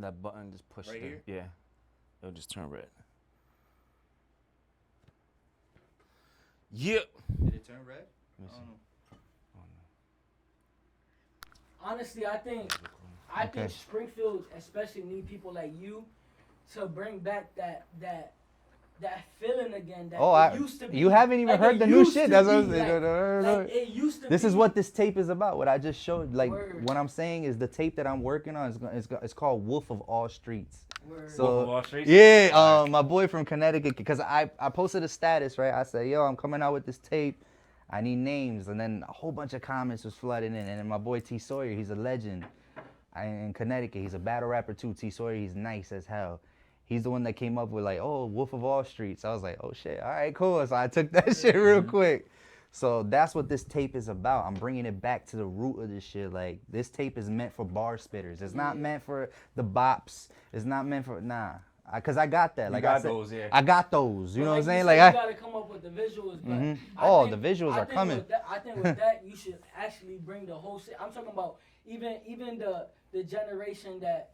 that button, just push right here? Yeah, it'll just turn red. Yeah. Did it turn red? Let me see. Honestly, I think Springfield especially need people like you to bring back that feeling again that it used to be. You haven't even heard the new shit. That's what I'm saying. Like it used to This be. is what this tape is about. What I just showed. Like Word. what I'm saying is the tape that I'm working on is called Wolf of All Streets. Word. So, Wolf of All Streets? Yeah, my boy from Connecticut, because I posted a status, right? I said, yo, I'm coming out with this tape. I need names. And then a whole bunch of comments was flooding in. And then my boy T. Sawyer, he's a legend in Connecticut. He's a battle rapper too. T. Sawyer, he's nice as hell. He's the one that came up with like, oh, Wolf of All Streets. I was like, oh shit, all right, cool. So I took that shit real quick. So that's what this tape is about. I'm bringing it back to the root of this shit. Like, this tape is meant for bar spitters. It's not meant for the bops. It's not meant for, nah. Cause I got that. Like I said, those, yeah. I got those. You know what I'm saying? Like Like you gotta come up with the visuals. But Oh, the visuals are coming. I think with that you should actually bring the whole shit. I'm talking about even the generation that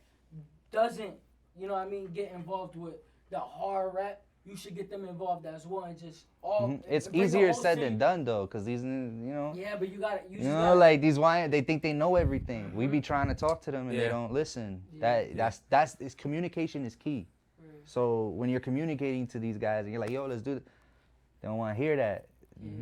doesn't, you know what I mean, get involved with the hard rap. You should get them involved as well and just all. It's bring the easier whole said city. than done though, cause these, you know. Yeah, but you gotta. You Like these wine, they think they know everything. We be trying to talk to them and they don't listen. That's communication is key. So when you're communicating to these guys and you're like, yo, let's do it, they don't want to hear that.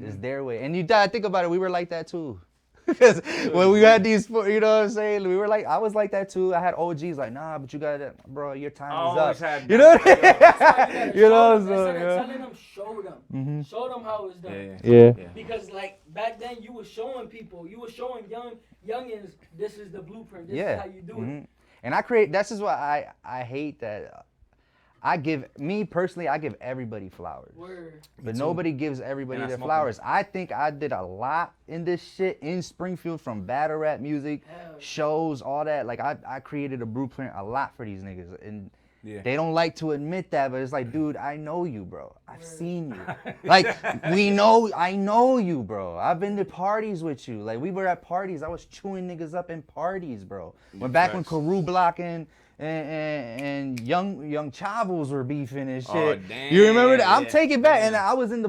It's their way. And you think about it, we were like that too. Because when we had these, you know what I'm saying? We were like, I was like that too. I had OGs like, nah, but you got it, bro, your time is up. You know what I'm saying? You know, so, telling them, show them. Show them how it's done. Yeah. Because like back then you were showing people, you were showing youngins, this is the blueprint, this is how you do it. And this is why I hate that. I give everybody flowers. Word. But nobody gives everybody their flowers. I think I did a lot in this shit in Springfield, from battle rap music, shows, all that. Like I created a blueprint a lot for these niggas. And they don't like to admit that, but it's like, dude, I know you, bro. I've seen you. Like, I know you, bro. I've been to parties with you. Like, we were at parties. I was chewing niggas up in parties, bro. Back when Carew Block and young Chavos were beefing and shit. Oh, damn. You remember that? I'm taking back. And I was in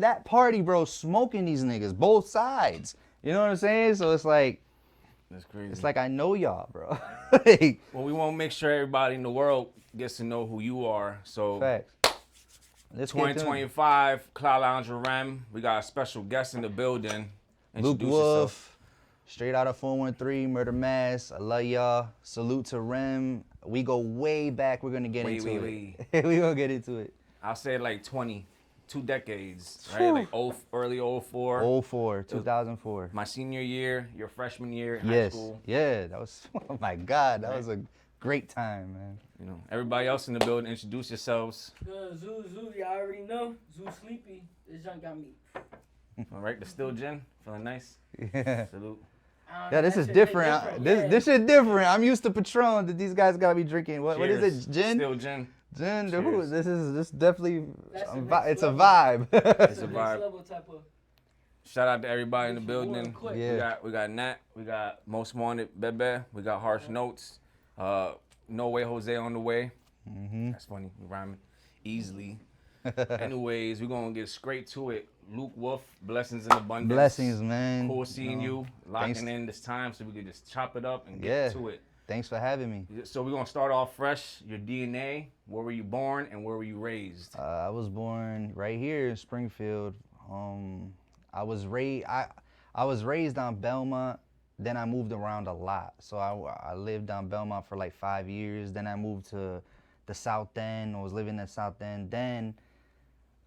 that party, bro, smoking these niggas, both sides. You know what I'm saying? So it's like, that's crazy. It's like, I know y'all, bro. Well, we want to make sure everybody in the world gets to know who you are. So, facts. Let's 2025, CloudLounGe ReMM. We got a special guest in the building. Luc Wolf, straight out of 413, Murder Mass. I love y'all. Salute to Rem. We go way back. We're going to get into it. We're going to get into it. I'll say like 2 decades, right? Like early 04. 2004. My senior year, your freshman year in high school. Yeah, that was, oh my God, that was a great time, man. You know, everybody else in the building, introduce yourselves. Zzeu, y'all already know. Zzeu sleepy. This junk got me. All right, the still gin, feeling nice. Yeah. Salute. Yeah, this is different. This shit different. I'm used to Patron that these guys gotta be drinking. What is it? Gin? Still gin. Gin. Who? This definitely. It's a level. vibe. It's a vibe. Level type of. Shout out to everybody in the building. Yeah. We got Nat. We got MostedWantedBeBe. We got Harsh Notes. No Way Jose on the way. That's funny. We rhyming easily. Anyways, we're gonna get straight to it. Luc Wolf, blessings in abundance. Blessings, man. Cool seeing you, locking in this time so we can just chop it up and get to it. Thanks for having me. So we're gonna start off fresh. Your DNA, where were you born and where were you raised? I was born right here in Springfield. I was raised on Belmont. Then I moved around a lot. So I lived on Belmont for like 5 years. Then I moved to the South End. I was living in the South End. Then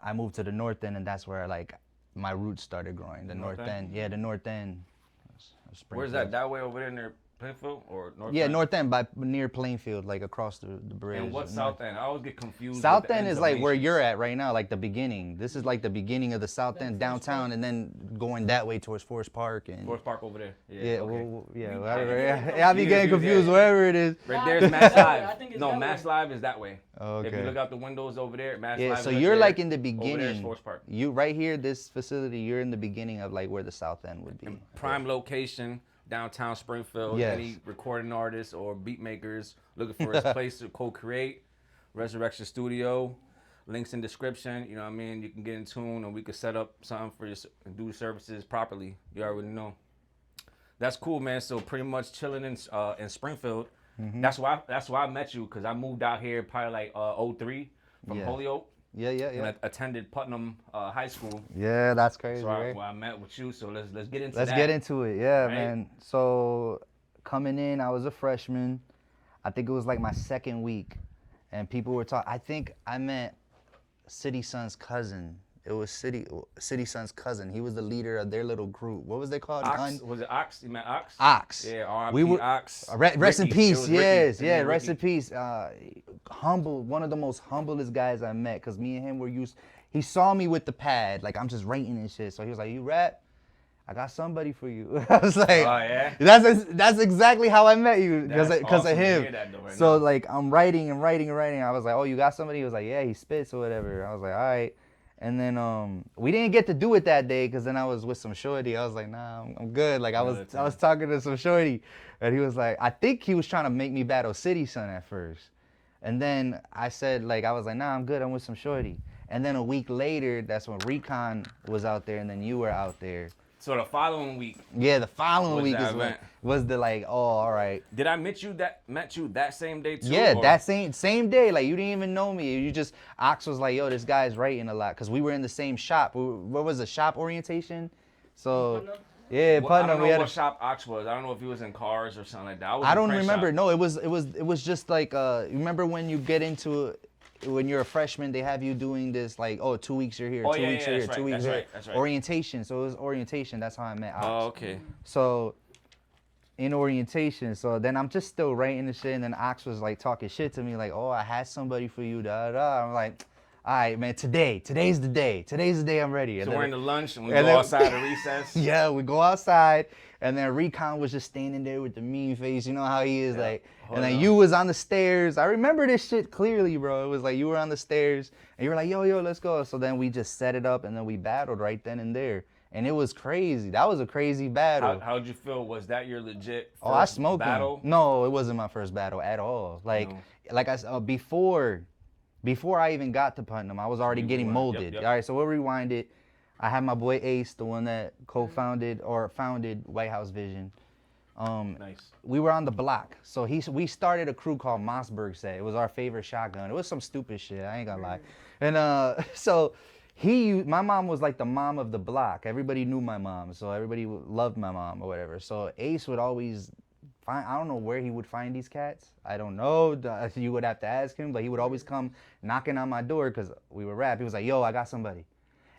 I moved to the North End, and that's where like my roots started growing. The North End. Yeah, the North End. Where's that? That way over there near Plainfield or North End? Yeah, North End, near Plainfield, like across the bridge. And what's South End? I always get confused. South End is like where you're at right now, like the beginning. This is like the beginning of the South End downtown, and then going that way towards Forest Park. And Forest Park over there. I'll be getting confused wherever it is. Right there's Mass Live. No, Mass Live is that way. Okay. If you look out the windows over there, Mass Live. So you're like in the beginning. Over there is Forest Park. You right here, this facility, you're in the beginning of like where the South End would be. Prime location. downtown Springfield, Yes. any recording artists or beat makers looking for his place to co-create, RZX Studio. Links in description. You know what I mean? You can get in tune and we can set up something for you and do the services properly. You already know. That's cool, man. So pretty much chilling in Springfield. That's why I met you, because I moved out here probably like 03 from Yeah. Holyoke. Yeah. And I attended Putnam High School. Yeah, that's crazy, So right? I met with you. So let's get into Let's that. get into it. Yeah, Right? man. So coming in, I was a freshman. I think it was like my second week, and people were talking. I think I met City Sun's cousin. It was City Sun's cousin. He was the leader of their little group. What was they called? Ox? Was it Ox? You met Ox? Ox. Yeah, R.I.P. We were Ox. rest in Ricky. It peace. was Yes, Ricky. yeah, And rest in Ricky. peace. Humble, one of the most humblest guys I met, cause me and him were used. He saw me with the pad, like I'm just writing and shit. So he was like, "You rap? I got somebody for you." I was like, Oh, yeah? That's exactly how I met you, That's because awesome of to him. hear that though right So now. like I'm writing and writing and writing. I was like, "Oh, you got somebody?" He was like, "Yeah, he spits or whatever." I was like, "All right." And then we didn't get to do it that day, because then I was with some shorty. I was like, "Nah, I'm good." Like I was talking to some shorty, and he was like, I think he was trying to make me battle City Sun at first. And then I said, like, I was like, "Nah, I'm good. I'm with some shorty." And then a week later, that's when Recon was out there, and then you were out there. So the following week, Yeah, the following Was week that is when event? was the like, oh, all right. did I met you that same day too? Yeah, or- that same day. Like you didn't even know me. You just Ox was like, "Yo, this guy's writing a lot," because we were in the same shop. What was the shop orientation? So Putnam? yeah, Well, I Putnam. don't know We had what shop Ox was. I don't know if he was in cars or something like that. Was I in don't print remember. shop. No, it was just like you remember when you get into when you're a freshman, they have you doing this like, oh, 2 weeks you're here, Oh, 2 yeah, weeks yeah, you're here, that's 2 right, weeks that's here. right, that's right. Orientation. So it was orientation. That's how I met Ox. Oh, okay. So in orientation, so then I'm just still writing the shit, and then Ox was like talking shit to me, like, "Oh, I had somebody for you, da da." I'm like, "All right, man, today's the day. Today's the day I'm ready." And So then- we're in the lunch and we and go then- outside to recess. yeah, we go outside, and then Recon was just standing there with the mean face. You know how he is, Yeah. like. Hold And then on. you was on the stairs. I remember this shit clearly, bro. It was like you were on the stairs, and you were like, "Yo, let's go." So then we just set it up, and then we battled right then and there, and it was crazy. That was a crazy battle. How'd you feel? Was that your legit Oh, I first smoked battle? him. No, it wasn't my first battle at all. Like, No. like I said, before I even got to Putnam, I was already getting Rewind. molded. Yep. All right, so we'll rewind it. I had my boy Ace, the one that co-founded or founded White House Vision. Nice. We were on the block, so we started a crew called MostedWantedBeBe. It was our favorite shotgun. It was some stupid shit. I ain't gonna lie. And so my mom was like the mom of the block. Everybody knew my mom, so everybody loved my mom or whatever. So Ace would always find. I don't know where he would find these cats. I don't know. You would have to ask him, but he would always come knocking on my door because we would rap. He was like, "Yo, I got somebody."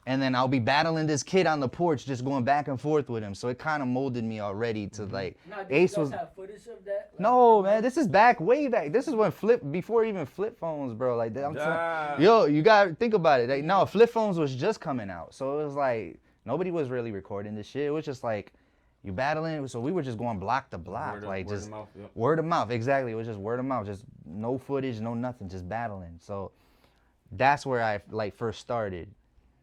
And then I'll be battling this kid on the porch, just going back and forth with him. So it kind of molded me already to like. Now, do Ace you was. guys have footage of that? Like, No, man, this is way back. This is when before even flip phones, bro. Like, Damn. yo, you gotta think about it. Like, no, flip phones was just coming out, so it was like nobody was really recording this shit. It was just like you battling. So we were just going block to block, Word of- like word of just mouth, yep. word of mouth. Exactly, it was just word of mouth, just no footage, no nothing, just battling. So that's where I like first started.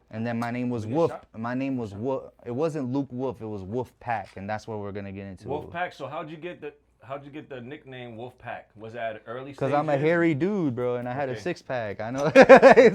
And then my name was We get Wolf. shot? My name was Wolf. It wasn't Luc Wolf. It was Wolf Pack, and that's what we're gonna get into. Wolfpack. So how'd you get the nickname Wolfpack? Was that at early Cause I'm a stages? hairy dude, bro, and I had a Okay. 6-pack. I know.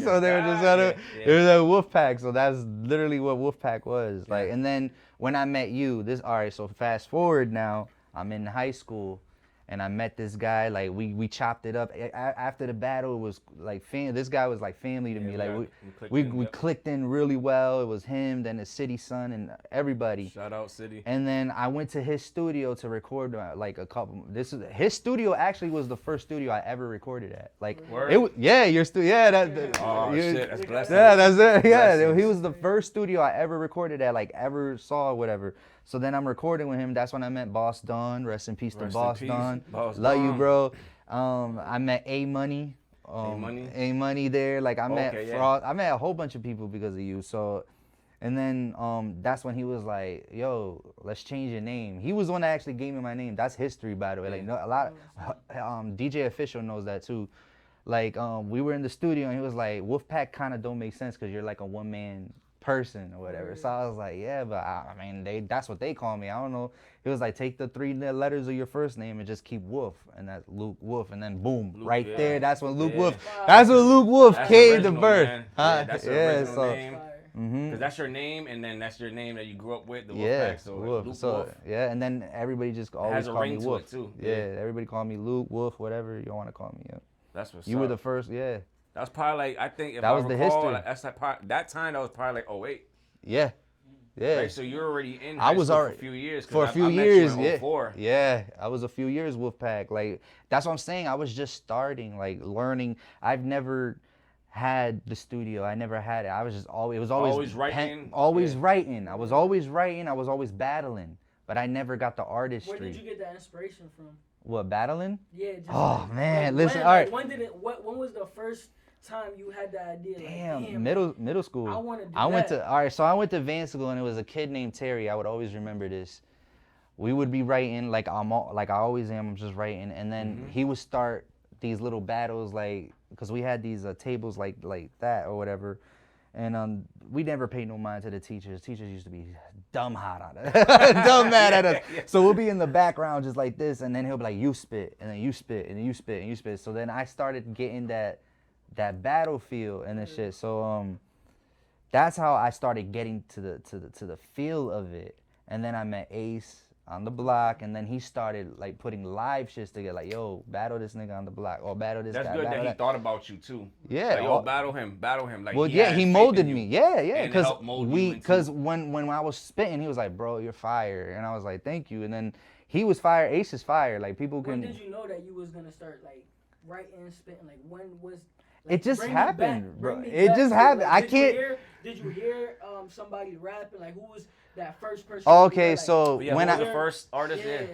So they were just Ah, it yeah. was a wolf pack. So that's literally what wolf pack was. Like, Yeah. and then when I met you, all right. So fast forward now, I'm in high school, and I met this guy. Like we chopped it up. After the battle, it was like this guy was like family to me. Yeah, Like clicked we in, yep. clicked in really well. It was him, then the City Son, and everybody. Shout out City. And then I went to his studio to record like a couple. His studio actually was the first studio I ever recorded at. Like Word? it was, yeah, your studio. Yeah, that. Oh you- shit, that's blessing. Yeah, that's it. Yeah, Blessings. he was the first studio I ever recorded at, like ever saw, whatever. So then I'm recording with him. That's when I met Boss Don. Rest in peace to Rest in Boss peace, Don. Boss Love you, Don. bro. I met A Money. A-Money? A Money there. Like I met Okay, yeah. Frost. I met a whole bunch of people because of you. So. And then that's when he was like, "Yo, let's change your name." He was the one that actually gave me my name. That's history, by the way. Like a lot, DJ Official knows that too. Like we were in the studio and he was like, "Wolfpack kind of don't make sense because you're like a one man person or whatever. So I was like, yeah, but I mean, that's what they call me. I don't know. He was like, take the 3 letters of your first name and just keep Wolf, and that's Luc Wolf, and then boom, Luc, right yeah. there. That's when Luc Yeah. Wolf. That's when Luc Wolf That's came to original, birth. man. Huh? Yeah, that's the original so, name. mhm. Because that's your name, and then that's your name that you grew up with, the Wolf Yeah, Pack. So Wolf. Luc So Wolf. yeah, and then everybody just always has a call ring me to Wolf it, too. Yeah, Yeah. everybody call me Luc, Wolf, whatever you want to call me. Yeah. That's what's You up. were the first, yeah. That was probably like, I think if That I was the recall, history. like, that's like that time that was probably like 08. Yeah. Yeah. Right? So you're already in I high was school already for a few years. 'Cause for a few I met years, you in yeah. 04. Yeah, I was a few years Wolfpack. Like that's what I'm saying. I was just starting, like learning. I've never had the studio. I never had it. I was just always. It was always writing. always Yeah. writing. I was always writing. I was always battling, but I never got the artistry. Where did you get that inspiration from? What, battling? Yeah. Just Oh man, listen. When, All right. When did it? When was the first time you had that idea? Damn, like, middle school. I want to do I went that. to all right. So I went to Van School, and it was a kid named Terry. I would always remember this. We would be writing like I always am. I'm just writing, and then he would start these little battles, like because we had these tables like that or whatever, and we never paid no mind to the teachers. Teachers used to be dumb hot on it, dumb mad at us. So we'll be in the background just like this, and then he'll be like, "You spit," and then you spit, and then you spit, and you spit. So then I started getting that battlefield and this shit. So that's how I started getting to the feel of it. And then I met Ace on the block, and then he started like putting live shits together, like, yo, battle this nigga on the block, or battle this That's guy. good battle that he thought about you too. Yeah. Like, yo, battle him. Like, Well, he yeah, had he faith molded in you. me. Yeah, And because helped mold you into- because when I was spitting, he was like, bro, you're fire, and I was like, thank you. And then he was fire. Ace is fire. Like people When can. did you know that you was gonna start like writing, spitting? Like when was? Like, It just bring me happened, back- bro. bring me It back just to, happened. like, I did can't- You hear, did you hear somebody rapping? Like who was that first person? Oh, you okay, were, like, so Yeah, when who I was the first artist? yeah. Yeah.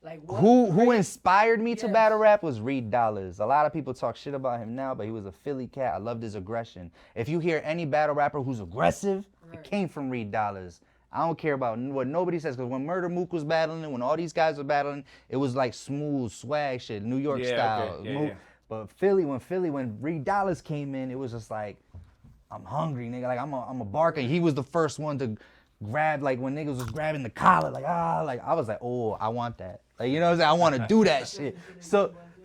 Like what, who inspired me to Yes. battle rap was Reed Dollars. A lot of people talk shit about him now, but he was a Philly cat. I loved his aggression. If you hear any battle rapper who's aggressive, it Right. came from Reed Dollars. I don't care about what nobody says, because when Murder Mook was battling, when all these guys were battling, it was like smooth swag shit, New York Yeah, style. okay. Yeah, yeah. But when Reed Dollars came in, it was just like, I'm hungry, nigga. Like I'm a barker. He was the first one to grab, like when niggas was grabbing the collar, like I was like, oh, I want that. Like, you know what I'm saying? I want to do that shit.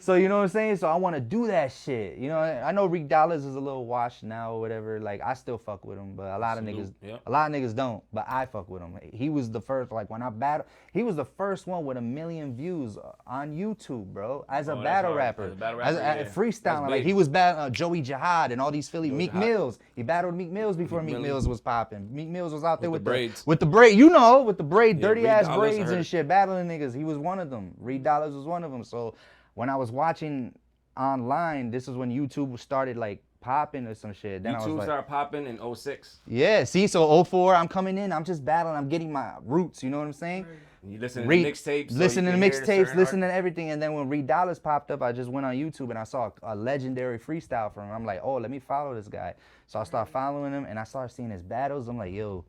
So you know what I'm saying? So I want to do that shit. You know, I know Reed Dollars is a little washed now or whatever. Like I still fuck with him, but a lot of niggas don't. But I fuck with him. He was the first, like when I battle, he was the first one with 1 million views on YouTube, bro. As a battle rapper, As a battle rapper, yeah. freestyling. That's Like big. he was battling Joey Jihad and all these Philly Meek Jihad. Mills. He battled Meek Mills before Meek Mills was popping. Meek Mills was out there with the braids. with the braid, you know, with the braid, Yeah, dirty Reed ass Dollars, I braids heard and it. shit, battling niggas. He was one of them. Reed Dollars was one of them. So when I was watching online, this is when YouTube started like popping or some shit. Then I was YouTube like, started popping in 06. yeah, see, so 04, I'm coming in, I'm just battling, I'm getting my roots, you know what I'm saying? You listen to Reed- mixtapes. Listen to the mixtapes, listen to everything, and then when Reed Dollars popped up, I just went on YouTube and I saw a legendary freestyle from him. I'm like, oh, let me follow this guy. So I started following him and I started seeing his battles. I'm like, yo,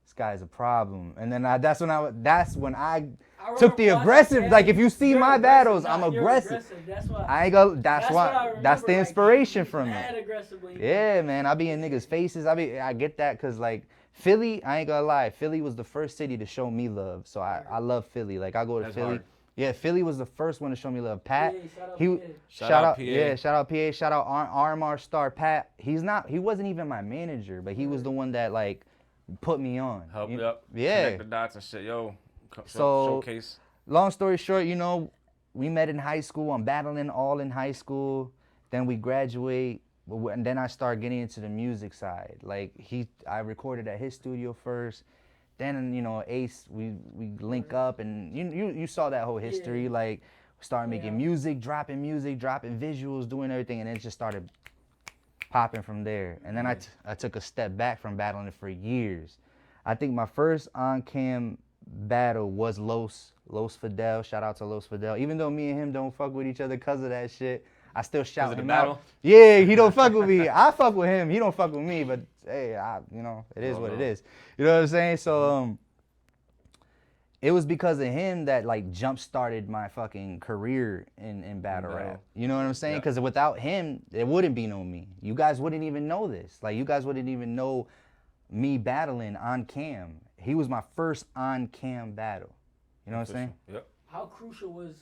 this guy's a problem. And then that's when I took the aggressive. Like if you see my battles, I'm aggressive. That's why. I ain't go. That's what I remember, That's the like, inspiration he from mad it. aggressive when he Yeah, man, I be in niggas' faces. I get that because like Philly, I ain't gonna lie, Philly was the first city to show me love. So I love Philly. Like I go to That's Philly. hard. Yeah, Philly was the first one to show me love. Pat, Yeah, shout out he PA. Shout out PA. yeah, shout out PA, shout out RMR Star. Pat, he wasn't even my manager, but he was the one that like put me on. Help You- you up. Yeah. Connect the dots and shit. Yo. So- Showcase. Long story short, you know, we met in high school. I'm battling all in high school. Then we graduate, and then I start getting into the music side. Like I recorded at his studio first. Then, you know, Ace, we link up, and you saw that whole history. Yeah. Like, we started making music, dropping visuals, doing everything, and it just started popping from there. And then I took a step back from battling it for years. I think my first on-cam battle was Los Fidel. Shout out to Los Fidel. Even though me and him don't fuck with each other because of that shit, I still shout of the him battle? out. Yeah, he don't fuck with me. I fuck with him. He don't fuck with me. But hey, you know, it is what it is. You know what I'm saying? So it was because of him that like jump started my fucking career in battle rap. You know what I'm saying? Because without him, there wouldn't be no me. You guys wouldn't even know this. Like you guys wouldn't even know me battling on cam. He was my first on cam battle. You know what I'm saying? Yep. How crucial was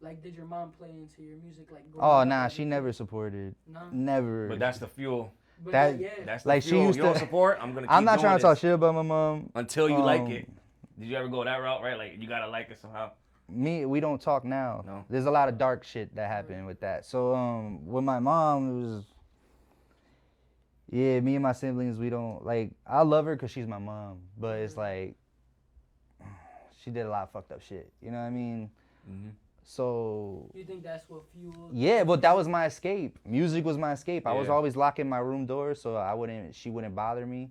like did your mom play into your music like? Oh nah, she never supported. No. Never. But that's the fuel. But that- yeah. That's the Like, she fuel. used You don't to- support, I'm gonna keep I'm not doing trying to talk this shit about my mom. until you like it. Did you ever go that route, right? Like, you gotta like it somehow. We don't talk now. No. There's a lot of dark shit that happened with that. So with my mom, it was, yeah, me and my siblings, we don't, like, I love her because she's my mom, but it's like, she did a lot of fucked up shit. You know what I mean? Mm-hmm. So You think that's what fueled? yeah, but that was my escape. Music was my escape. I was Yeah. always locking my room door so she wouldn't bother me,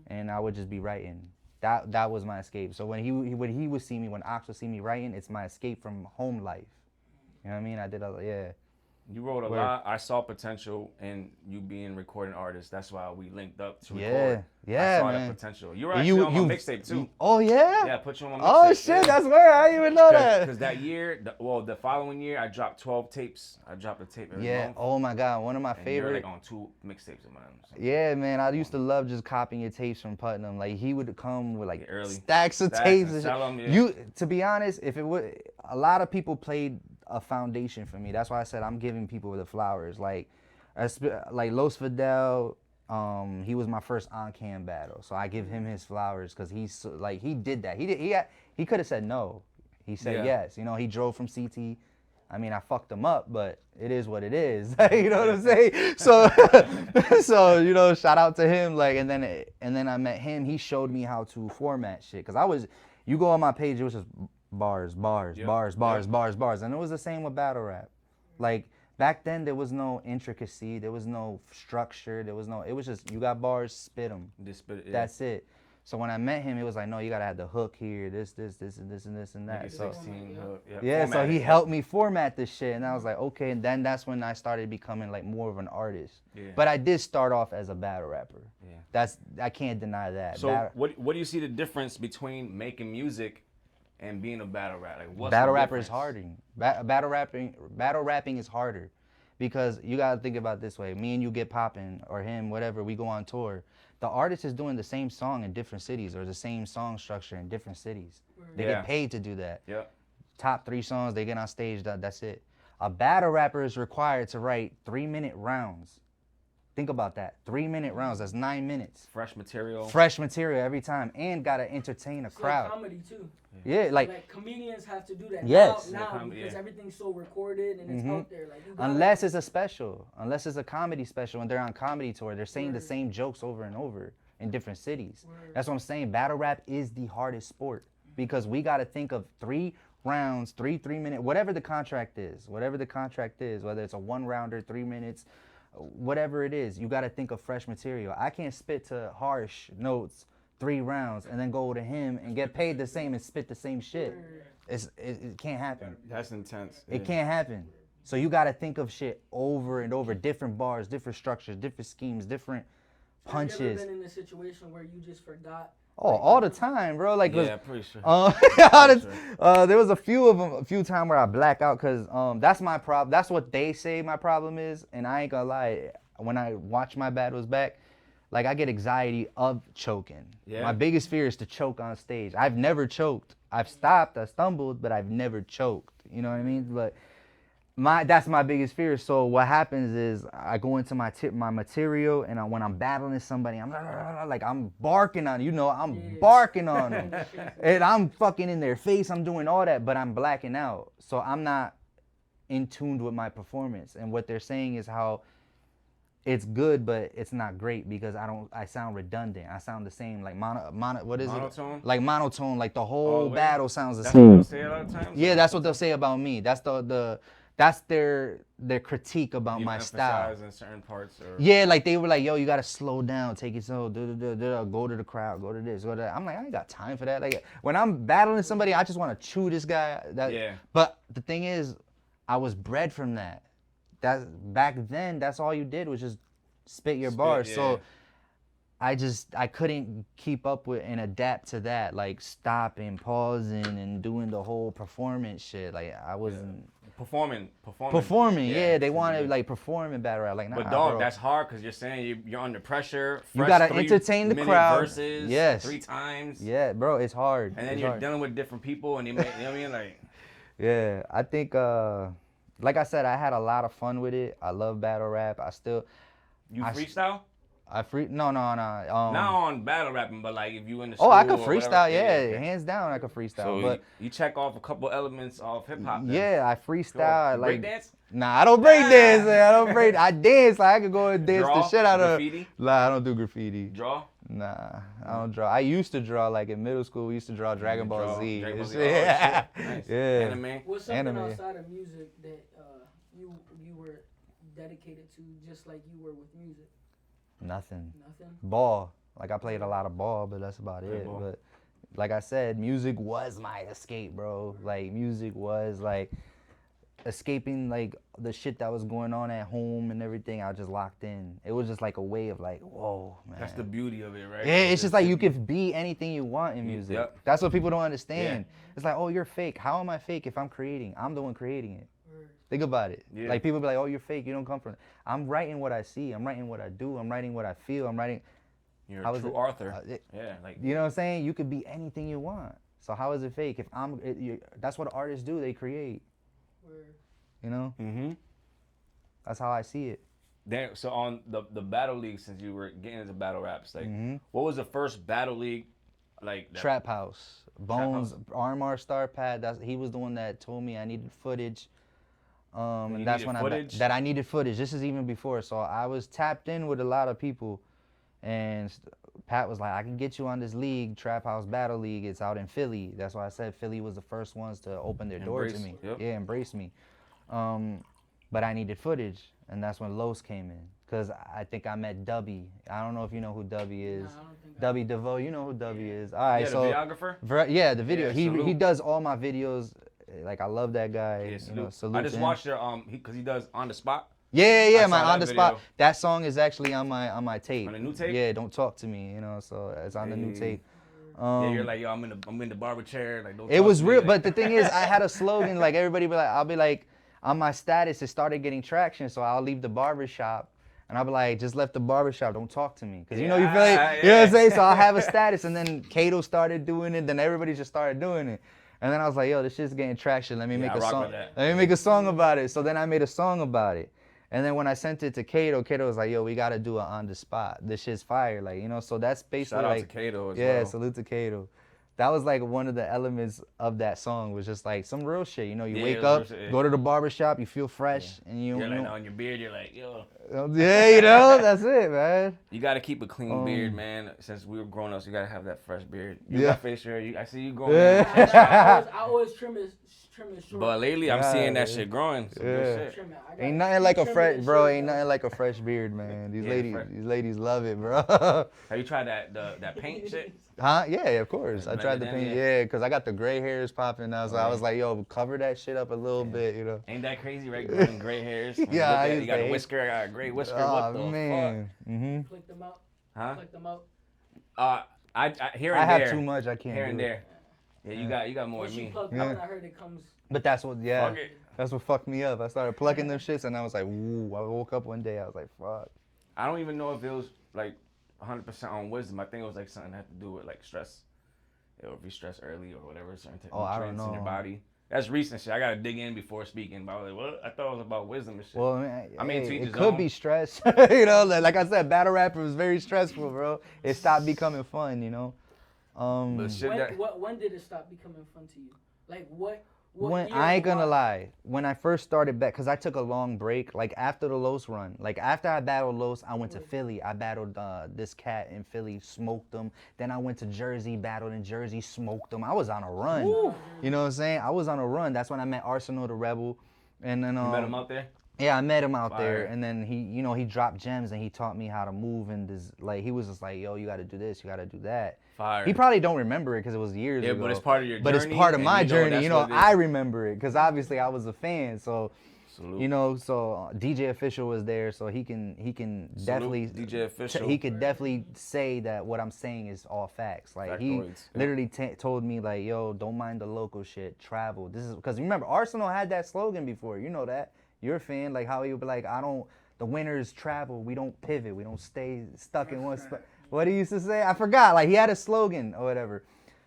and I would just be writing. That was my escape. So when he would see me, when Ox would see me writing, it's my escape from home life. You know what I mean? I did yeah. You wrote a Word. lot. I saw potential in you being a recording artist. That's why we linked up to Yeah, record. yeah, I saw man. that potential. You were actually on my mixtape too. Oh yeah. Yeah, I put you on my mixtape. Oh shit, that's where I didn't even know that. Because that year, the following year, I dropped 12 tapes. I dropped a tape every Yeah. month. Oh my god, one of my And favorite. you're like on 2 mixtapes of mine. So. Yeah, man, I used to love just copying your tapes from Putnam. Like he would come with like Early. stacks of Stacks tapes. and And sell shit. 'em, yeah. You, to be honest, if it would, a lot of people played a foundation for me. That's why I said I'm giving people the flowers. Like Los Fidel, he was my first on-cam battle, so I give him his flowers because he's like he did that. He could have said no. He said yes. You know, he drove from CT. I mean, I fucked him up, but it is what it is. You know what I'm saying? So, so you know, shout out to him. Like, and then I met him. He showed me how to format shit. Cause you go on my page, it was just bars, bars, and it was the same with battle rap. Like back then, there was no intricacy, there was no structure, it was just you got bars, spit them. That's it. So when I met him, it was like, no, you gotta have the hook here, this, and that. So 16 hook. yeah, so Format he it. helped me format this shit, and I was like, okay. And then that's when I started becoming like more of an artist. Yeah. But I did start off as a battle rapper. Yeah. I can't deny that. So what do you see the difference between making music and being a battle rapper? Like, what's battle the rapper is difference? harder. Battle rapping is harder, because you gotta think about it this way. Me and you get popping, or him, whatever. We go on tour. The artist is doing the same song in different cities, or the same song structure in different cities. They get paid to do that. Yeah. Top 3 songs, they get on stage. That's it. A battle rapper is required to write 3-minute rounds. Think about that. 3-minute rounds. That's 9 minutes. Fresh material. Fresh material every time, and gotta entertain a It's crowd. like comedy too. Yeah, Like comedians have to do that Yes. now because everything's so recorded and it's out there. Like you gotta, unless it's a special, unless it's a comedy special, and they're on comedy tour, they're saying the same jokes over and over in different cities. That's what I'm saying. Battle rap is the hardest sport, because we got to think of 3 rounds, 3-minute, whatever the contract is, whether it's a 1-rounder, 3 minutes, whatever it is, you got to think of fresh material. I can't spit to harsh notes 3 rounds and then go to him and get paid the same and spit the same shit. It can't happen. That's intense. It can't happen. So you got to think of shit over and over, different bars, different structures, different schemes, different punches. Have you ever been in a situation where you just forgot? Oh, all the time, bro. Like, Yeah, pretty sure. there was a few times where I black out, because that's my problem. That's what they say my problem is, and I ain't gonna lie. When I watch my battles back, like, I get anxiety of choking. Yeah. My biggest fear is to choke on stage. I've never choked. I've stopped, I stumbled, but I've never choked. You know what I mean? But that's my biggest fear. So what happens is I go into my material, and when I'm battling somebody, I'm like I'm barking on, barking on them, and I'm fucking in their face. I'm doing all that, but I'm blacking out. So I'm not in tune with my performance. And what they're saying is how it's good, but it's not great, because I sound redundant. I sound the same, like what is monotone? it? Like monotone, like the whole way? battle sounds the That's same. what they'll say a lot of times? Yeah, that's what they'll say about me. That's their critique about You my style. emphasize in certain parts, or Yeah, like they were like, yo, you gotta slow down, take it slow, go to the crowd, go to this, go to that. I'm like, I ain't got time for that. Like, when I'm battling somebody, I just want to chew this guy. Yeah. But the thing is, I was bred from that. Back then, that's all you did was just spit your bars. yeah. So I couldn't keep up with and adapt to that, like stopping, pausing, and doing the whole performance shit. Like, I wasn't. performing. Yeah, they want to like perform in battle rap. Like, nah, But dog, bro. that's hard because you're saying you're under pressure. You Fresh gotta entertain the 3-minute crowd. Verses, Yes. 3 times. Yeah, bro, it's hard. And then it's you're hard. dealing with different people, and you know what I mean? Like, Yeah, I think, like I said, I had a lot of fun with it. I love battle rap. you freestyle? No. Not on battle rapping, but like if you in the Oh, school I could or freestyle. whatever. Yeah, hands down, I could freestyle. So but you check off a couple elements of hip hop. yeah, I freestyle. You Like, break dance? nah, I don't break dance. Man. I dance. Like, I could go and dance Draw? the shit out Graffiti? of. Nah, I don't do graffiti. Draw? Nah, I don't draw. I used to draw, like in middle school. We used to draw Dragon Ball Z. Dragon Ball and Z. shit. Oh, shit. Nice. Yeah. Anime. What's something Anime. outside of music that you were dedicated to, just like you were with music? Nothing. Nothing. Ball. Like, I played a lot of ball, but that's about it. ball. But like I said, music was my escape, bro. Like, music was like escaping like the shit that was going on at home and everything. I was just locked in. It was just like a way of like, whoa, man. That's the beauty of it, right? Yeah, it's just like you can be anything you want in music. Yep. That's what people don't understand. Yeah. It's like, oh, you're fake. How am I fake if I'm creating? I'm the one creating it. Word. Think about it. Yeah. Like, people be like, oh, you're fake. You don't come from. I'm writing what I see. I'm writing what I do. I'm writing what I feel. I'm writing. You're How a is true it? author. Yeah, like You know what I'm saying? You could be anything you want. So how is it fake? If that's what artists do. They create. Word. You know? Mm-hmm. That's how I see it. Then, so on the battle league, since you were getting into battle raps, like Mhm. what was the first battle league, like that, Trap House. Bones, House. RMR Star Pad. He was the one that told me I needed footage. You And that's needed when footage? that I needed footage. This is even before. So I was tapped in with a lot of people. And Pat was like, I can get you on this league, Trap House Battle League. It's out in Philly. That's why I said Philly was the first ones to open their door to Embrace, me. yep. Yeah, embrace me. But I needed footage. And that's when Los came in. Because I think I met Dubby. I don't know if you know who Dubby is. Nah, I don't think Dubby DeVoe, you know who Dubby is. All right, yeah, so the videographer? yeah, the video. Yeah, he salute. does all my videos. Like, I love that guy. Yeah, you know, salute. salute I just to him. watched your because he does on the spot. Yeah, I my saw on that the spot. video. That song is actually on my tape. On the new tape? Yeah, Don't Talk to Me. You know, so it's on the new Hey. tape. Yeah, you're like, yo, I'm in the barber chair. Like, don't It talk was to me, real, like- but the thing is, I had a slogan. Like, everybody be like, I'll be like, on my status, it started getting traction, so I'll leave the barber shop. And I'll be like, just left the barbershop, don't talk to me. Because, you know, you feel like, you know what I'm saying? So I'll have a status, and then Kato started doing it, then everybody just started doing it. And then I was like, yo, this shit's getting traction. Let me make I a rock song. with that. Let me make a song about it. So then I made a song about it. And then when I sent it to Kato was like, yo, we got to do it on the spot. This shit's fire. Like, you know, so that's basically Shout out like, to Kato as yeah, well. salute to Kato. That was like one of the elements of that song was just like some real shit. You know, you Yeah, wake it was up, real shit, yeah. go to the barbershop, you feel fresh, and you You're like, know, on your beard, you're like, yo. yeah, you know, that's it, man. You gotta keep a clean beard, man. Since we were grown ups, you gotta have that fresh beard. You Yeah. got facial hair. I see you growing. Yeah. I always trim it short. But lately, I'm Yeah, seeing that man. shit growing. Some Yeah. good shit. Trim it. I got Ain't it. nothing like a Trim fresh, it bro. short, Ain't though. nothing like a fresh beard, man. These Yeah, fresh. ladies love it, bro. Have you tried that paint shit? Huh? Yeah, of course. I Like tried the that, paint. yeah. Yeah, because I got the gray hairs popping now. So I was like, yo, cover that shit up a little bit, you know. Ain't that crazy, right? Growing gray hairs. When you Yeah, look I at it, used you got to a hate- whisker. I got a gray whisker. Oh, What the man. Mm-hmm. Click them out. fuck? Huh? Click them out. I here and I have there. too much. I can't Here do and it. there. Yeah, you got more Once than you me. plug Yeah. out, I heard it comes. But that's what, yeah. Fuck it. That's what fucked me up. I started plucking them shits, and I was like, woo. I woke up one day, I was like, fuck. I don't even know if it was like 100% on wisdom. I think it was like something that had to do with like stress. Or if you stress early or whatever, certain Oh, I don't nutrients in your know. body. That's recent shit. I gotta dig in before speaking. But I was like, what? I thought it was about wisdom and shit. Well, man, I mean, to each it his could own. be stress. You know, like I said, battle rapper was very stressful, bro. It stopped becoming fun, you know. But shit that When did it stop becoming fun to you? Like what When year I ain't and gonna why? lie, when I first started back, cause I took a long break. Like after the Los run, like after I battled Los, I went to Philly. I battled this cat in Philly, smoked him. Then I went to Jersey, battled in Jersey, smoked him. I was on a run. You know what I'm saying? I was on a run. That's when I met Arsenal the Rebel, and then you met him out there. yeah, I met him out Fire. there, and then he dropped gems and he taught me how to move and this, like he was just like, yo, you got to do this, you got to do that. Fire. He probably don't remember it because it was years ago. but it's part of your But it's journey, part of and my you know journey. that's You know, what it is. I remember it because obviously I was a fan. So Salute. You know, so DJ Official was there, so he can definitely DJ Official. he could definitely say that what I'm saying is all facts. Like Factoids, he yeah. literally told me like, yo, don't mind the local shit, travel. This is because remember Arsenal had that slogan before. You know that. You're a fan, like how he would be like, the winners travel, we don't pivot, we don't stay stuck in one spot. What he used to say? I forgot. Like he had a slogan or whatever.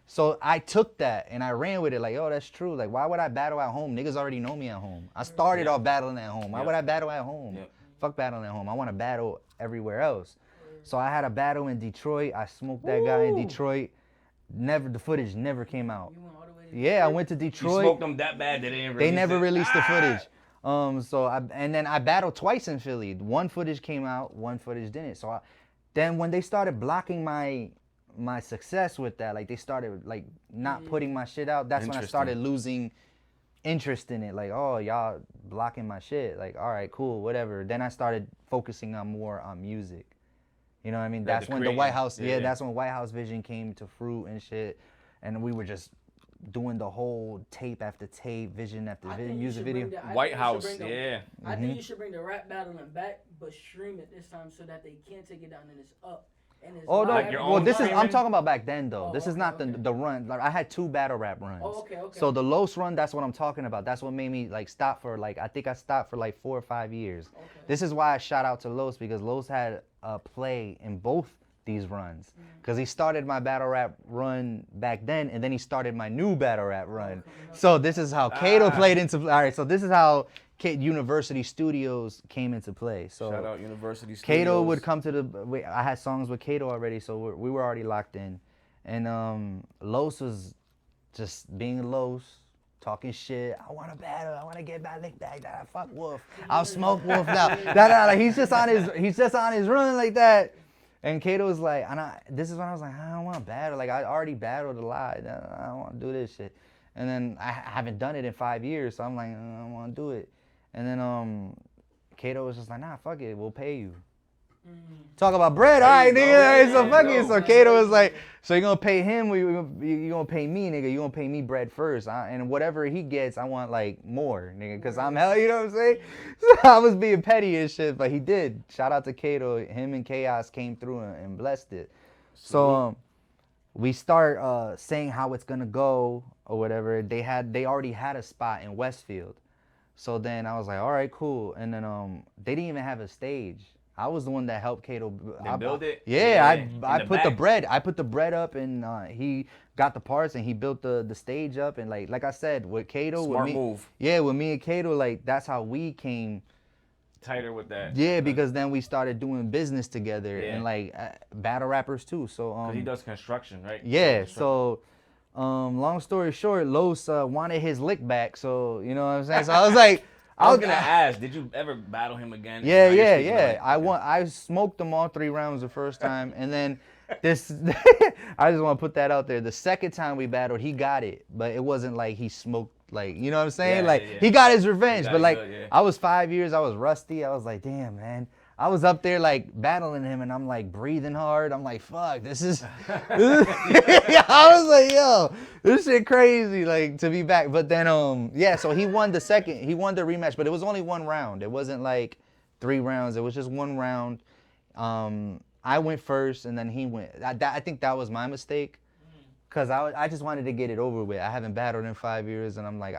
So I took that and I ran with it like, oh, that's true. Like, why would I battle at home? Niggas already know me at home. I started off battling at home. Why would I battle at home? Fuck battling at home. I want to battle everywhere else. So I had a battle in Detroit. I smoked that guy in Detroit. The footage never came out. You went all the way to Yeah, I went to Detroit. You smoked them that bad that they never released the footage. And then I battled twice in Philly. One footage came out, one footage didn't. So then when they started blocking my success with that, like they started like not putting my shit out, that's when I started losing interest in it. Like, oh, y'all blocking my shit. Like, all right, cool, whatever. Then I started focusing on more on music. You know what I mean? That's when the White House, that's when White House Vision came to fruit and shit. And we were just doing the whole tape after tape, vision after vision, music video. White House, I think you should bring the rap battling back, but stream it this time so that they can't take it down and it's up. Oh no! Like well, this streaming? is I'm talking about back then though. Oh, this is not the run. Like I had 2 battle rap runs. Oh, okay. So the Los run, that's what I'm talking about. That's what made me like stop for like I think I stopped for like 4 or 5 years. Okay. This is why I shout out to Los because Los had a play in both these runs because he started my battle rap run back then and then he started my new battle rap run. So this is how Kato played into. All right, so this is how University Studios came into play. So shout out University Studios. Kato would come to the. I had songs with Kato already, so we were already locked in. And Los was just being Los, talking shit. I want to battle. I want to get back like that. Fuck Wolf. I'll smoke Wolf now. Like he's just on his run like that. And Kato was like, this is when I was like, I don't want to battle. Like I already battled a lot. I don't want to do this shit. And then I haven't done it in 5 years, so I'm like, I don't want to do it. And then Kato was just like, nah, fuck it, we'll pay you. Talk about bread, all right, nigga. So fuck it. So Kato was like, so you're gonna pay him, or you gonna pay me, nigga? You gonna pay me bread first, and whatever he gets, I want like more, nigga, cause I'm hell. You know what I'm saying? So I was being petty and shit, but he did. Shout out to Kato. Him and Chaos came through and blessed it. So we start saying how it's gonna go or whatever. They already had a spot in Westfield. So then I was like, all right, cool. And then they didn't even have a stage. I was the one that helped Kato. Build it? Yeah, I put the bread. I put the bread up, and he got the parts, and he built the stage up. And like I said, with Kato, Smart move. Yeah, with me and Kato, like that's how we came tighter with that. Yeah, because then we started doing business together and like battle rappers too. So because he does construction, right? Yeah. So long story short, Los wanted his lick back. So you know what I'm saying. So I was like. I was gonna ask, did you ever battle him again? Yeah. I smoked him all 3 rounds the first time, and then this. I just want to put that out there. The second time we battled, he got it, but it wasn't like he smoked. Like, you know what I'm saying? He got his revenge, but like I was 5 years, I was rusty. I was like, damn, man. I was up there like battling him, and I'm like breathing hard. I'm like, fuck, this is. I was like, yo, this shit crazy, like to be back. But then, so he won the rematch, but it was only 1 round. It wasn't like 3 rounds. It was just 1 round. I went first, and then he went. I think that was my mistake, cause I just wanted to get it over with. I haven't battled in 5 years, and I'm like,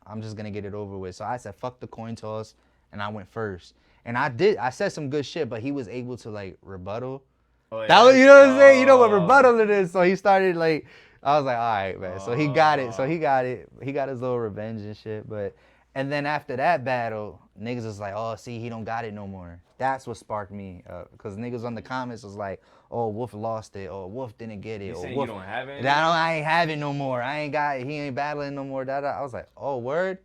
I'm just gonna get it over with. So I said, fuck the coin toss, and I went first. And I said some good shit, but he was able to like rebuttal. Oh, yeah. That was, you know what I'm saying? You know what rebuttal it is. So he started like, I was like, all right, man. So he got it. He got his little revenge and shit. And then after that battle, niggas was like, oh, see, he don't got it no more. That's what sparked me up. Because niggas on the comments was like, oh, Wolf lost it. Or Wolf didn't get it. You saying Wolf, you don't have it? I ain't have it no more. I ain't got it. He ain't battling no more. I was like, oh, word?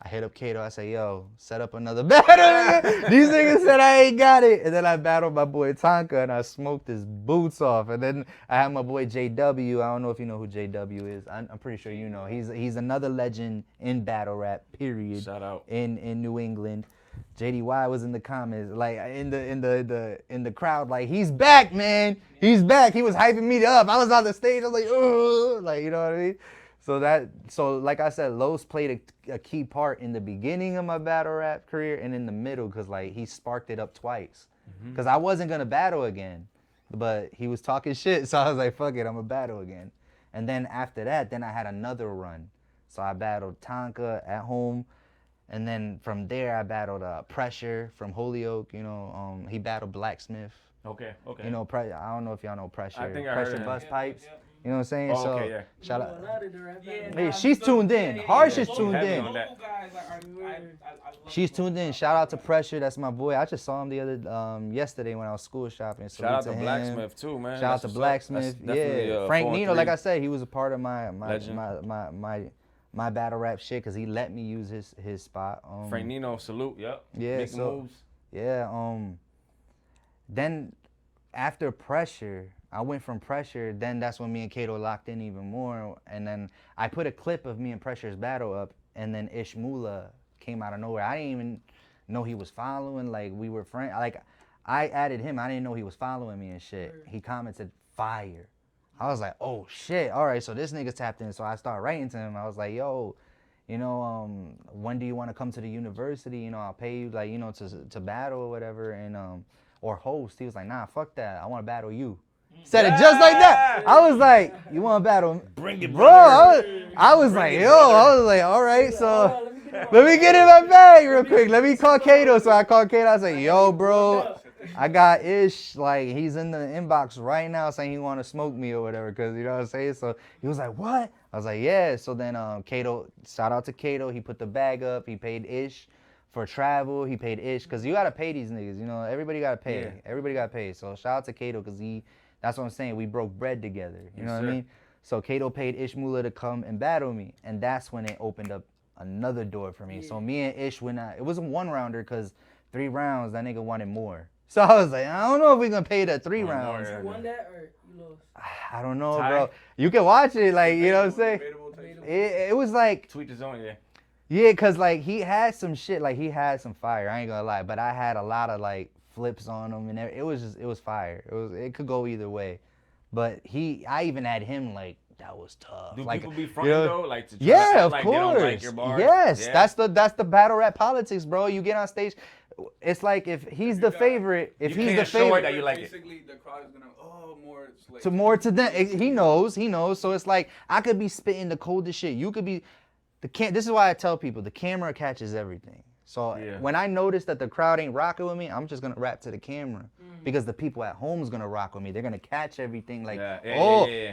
I hit up Kato. I said, yo, set up another battle. These niggas said I ain't got it. And then I battled my boy Tonka, and I smoked his boots off. And then I had my boy JW. I don't know if you know who JW is. I'm pretty sure you know. He's another legend in battle rap, period. Shout out. In New England. JDY was in the comments, like in the crowd, like, he's back, man. He's back. He was hyping me up. I was on the stage. I was like, oh, like, you know what I mean? So like I said, Los played a key part in the beginning of my battle rap career and in the middle, because like he sparked it up twice. Because I wasn't gonna battle again, but he was talking shit, so I was like, fuck it, I'm gonna battle again. And then after that, then I had another run. So I battled Tonka at home, and then from there I battled Pressure from Holyoke. You know, he battled Blacksmith. Okay. You know, I don't know if y'all know Pressure. I think I Pressure heard him. Bust Pipes. You know what I'm saying? Oh, so okay, yeah. shout out. Yeah, Hey, she's tuned in. Harsh is tuned heavy in. on that. She's tuned in. Shout out to Pressure. That's my boy. I just saw him the other yesterday when I was school shopping. Shout out to him. Blacksmith too, man. Shout out to Blacksmith. Yeah, Frank Nino. Like I said, he was a part of my battle rap shit because he let me use his spot. Frank Nino, salute. Yep. Yeah. Making moves. Yeah. Then after Pressure, I went from Pressure, then that's when me and Kato locked in even more. And then I put a clip of me and Pressure's battle up, and then Ishmula came out of nowhere. I didn't even know he was following, like we were friends. Like I added him, I didn't know he was following me and shit. He commented fire. I was like, oh shit, all right, so this nigga tapped in. So I started writing to him. I was like, yo, you know, when do you want to come to the university? You know, I'll pay you, like, you know, to battle or whatever, and or host. He was like, nah, fuck that, I want to battle you. Said it just like that. I was like, you want to battle? Bring it, bro. I was like, yo, I was like, all right, so let me get in my bag real quick. Let me call Kato. So I called Kato. I was like, yo, bro, I got Ish. Like, he's in the inbox right now saying he want to smoke me or whatever, because you know what I'm saying? So he was like, what? I was like, yeah. So then Kato, shout out to Kato. He put the bag up. He paid Ish for travel. He paid Ish, because you got to pay these niggas. You know, everybody got to pay. Yeah. Everybody got to pay. So shout out to Kato, because that's what I'm saying. We broke bread together. You know what I mean? So Kato paid Ishmula to come and battle me. And that's when it opened up another door for me. Yeah. So me and Ish it was a 1-rounder, because 3 rounds, that nigga wanted more. So I was like, I don't know if we're going to pay that 3 rounds. You won that or you lost? I don't know, bro. You can watch it. Like, you know what I'm saying? It was like... Tweet the zone, yeah. Yeah, because like he had some shit. Like he had some fire. I ain't going to lie. But I had a lot of like flips on him, and it was fire. It could go either way, but I even had him like, that was tough. Do like, people be fronting though, like to try yeah, to act of like course. they don't like your bars? Yes, yeah. that's the battle rap politics, bro. You get on stage, it's like if he's the favorite, if he's the favorite, that you like basically the crowd is gonna more to them. He knows. So it's like I could be spitting the coldest shit. You could be This is why I tell people the camera catches everything. So when I notice that the crowd ain't rocking with me, I'm just gonna rap to the camera, because the people at home is gonna rock with me. They're gonna catch everything like,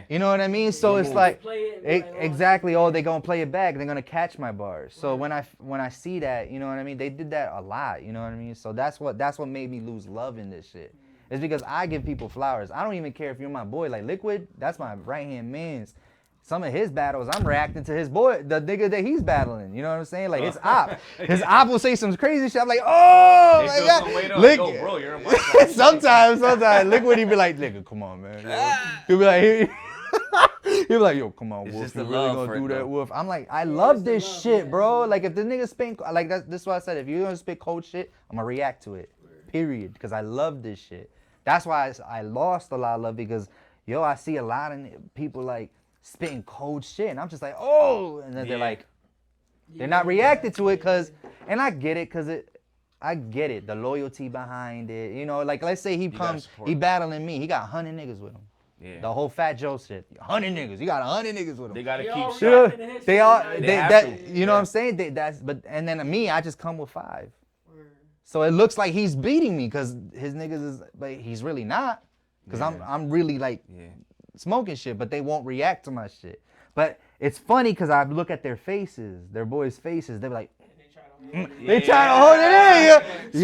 you know what I mean? So it's like, exactly. Oh, they gonna play it back. They're gonna catch my bars. So when I see that, you know what I mean? They did that a lot. You know what I mean? So that's what made me lose love in this shit. It's because I give people flowers. I don't even care if you're my boy. Like Liquid, that's my right hand man's. Some of his battles, I'm reacting to his boy, the nigga that he's battling. You know what I'm saying? Like his op. His op will say some crazy shit. I'm like, oh my God. Yo, bro, you're a sometimes Liquid, he be like, nigga, come on, man. He'll be like, he'll be like, yo, come on, Wolf. You really gonna do that, Wolf? I'm like, I love this shit, bro. Like if the nigga spit, like this is what I said. If you're gonna spit cold shit, I'm gonna react to it. Period. Because I love this shit. That's why I lost a lot of love, because yo, I see a lot of people like spitting cold shit, and I'm just like, oh, and then they're like, they're not reacting to it, and I get it, I get it, the loyalty behind it, you know, like let's say he battling me, he got 100 niggas with him. Yeah. The whole Fat Joe shit, 100 niggas, you got 100 niggas with him. They gotta keep shit. You know what I'm saying? And then me, I just come with 5. So it looks like he's beating me, because his niggas is, but he's really not, because I'm really like, smoking shit, but they won't react to my shit. But it's funny because I look at their faces, their boys' faces. They're like, they try to hold it in.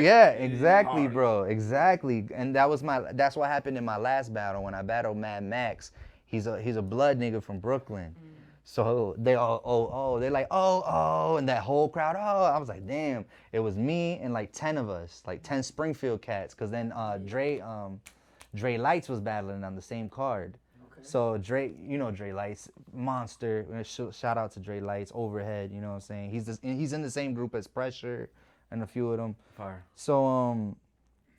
Yeah, exactly, hard. Bro, exactly. And that's what happened in my last battle when I battled Mad Max. He's a blood nigga from Brooklyn. So they all they're like and that whole crowd I was like, damn. It was me and like 10 of us, like 10 Springfield cats. Cause then Dre Lights was battling on the same card. Okay. So Dre, you know Dre Lights, monster. Shout out to Dre Lights, Overhead, you know what I'm saying? He's in the same group as Pressure and a few of them. Fire. So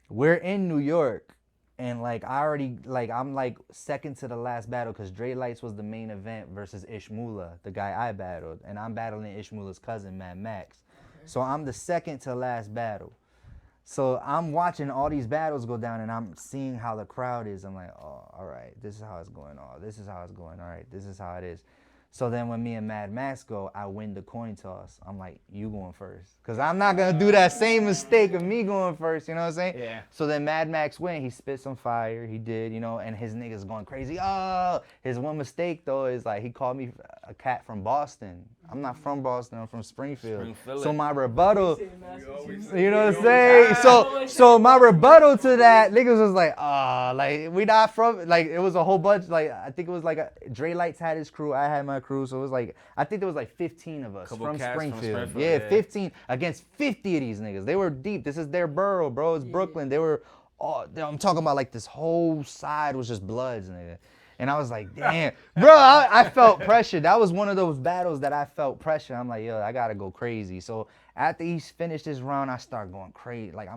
we're in New York, And like I already like I'm like second to the last battle because Dre Lights was the main event versus Ishmula, the guy I battled, and I'm battling Ishmula's cousin Mad Max. So I'm the second to last battle. So I'm watching all these battles go down and I'm seeing how the crowd is. I'm like, oh, all right, this is how it's going. Oh, this is how it's going. All right, this is how it is. So then when me and Mad Max go, I win the coin toss. I'm like, you going first. Because I'm not going to do that same mistake of me going first, you know what I'm saying? Yeah. So then Mad Max win. He spit some fire. He did, you know, and his niggas going crazy. Oh, his one mistake, though, is like he called me a cat from Boston. I'm not from Boston. I'm from Springfield. So my rebuttal, you know what I'm saying? So my rebuttal to that, niggas was like, like we not from, like it was a whole bunch, like I think it was like Dre Lights had his crew, I had my crew, so it was like, I think there was like 15 of us from Springfield. Yeah, 15 against 50 of these niggas. They were deep. This is their borough, bro. It's Brooklyn. They were, I'm talking about like this whole side was just Bloods, nigga. And I was like, damn, bro, I felt pressure. That was one of those battles that I felt pressure. I'm like, yo, I gotta go crazy. So after he finished this round, I start going crazy. Like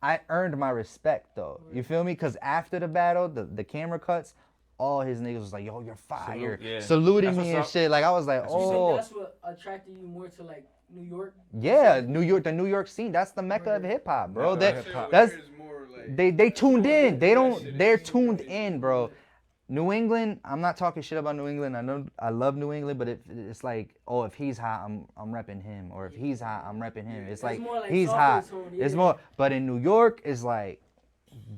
I earned my respect though. You feel me? Because after the battle, the camera cuts, all his niggas was like, yo, you're fire. Saluting me and shit. Like I was like, oh. That's what attracted you more to like New York? Yeah, New York, the New York scene. That's the mecca of hip hop, bro. They tuned in. They're tuned in, bro. New England, I'm not talking shit about New England. I know I love New England, but it's like, oh, if he's hot, I'm repping him, or if he's hot, I'm repping him. It's like he's hot. It's more, but in New York, it's like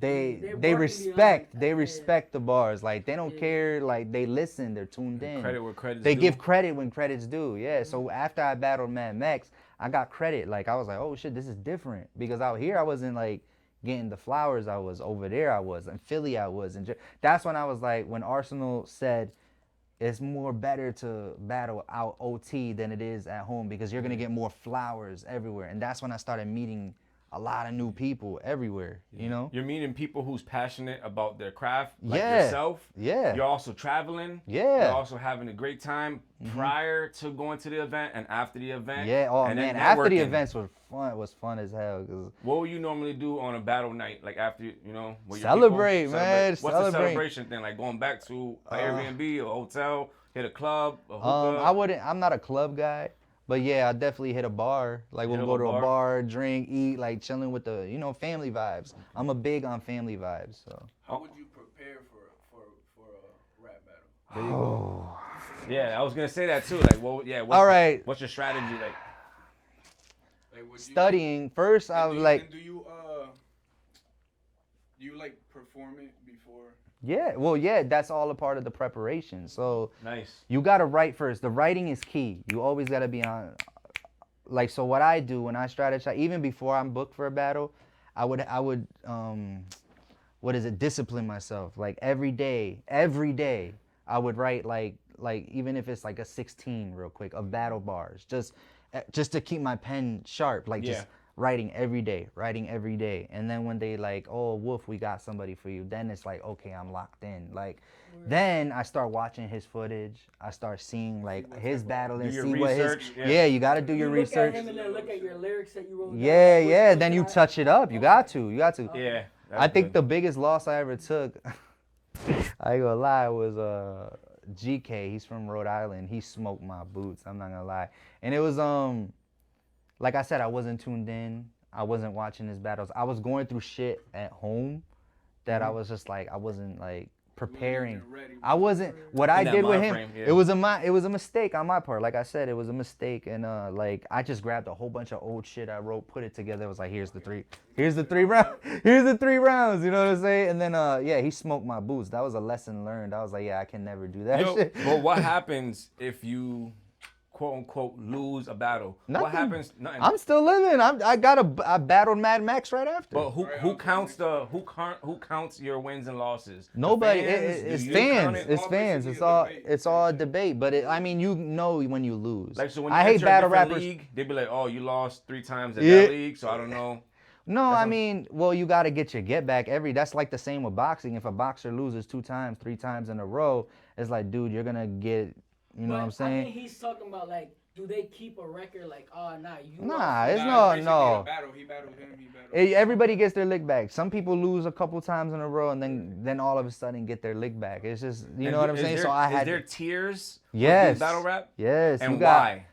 they respect the bars. Like they don't care. Like they listen. They're tuned in. Credit where credit's They due. give credit when credit's due. Yeah. So after I battled Mad Max, I got credit. Like I was like, oh shit, this is different because out here I wasn't like getting the flowers. I was over there. I was in Philly. I was, and that's when I was like, when Arsenal said it's more better to battle out OT than it is at home because you're gonna get more flowers everywhere. And that's when I started meeting a lot of new people everywhere. You know, you're meeting people who's passionate about their craft, like yourself. Yeah. You're also traveling. Yeah. You're also having a great time prior to going to the event and after the event. Yeah. Oh and man, after the events was fun. It was fun as hell. What would you normally do on a battle night? Like after celebrate, man. What's the celebration thing? Like going back to an Airbnb, a hotel, hit a club, a hookah? I'm not a club guy. But yeah, I definitely hit a bar. Like we'll go to a bar, drink, eat, like chilling with the, family vibes. I'm a big on family vibes. So. How would you prepare for a rap battle? There you go. Yeah, I was gonna say that too. Like, all right. What's your strategy like? Studying first. I was like. Do you like perform it before? Yeah, well, yeah, that's all a part of the preparation. So nice. You gotta write first. The writing is key. You always gotta be on. Like, so what I do when I strategize, even before I'm booked for a battle, I would discipline myself. Like every day, I would write like even if it's like a 16 real quick of battle bars, just to keep my pen sharp. Like just writing every day. And then when they like, oh, Wolf, we got somebody for you, then it's like, okay, I'm locked in. Like, then I start watching his footage. I start seeing like his battle and see what his, you got to do your research. Look at him and then look at your lyrics that you wrote down. Yeah, then you touch it up. You got to. Yeah. I think the biggest loss I ever took, I ain't gonna lie, was GK. He's from Rhode Island. He smoked my boots. I'm not gonna lie. And it was like I said, I wasn't tuned in. I wasn't watching his battles. I was going through shit at home that I was just like, I wasn't like preparing. I wasn't. What I did with him, it was a mistake on my part. Like I said, it was a mistake, and like I just grabbed a whole bunch of old shit I wrote, put it together. It was like, here's the three rounds. You know what I'm saying? And then he smoked my boots. That was a lesson learned. I was like, I can never do that shit. But what happens if you, quote unquote, lose a battle? Nothing. What happens? Nothing. I'm still living. I battled Mad Max right after. But who counts your wins and losses? Nobody. It's fans. It's fans. It's all a debate. But you know when you lose. Like, so when you I hate battle rappers. League, they be like, oh, you lost 3 times at that league, so I don't know. No, well, you got to get your get back that's like the same with boxing. If a boxer loses 2 times, 3 times in a row, it's like, dude, you're gonna get. You know what I'm saying? I think he's talking about like do they keep a record like, oh, nah, you Nah, lost? it's Nah, no, basically no. a battle. He battled him. He battled. Everybody gets their lick back. Some people lose a couple times in a row and then all of a sudden get their lick back. It's just, you know what I'm saying? There, So I is had there tiers? Yes. With battle rap? Yes. And you got, why?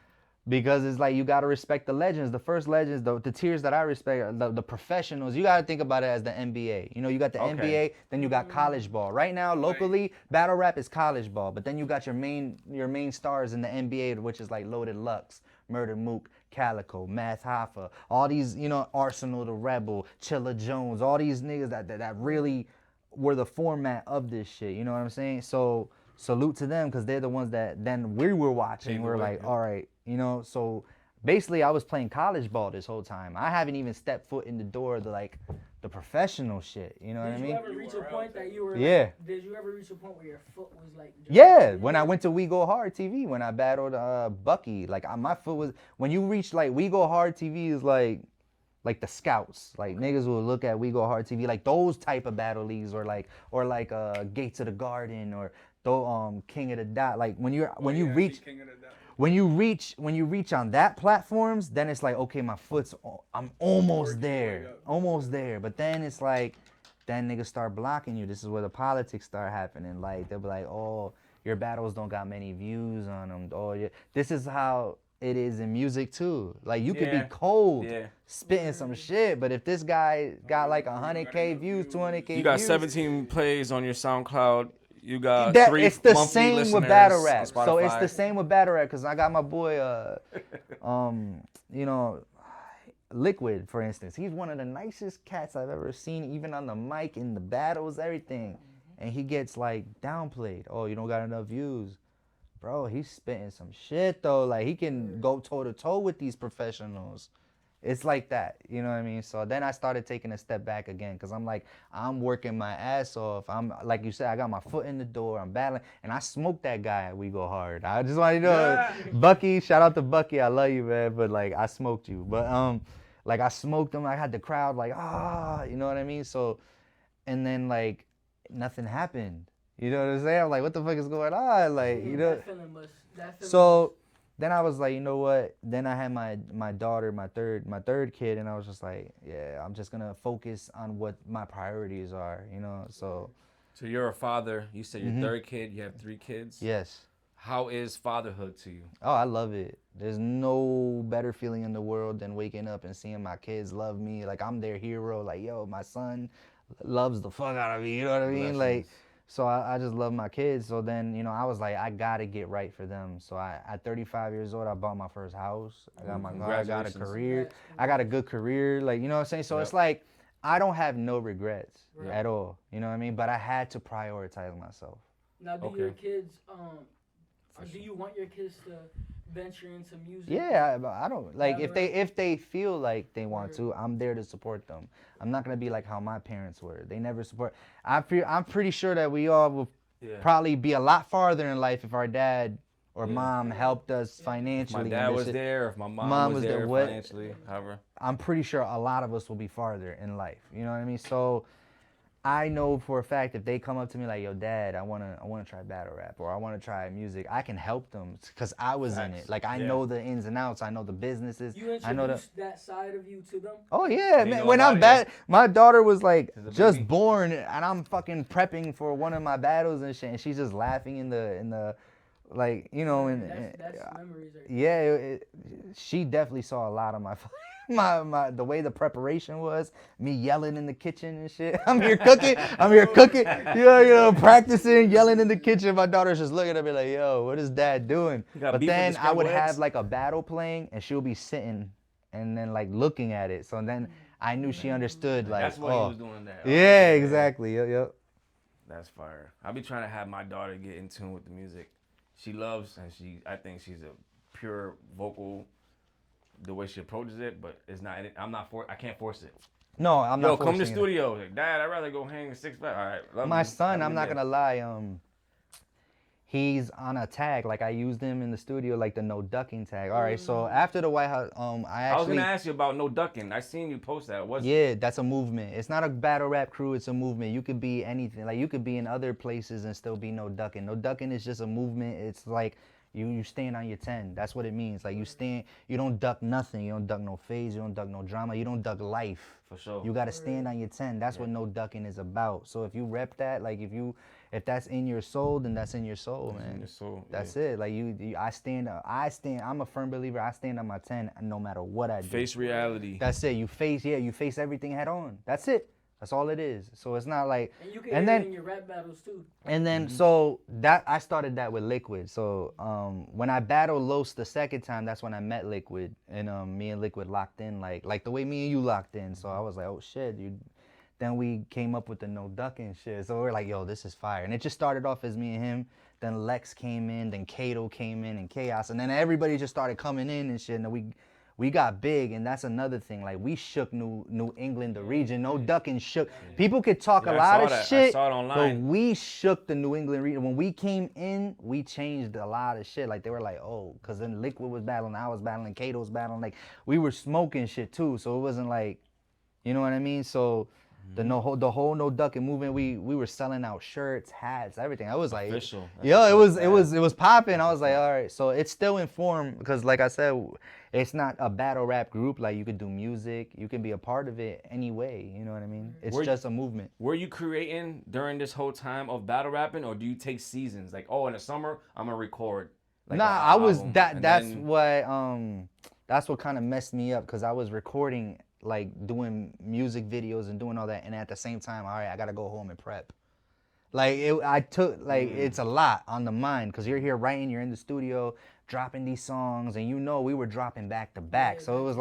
Because it's like you gotta respect the legends. The first legends, the tiers that I respect, are the professionals. You gotta think about it as the NBA. You know, you got the NBA, then you got college ball. Right now, locally, battle rap is college ball. But then you got your main stars in the NBA, which is like Loaded Lux, Murder Mook, Calico, Math Hoffa, all these, you know, Arsenal the Rebel, Chilla Jones, all these niggas that really were the format of this shit. You know what I'm saying? So salute to them, because they're the ones that then we were watching. We're like, all right, you know. So basically, I was playing college ball this whole time. I haven't even stepped foot in the door of the professional shit. You know what I mean? Did you ever reach a point that you were Yeah. like, did you ever reach a point where your foot was like? Yeah, when I went to We Go Hard TV, when I battled Bucky, like my foot was, when you reach like We Go Hard TV is like the scouts, like niggas will look at We Go Hard TV, like those type of battle leagues, or like Gates of the Garden, or King of the Dot. Like when you reach on that platforms, then it's like, okay, my foot's, I'm almost there. But then it's like, then niggas start blocking you. This is where the politics start happening. Like they'll be like, oh, your battles don't got many views on them. Oh, yeah. This is how it is in music too. Like you could be cold, spitting some shit, but if this guy got like 100K views, 200K views, you got 17 plays on your SoundCloud. You got that, 3 it's the monthly same listeners with battle rap. on So it's Spotify. the same with battle rap, because I got my boy, you know, Liquid, for instance. He's one of the nicest cats I've ever seen, even on the mic, in the battles, everything. And he gets like downplayed. Oh, you don't got enough views. Bro, he's spitting some shit though. Like he can go toe to toe with these professionals. It's like that, you know what I mean? So then I started taking a step back again, because I'm like, I'm working my ass off. I'm, like you said, I got my foot in the door. I'm battling, and I smoked that guy at We Go Hard. I just want you to know, Bucky, shout out to Bucky. I love you, man, but like I smoked you. But like I smoked him. I had the crowd like, you know what I mean? So, and then like nothing happened. You know what I'm saying? I'm like, what the fuck is going on? Like, you know. So then I was like, you know what? Then I had my daughter, my third kid, and I was just like, yeah, I'm just gonna focus on what my priorities are, you know. So you're a father. You said your third kid. You have 3 kids. yes. How is fatherhood to you? Oh, I love it. There's no better feeling in the world than waking up and seeing my kids love me. Like I'm their hero. Like, yo, my son loves the fuck out of me. You know what I mean? Like. So I just love my kids. So then, you know, I was like, I gotta get right for them. So at 35 years old, I bought my first house. I got my car. I got a career. I got a good career. Like, you know what I'm saying? So it's like, I don't have no regrets at all. You know what I mean? But I had to prioritize myself. Now, do your kids, do you want your kids to venture into music? Yeah, I don't like if they feel like they want to, I'm there to support them. I'm not gonna be like how my parents were. They never support. I'm pretty sure that we all will probably be a lot farther in life if our dad or mom helped us financially. My dad was there. If my mom was there financially, however. I'm pretty sure a lot of us will be farther in life. You know what I mean? So I know for a fact if they come up to me like, yo, Dad, I wanna try battle rap, or I wanna try music, I can help them because I was in it. Like I know the ins and outs, I know the businesses. You introduced that side of you to them? Oh yeah, man. When I'm my daughter was like just born, and I'm fucking prepping for one of my battles and shit, and she's just laughing in the like, you know, and that's memories right there. she definitely saw a lot of my the way the preparation was, me yelling in the kitchen and shit. I'm here cooking, you know, practicing, yelling in the kitchen. My daughter's just looking at me like, yo, what is Dad doing? But then I would have like a battle playing, and she'll be sitting and then like looking at it. So then I knew she understood, like, that's what he was doing there. Yeah, exactly. Yep. That's fire. I be trying to have my daughter get in tune with the music. She loves, and I think she's a pure vocal, the way she approaches it, but it's not. I can't force it. No, I'm not. Yo, come to the studio. Like, Dad, I'd rather go hang in 6 Flags. All right. My son, I'm not gonna lie. He's on a tag. Like I used him in the studio, like the no ducking tag. All right. So after the White House, I was gonna ask you about no ducking. I seen you post that. Yeah, that's a movement. It's not a battle rap crew. It's a movement. You could be anything. Like you could be in other places and still be no ducking. No ducking is just a movement. It's like You stand on your 10. That's what it means. Like you don't duck nothing. You don't duck no phase. You don't duck no drama. You don't duck life. For sure. You gotta stand on your 10. That's what no ducking is about. So if you rep that, like if that's in your soul, then that's in your soul, man. In your soul, That's it. Like I stand. I'm a firm believer. I stand on my 10, no matter what I do. Face reality. That's it. You face everything head on. That's it. That's all it is. So it's not like. And you can hear it in your rap battles too. And then so that I started that with Liquid. So when I battled Los the second time, that's when I met Liquid, and me and Liquid locked in like the way me and you locked in. So I was like, oh shit, dude. Then we came up with the no ducking shit. So we're like, yo, this is fire. And it just started off as me and him. Then Lex came in, then Kato came in, and Chaos, and then everybody just started coming in and shit. And we got big, and that's another thing. Like we shook New England, the region. No ducking shook. People could talk a lot of shit, I saw it online. but we shook the New England region. When we came in, we changed a lot of shit. Like they were like, oh, because then Liquid was battling, I was battling, Kato was battling. Like we were smoking shit too. So it wasn't like, you know what I mean? So the whole no ducking movement, we were selling out shirts, hats, everything. I was like, official. Yo, it was popping. I was like, all right. So it's still informed because, like I said, it's not a battle rap group. Like you could do music, you can be a part of it anyway. You know what I mean? It's just a movement. Were you creating during this whole time of battle rapping, or do you take seasons? Like, oh, in the summer I'm gonna record. Like I was album, that's what kind of messed me up because I was recording, like doing music videos and doing all that, and at the same time, all right, I gotta go home and prep. Like it's a lot on the mind because you're here writing, you're in the studio dropping these songs, and we were dropping back to back. So it was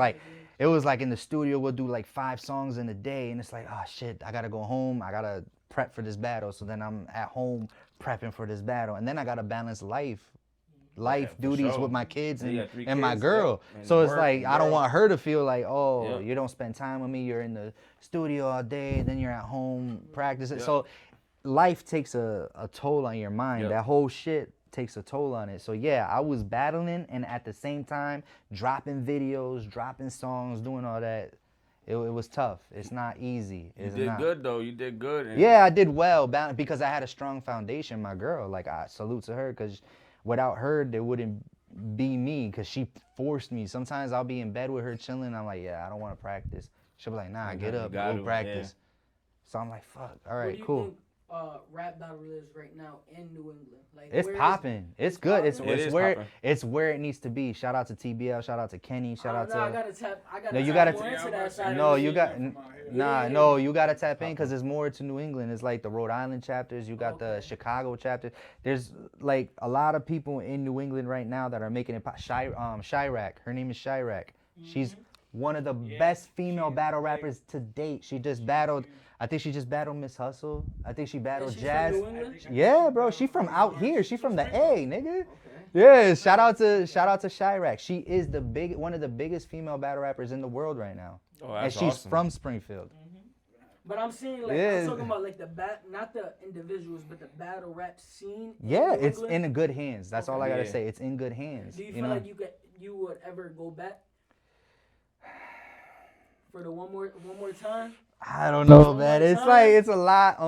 like in the studio we'll do like 5 songs in a day, and it's like, oh shit, I gotta go home, I gotta prep for this battle. So then I'm at home prepping for this battle, and then I gotta balance life duties sure. with my kids and kids, my girl. and So it's work, like I don't want her to feel like, oh, Yep. you don't spend time with me, you're in the studio all day, then you're at home practicing. Yep. So life takes a toll on your mind. Yep. That whole shit takes a toll on it. So yeah, I was battling and at the same time dropping videos, dropping songs, doing all that. It was tough. It's not easy. You did good though. You did good. And yeah, I did well because I had a strong foundation. My girl, like I salute to her because without her, there wouldn't be me because she forced me. Sometimes I'll be in bed with her chilling. I'm like, yeah, I don't want to practice. She'll be like, nah, get up, go practice. Yeah. So I'm like, fuck, all right, cool. Think, rap battle is right now in New England? Like, it's popping. It's good. Popping. It's where it needs to be. Shout out to TBL. Shout out to Kenny. Shout out to. I gotta tap. No, you gotta. Into that side No, of you the got. shit. No, you gotta tap in because there's more to New England. It's like the Rhode Island chapters. You got the Chicago chapter. There's like a lot of people in New England right now that are making it. Chirac. Her name is Chirac. She's one of the best female battle rappers to date. She just battled. I think she just battled Miss Hustle. I think she battled Jazz. Yeah, bro. She from out here. She from the A, nigga. Okay. Yeah. Shout out to Chirac. She is one of the biggest female battle rappers in the world right now. Oh, and she's from Springfield. But I'm saying I'm talking about like not the individuals, but the battle rap scene. Yeah, it's in good hands. That's all I gotta say. It's in good hands. Do you feel like you would ever go back for the one more time? I don't know, man. It's a lot.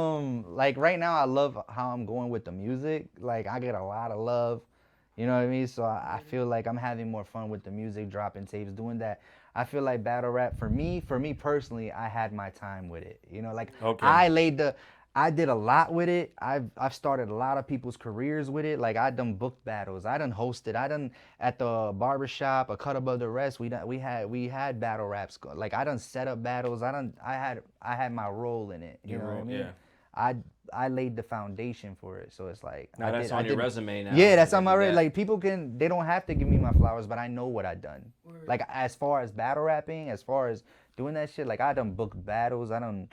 Like right now, I love how I'm going with the music. Like I get a lot of love. You know what I mean? So I feel like I'm having more fun with the music, dropping tapes, doing that. I feel like battle rap for me personally, I had my time with it. You know, like I did a lot with it. I've started a lot of people's careers with it. Like I done booked battles. I done hosted. I done at the barbershop, a cut above the rest. We had battle raps. Like I done set up battles. I had my role in it. You know what I mean? Yeah. I laid the foundation for it. So it's like now that's on your resume now. Yeah, that's on my resume. Like people they don't have to give me my flowers, but I know what I done. Word. Like as far as battle rapping, as far as doing that shit, like I done booked battles. I done.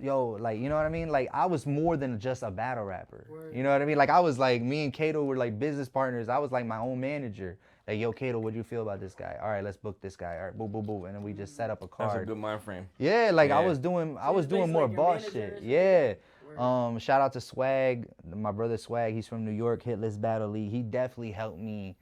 Like, you know what I mean? Like, I was more than just a battle rapper. Word. You know what I mean? Like, I was like, me and Kato were like business partners. I was like my own manager. Like, yo, Kato, what do you feel about this guy? All right, let's book this guy. All right, boom, boom, boom. And then we just set up a card. That's a good mind frame. Yeah, like, I was doing more boss shit. Yeah. Shout out to Swag, my brother Swag. He's from New York, Hitless Battle League. He definitely helped me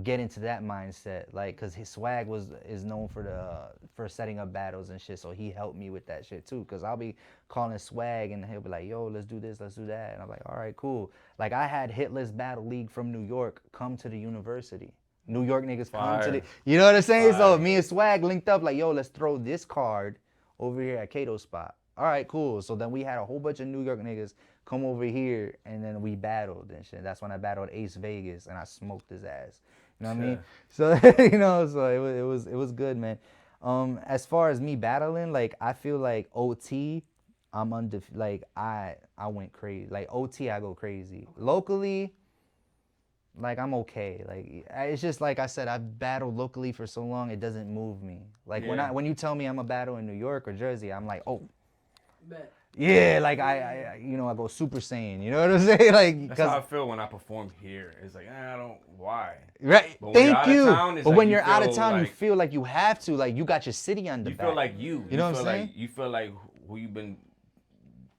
get into that mindset, like, cause his swag is known for setting up battles and shit. So he helped me with that shit too. Cause I'll be calling swag and he'll be like, yo, let's do this, let's do that, and I'm like, all right, cool. Like I had Hitless Battle League from New York come to the university. New York niggas come to the, you know what I'm saying? So me and Swag linked up like, yo, let's throw this card over here at Kato's spot. All right, cool. So then we had a whole bunch of New York niggas come over here, and then we battled and shit. That's when I battled Ace Vegas, and I smoked his ass. You know what I mean? So you know, so it was good, man. As far as me battling, like I feel like OT, like I went crazy. Like OT, I go crazy. Locally, like I'm okay. Like it's just like I said, I've battled locally for so long, it doesn't move me. Like when you tell me I'm a battle in New York or Jersey, I'm like, oh. Bet. Yeah, like I you know, I go Super Saiyan. You know what I'm saying? Like that's how I feel when I perform here. It's like, I don't. Why? Right. Thank you. But like when you're out of town, you feel like you have to. Like you got your city on the back. You feel like you. You know what I'm saying? Like, you feel like who you've been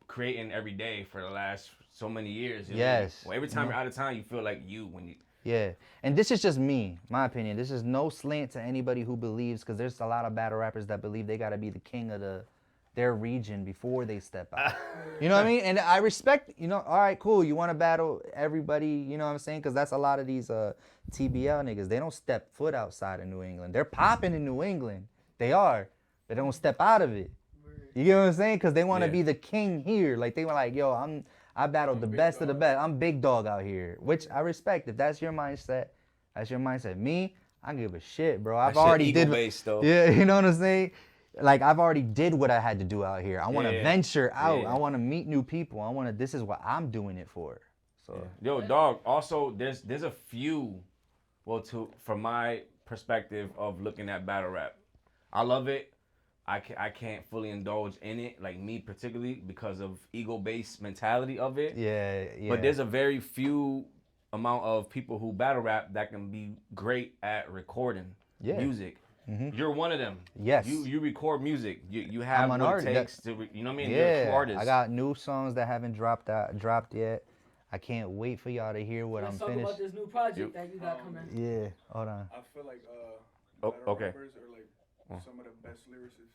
creating every day for the last so many years. You know? Well, every time you're out of town, you feel like you when you. Yeah, and this is just me, my opinion. This is no slant to anybody who believes, because there's a lot of battle rappers that believe they gotta be the king of their region before they step out. You know what I mean? And I respect, you know, all right, cool. You want to battle everybody, you know what I'm saying? Because that's a lot of these TBL niggas. They don't step foot outside of New England. They're popping in New England. They are. They don't step out of it. You get what I'm saying? Because they want to be the king here. Like, they were like, yo, I battled the best of the best. I'm big dog out here, which I respect. If that's your mindset, that's your mindset. Me, I don't give a shit, bro. I've already did. Based, though. Yeah, you know what I'm saying? Like, I've already did what I had to do out here. I want to venture out. I want to meet new people. This is what I'm doing it for. So, yo, dog, also, there's a few, well, from my perspective of looking at battle rap, I love it. I can't fully indulge in it, like me particularly, because of ego-based mentality of it. Yeah. But there's a very few amount of people who battle rap that can be great at recording music. Mm-hmm. You're one of them. Yes. You record music. You have what it takes to, you know what I mean? You're a true artist. I got new songs that haven't dropped yet. I can't wait for y'all to hear what I'm finished. Let's talk about this new project that you got coming. Yeah, hold on. I feel like okay. rappers are like some of the best lyricists.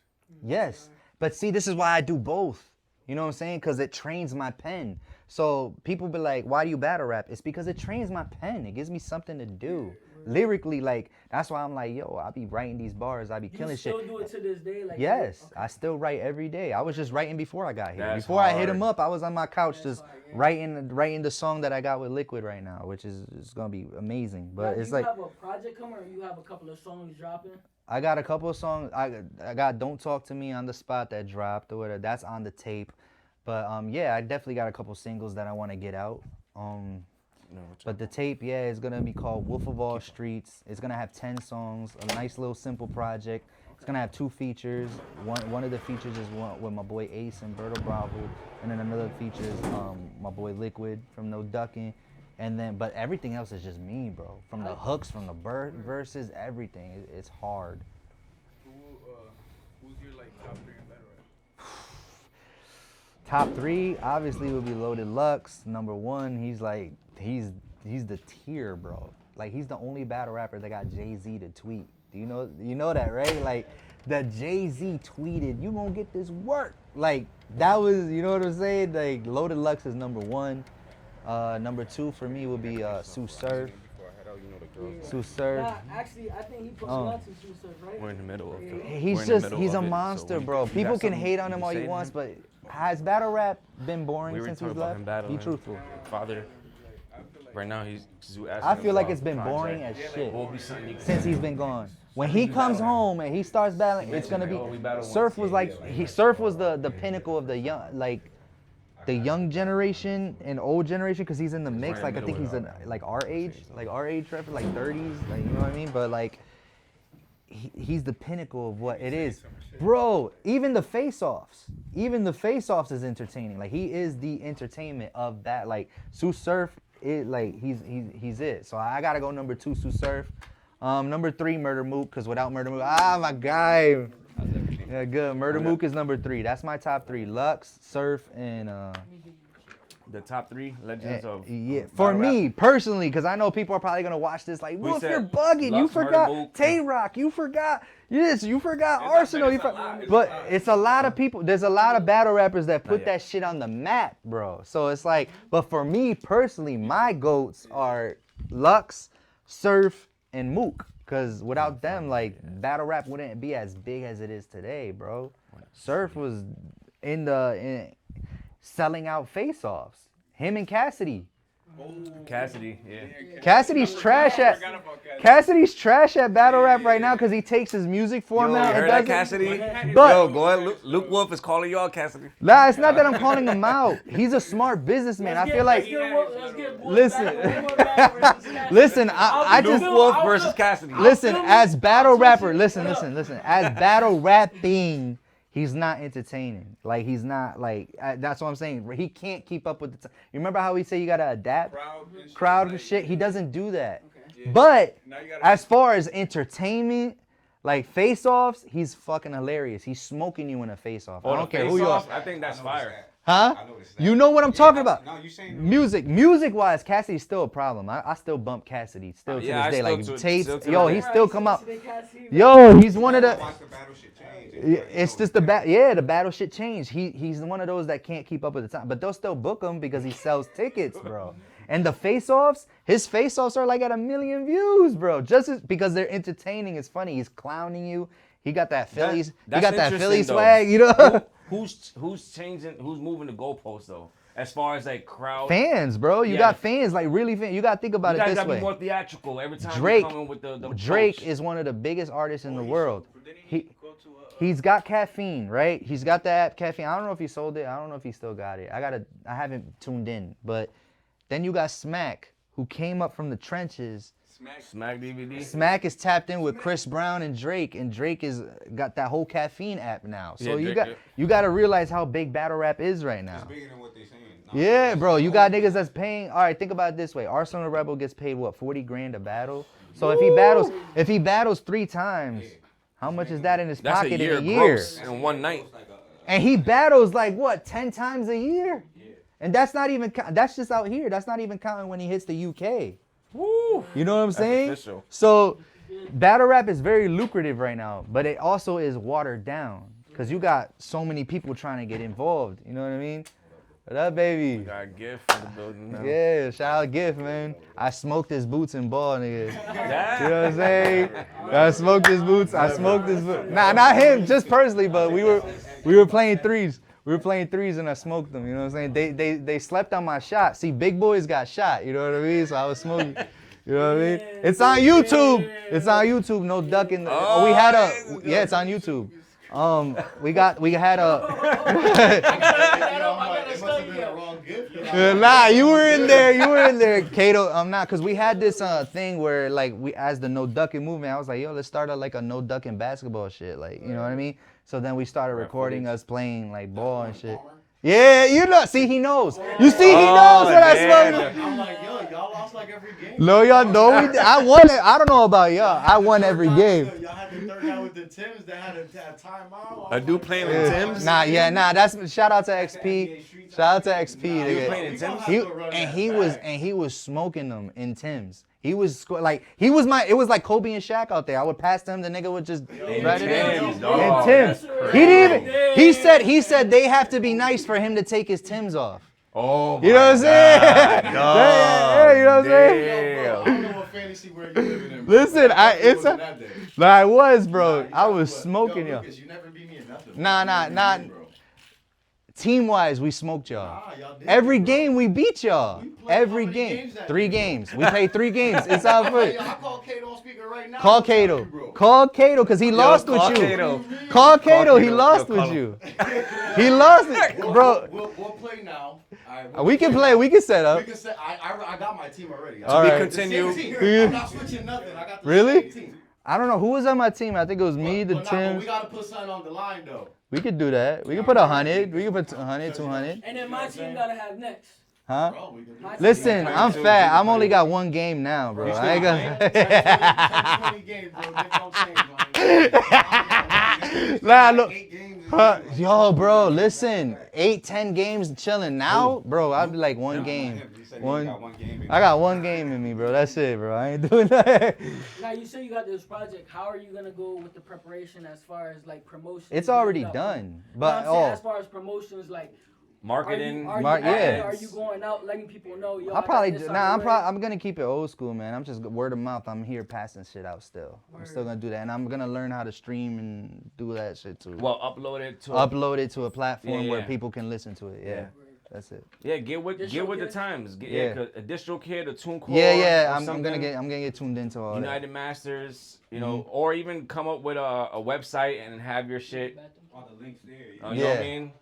Yes, but see, this is why I do both. You know what I'm saying? Because it trains my pen. So people be like, why do you battle rap? It's because it trains my pen. It gives me something to do. Lyrically, like, that's why I'm like, yo, I be writing these bars. I be killing shit. You still do it to this day? Like, yes, okay. I still write every day. I was just writing before I got here. That's before hard. I hit him up, I was on my couch just writing the song that I got with Liquid right now, which is going to be amazing. But now, it's do you like, have a project coming, or you have a couple of songs dropping? I got a couple of songs. I got Don't Talk to Me on the Spot that dropped or whatever. That's on the tape. But yeah, I definitely got a couple singles that I want to get out. But the tape, is gonna be called Wolf of All Streets. It's gonna have 10 songs, a nice little simple project. It's gonna have 2 features. One of the features is one with my boy Ace and Berto Bravo, and then another feature is my boy Liquid from No Ducking. But everything else is just me, bro. From the hooks, from the verses, everything. It's hard. Who's your like top 3 in battle rap? Top 3 obviously would be Loaded Lux. Number 1, he's the tier, bro. Like, he's the only battle rapper that got Jay-Z to tweet. You know that, right? Like, that Jay-Z tweeted, "You gonna get this work." Like, that was, you know what I'm saying? Like, Loaded Lux is number 1. Number 2 for me would be Zzeu Surf. Zzeu Surf. Nah, actually, I think he put me on to Zzeu Surf, right? We're in the middle of it. He's a monster, bro. People can hate on him all you want, but has battle rap been boring since he's left? Be truthful. Father. Right now, I feel like it's been boring as shit since he's been gone. When he comes home and he starts battling, it's gonna be. Surf was like Surf was the pinnacle of the young generation and old generation, because he's in the mix. Like, I think he's in like our age rapper, like 30s, like, you know what I mean? But like, he's the pinnacle of what it is, bro. Even the face-offs is entertaining. Like, he is the entertainment of that. Like, Zzeu Surf, he's it. So I gotta go number 2, Zzeu Surf. Number 3, Murder Mook, because without Murder Mook, my guy. Yeah, good. Murder Mook is number 3. That's my top 3. Lux, Surf, and the top 3 legends of Yeah, of for battle rap. me personally, because I know people are probably gonna watch this like, Wolf, said you're bugging. You Lux, Murder, forgot Mook. Tay-Rock. You forgot this. You forgot It's Arsenal. a lot. But it's a lot of people. There's a lot of battle rappers that put yet. that shit on the map, bro. So it's like, but for me personally, my goats are Lux, Surf, and Mook. Cause without them, like battle rap wouldn't be as big as it is today, bro. Surf was in selling out face-offs. Him and Cassidy. Cassidy, yeah. Cassidy's trash at battle rap right now because he takes his music Yo, you format heard and that, does it. Cassidy? But- Yo, go ahead. Luc Wolf is calling you out, Cassidy. Nah, it's not that I'm calling him out. He's a smart businessman. I feel like, listen, listen, I just, Luc Wolf versus Cassidy. listen, as battle rapper, listen, as battle rapping, he's not entertaining. Like, he's not, like, that's what I'm saying. He can't keep up with the time. You remember how we say you gotta adapt? Crowd and shit. He doesn't do that. But as far as entertainment, like face-offs, he's fucking hilarious. He's smoking you in a face-off. I don't care who you are. I think that's fire. Huh? I noticed that. You know what I'm talking about? No, you saying Music-wise, Cassidy's still a problem. I still bump Cassidy still to Yeah, I this day. still Like to- tapes, still to yo, this he day. still come out. Yo, he's one of the. watch the battle shit change. It's just the the battle shit changed. He's one of those that can't keep up with the time, but they'll still book him because he sells tickets, bro. And the face-offs, his face-offs are like at 1 million views, bro. Just because they're entertaining, it's funny. He's clowning you. He got that Phillies. He that's got that Philly interesting, though. swag, you know. Who's changing? Who's moving the goalposts though? As far as like crowd. Fans, bro. You Yeah, got the- fans, like really fans. You gotta think about You it guys this gotta be way. more theatrical every time Drake- you come in with the Drake approach. is one of the biggest artists in the world. Didn't He go to he's got caffeine, right? He's got the app caffeine. I don't know if he sold it. I don't know if he still got it. I haven't tuned in. But then you got Smack, who came up from the trenches. Smack DVD. Smack is tapped in with Chris Brown and Drake is got that whole caffeine app now. So Yeah, you got to realize how big battle rap is right now. It's bigger than what they saying. Yeah, bro, you got niggas that's paying. All right, think about it this way: Arsenal Rebel gets paid what, 40 grand a battle. So if he battles 3 times, how much is that in his That's pocket a year in a year? gross in one night. And he battles like what, 10 times a year? And that's not even that's just out here. That's not even counting when he hits the UK. Woo. You know what I'm saying? official. So battle rap is very lucrative right now, but it also is watered down because you got so many people trying to get involved. You know what I mean? What up, baby? Got a gift for the building now. Yeah, shout out GiFt, man. I smoked his boots and ball, nigga. Yeah. You know what I'm saying? I smoked his boots. Nah, not him, just personally, but we were playing threes. We were playing threes and I smoked them. You know what I'm saying? They slept on my shot. See, big boys got shot. You know what I mean? So I was smoking. You know what I mean? It's on YouTube. It's on YouTube. No ducking. We had yeah, it's on YouTube. We had nah, you were in there, Kato. I'm not, cause we had this thing where like as the no ducking movement, I was like, yo, let's start like a no ducking basketball shit, like, you know what I mean? So then we started recording us playing like ball and shit. Yeah, you know, see, he knows. You see, he knows what I damn. smoked. I'm like, yo, y'all lost like every game. No, y'all know I won it. I don't know about y'all. I won every game. Y'all had the third guy with the Timbs that had a timeout. A dude playing with Tim's. Nah, that's shout out to XP. Shout out to XP, playing nigga. in Tim's? He was smoking them in Tim's. He was like it was like Kobe and Shaq out there. I would pass them, the nigga would just right it Tim's, in. dog. And Tim's. He didn't even. He said they have to be nice for him to take his Tim's off. Oh, You know what I'm saying? God, Yeah, you know what I'm saying? damn. I don't know what fantasy world you living in. Listen, I was, bro. I was Yo, smoking y'all. Lucas, you never beat me in nothing. Nah. Bro. Team-wise, we smoked y'all. Nah, y'all did, Every bro. game we beat y'all. We played how Every many game. games that 3 day? games. We played 3 games. It's all good. Yo, I call Kato on speaker right now. Call I'm telling Kato. you, bro. Call Kato because he lost with call you. Kato. Call Kato. He Kato. lost Yo, with call you. He lost it, bro. We'll play now. All right, We can play. We can set We up. can say I got my team already. All be right. continue. The same team. I'm not switching nothing. I got the Really? same team. I don't know who was on my team. I think it was me, the But Tims. we gotta put something on the line though. We could do that. We could put 100. We could put 100, 200. And then my team gotta have next. Huh? Bro, we can do My team Listen, gotta I'm have fat. I'm only got 1 game now, bro. I ain't got. 20 games, bro. They don't change, man. Nah, look. 8 games Yo, bro, listen, 8-10 games chilling. Now, bro, I'd be like one game. You said you got one game in I got one game in me, bro. That's it, bro. I ain't doing that. Now you say you got this project. How are you gonna go with the preparation as far as like promotion? It's already done, but as far as promotions, like Marketing. Are you going out letting people know? Yo, I probably got this I'm gonna keep it old school, man. I'm just word of mouth. I'm here passing shit out still. I'm still gonna do that, and I'm gonna learn how to stream and do that shit too. Well, upload it to a platform Yeah, where yeah. people can listen to it. Yeah, that's it. Yeah, get with the times. A distro kid, a tune core. Yeah. or I'm something. gonna get tuned into all United Masters, you know, or even come up with a website and have your shit. all the links there. You know what I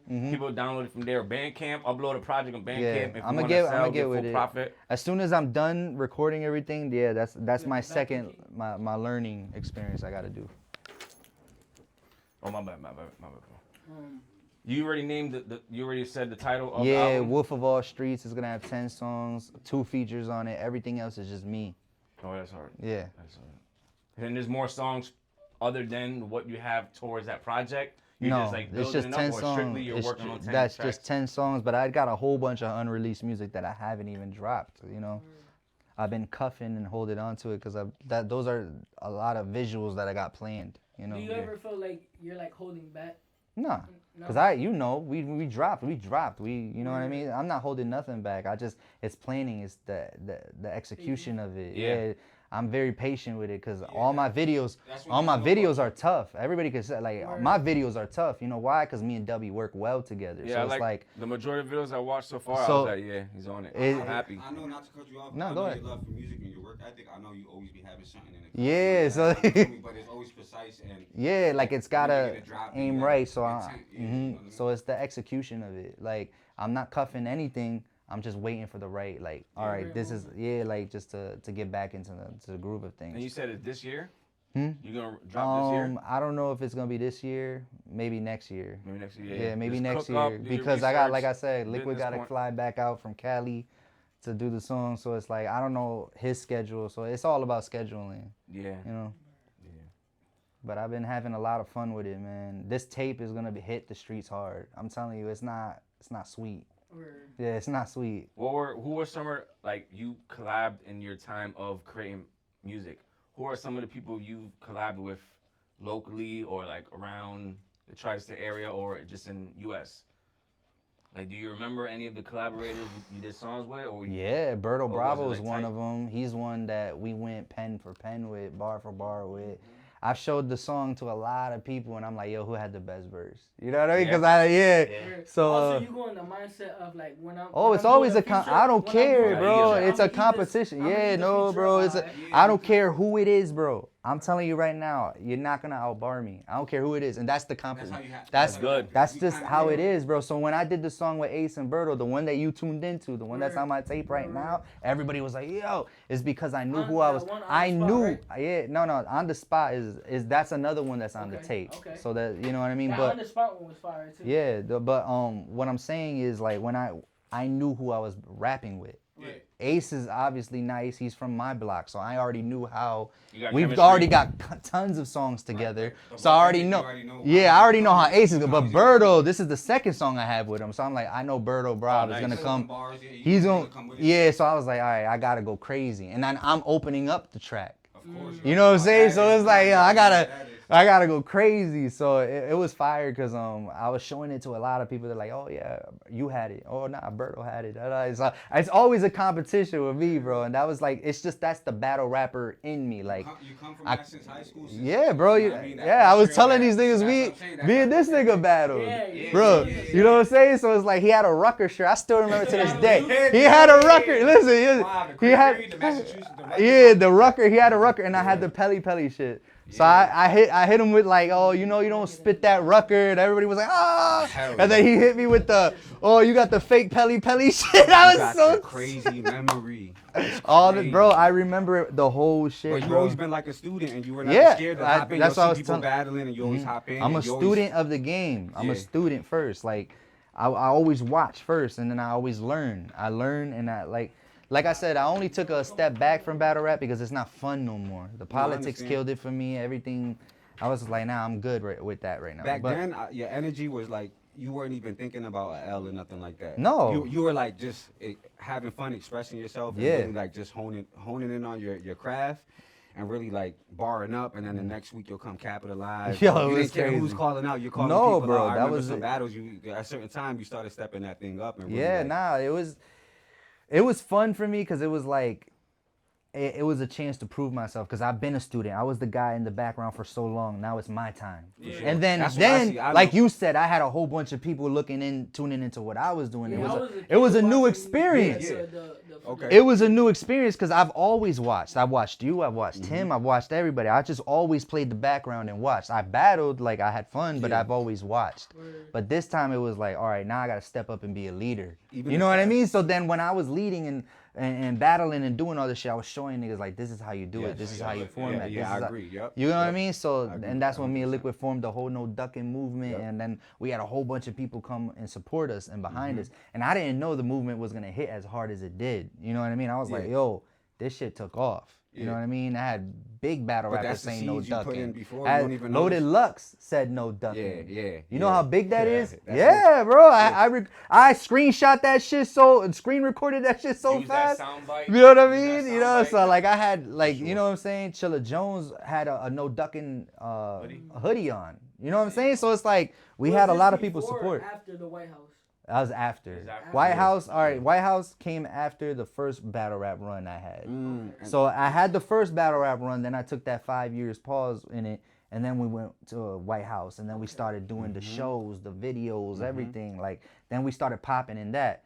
mean? People download it from there. Bandcamp, upload a project on Bandcamp. If I'm you gonna want to get full with it. profit. As soon as I'm done recording everything, that's my second my learning experience I gotta do. Oh my bad. You already named you already said the title of the Yeah, album? Wolf of All Streets is gonna have 10 songs, 2 features on it. Everything else is just me. Oh, that's hard. Yeah. That's hard. And then there's more songs other than what you have towards that project. You're No, just like it's building just it 10 up, or songs. strictly you're working on 10 That's tracks? just 10 songs, but I got a whole bunch of unreleased music that I haven't even dropped. You know, I've been cuffing and holding on to it because those are a lot of visuals that I got planned. You know. Do you ever feel like you're like holding back? Nah. No? Cause we dropped, you know what I mean? I'm not holding nothing back. It's planning, it's the execution of it. Yeah. I'm very patient with it because all my videos are tough. Everybody can say like my videos are tough. You know why? Cause me and Dubby work well together. Yeah, so it's like the majority of videos I watched so far, I So, was like, yeah, he's on it. it- I'm happy. I know not to cut you off. No, I go know ahead. your love for music and your work ethic. I know you always be having something in it. Yeah, so but it's always precise and yeah, like it's when you gotta get it dropped, aim you gotta right. So intent, yeah, you know what I mean? so it's the execution of it. Like I'm not cuffing anything. I'm just waiting for the right. Like all right, this is like just to get back into the groove of things. And you said it's this year? You're gonna drop this year? I don't know if it's gonna be this year. Maybe next year. Maybe next year. Yeah, maybe Just next cook up, year do your because I got, like I research, said, Liquid business got to point. fly back out from Cali to do the song. So it's like I don't know his schedule. So it's all about scheduling, Yeah. you know. Yeah. But I've been having a lot of fun with it, man. This tape is gonna hit the streets hard. I'm telling you, it's not sweet. Yeah, it's not sweet. Who were some of, like, you collabed in your time of creating music? Who are some of the people you collabed with locally or like around the tri-state area or just in U.S.? Like, do you remember any of the collaborators you did songs with? Or Yeah, Berto was it, Bravo like, is one tight? of them. He's one that we went pen for pen with, bar for bar with. I've showed the song to a lot of people, and I'm like, yo, who had the best verse? You know what I mean? Because So. Also, you go in the mindset of like when I'm. Oh, when it's I'm always doing I feature, don't when I'm care, doing a bro. feature, It's I'ma a eat this- competition. I'ma Yeah, eat the no, feature, bro. alright. I don't care who it is, bro. I'm telling you right now, you're not gonna outbar me. I don't care who it is, and that's the That's competition. how you have. That's good. That's You just kinda how know. it is, bro. So when I did the song with Ace and Berto, the one that you tuned into, the one that's on my tape right now, everybody was like, "Yo," it's because I knew On- who I that was. one on I the spot, knew, right? yeah, no, on the spot is that's another one that's on the Okay, tape. okay. So that you know what I mean. That But on the spot one was fire too. yeah, but what I'm saying is like when I knew who I was rapping with. Yeah. Ace is obviously nice. He's from my block, so I already knew how. You got We've chemistry. already got tons of songs together, But so I already you know. already know Yeah, how I already know how Ace is. how But he's gonna Berto, this is the second song I have with him, so I'm like, I know Berto Brob is nice. gonna Some come. bars, yeah, He's gonna, come with it. yeah. So I was like, all right, I gotta go crazy, and then I'm opening up the track. Of course. You know what I'm saying? So it's like, yeah, That is- I gotta go crazy. So it was fire because I was showing it to a lot of people. They're like, oh yeah, you had it. Oh nah, Berto had it. It's always a competition with me, bro. And that was like, it's just that's the battle rapper in me. Like, You come from that since high school. Since, yeah, bro. you know what I mean? Yeah, I was That's telling real, these niggas that's what me I'm saying, that's and this nigga battled, Yeah, bro. yeah. You know what I'm saying? So it's like he had a Rucker shirt. I still remember to this day. He had a Rucker. Listen, Wow, he had. the Massachusetts, the Rucker. Yeah, the Rucker. He had a Rucker, and I had the Pelly Pelly shit. So I hit him with like, oh, you know, you don't spit that Rucker, and everybody was like, ah. Hell And then he hit me with the, oh, you got the fake Pelly Pelly shit. I was Got so the crazy memory. all the bro. I remember the whole shit, But you bro. always been like a student, and you were not Yeah, scared to I- hop in. that's You'll what I see was people telling- battling, and you always hop in. I'm a and you always- student of the game. I'm a Yeah. student first. Like, I always watch first, and then I always learn. I learn, and I like I said, I only took a step back from battle rap because it's not fun no more. The politics understand. killed it for me. Everything. I was like, nah, I'm good with that right now. Back but, then, your energy was like you weren't even thinking about an L or nothing like that. No. You were like just having fun, expressing yourself, and really like just honing in on your craft. And really like barring up, and then the next week you'll come capitalize. Yo, you it was didn't care crazy. who's calling out. You're calling No, people bro, out. I that remember was some it. battles. At a certain time you started stepping that thing up. And really, Yeah, like, nah, it was fun for me because it was like, it was a chance to prove myself because I've been a student. I was the guy in the background for so long. Now it's my time. Yeah. And then, That's what I see. I like know. you said, I had a whole bunch of people tuning into what I was doing. Yeah, It was a new watching experience. Yeah. Okay. It was a new experience because I've always watched. I watched you. I watched him. I watched everybody. I just always played the background and watched. I battled, like I had fun, but I've always watched. But this time it was like, all right, now I got to step up and be a leader. Even You know if what I that- mean? So then when I was leading and battling and doing all this shit, I was showing niggas like, this is how you do it. This is how you format. Yeah, This I is how- agree. Yep. You know what I Yep. mean? So, agree and that's when me and 100%. Liquid formed the whole No Ducking movement, Yep. and then we had a whole bunch of people come and support us and behind us. And I didn't know the movement was gonna hit as hard as it did. You know what I mean? I was like, yo, this shit took off. You know what I mean? I had big battle But rappers that's the saying no seeds you put in ducking. before, you Had don't even Loaded notice. Lux said no ducking. Yeah. You know how big that is? That's Yeah, bro. I screenshot that shit and screen recorded that shit so Use that fast. soundbite. You know what I Use that mean? You know, soundbite. so like I had like you know what I'm saying. Chilla Jones had a no ducking hoodie on. You know what I'm saying? So it's like we had a lot of people support. After the White House. That was after. Exactly. White House. All right, White House came after the first battle rap run I had. So I had the first battle rap run, then I took that 5 years pause in it, and then we went to White House, and then we started doing the shows, the videos, everything. Like then we started popping in that.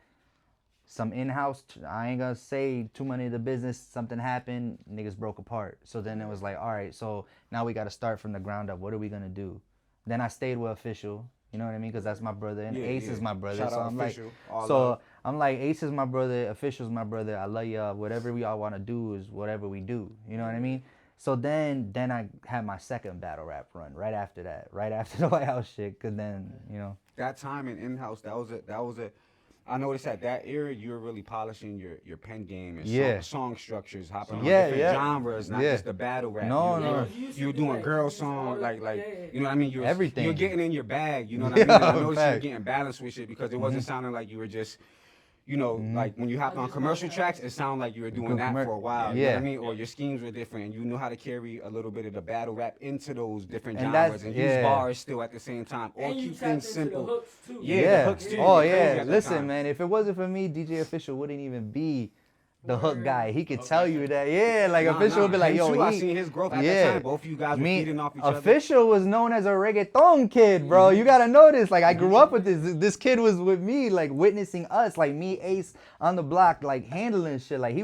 Some in-house, I ain't gonna say too many of the business, something happened, niggas broke apart. So then it was like, all right, so now we gotta start from the ground up. What are we gonna do? Then I stayed with Official. You know what I mean? Because that's my brother, and Ace is my brother. Shout so out I'm Official. like, All so love. I'm like, Ace is my brother, Official's my brother. I love y'all. Whatever we all want to do is whatever we do. You know what I mean? So then I had my second battle rap run right after that, right after the White House shit. Cause then That time in-house, that was a. I noticed at that era you were really polishing your pen game and song structures, hopping on different genres, not just the battle rap. No. You were doing girl song, like you know what I mean? You were, Everything. You were getting in your bag, you know what I mean? And I noticed you were fact. getting balanced with shit because it wasn't sounding like you were just, like when you hopped on commercial tracks, it sounded like you were doing that for a while. You know what I mean? Or your schemes were different and you knew how to carry a little bit of the battle rap into those different genres and use bars still at the same time. Or And you keep tapped things into simple. the hooks too. Yeah, the hooks too. Oh were crazy yeah. at that Listen, time. man. If it wasn't for me, DJ Official wouldn't even be the hook guy. He could tell you that. Yeah, like Official would be like, him yo, too, I he. seen his growth at that time. Both of you guys were feeding off each other. Official was known as a reggaeton kid, bro. You gotta know this. Like I grew up with this. This kid was with me, like witnessing us, like me, Ace on the block, like handling shit. Like he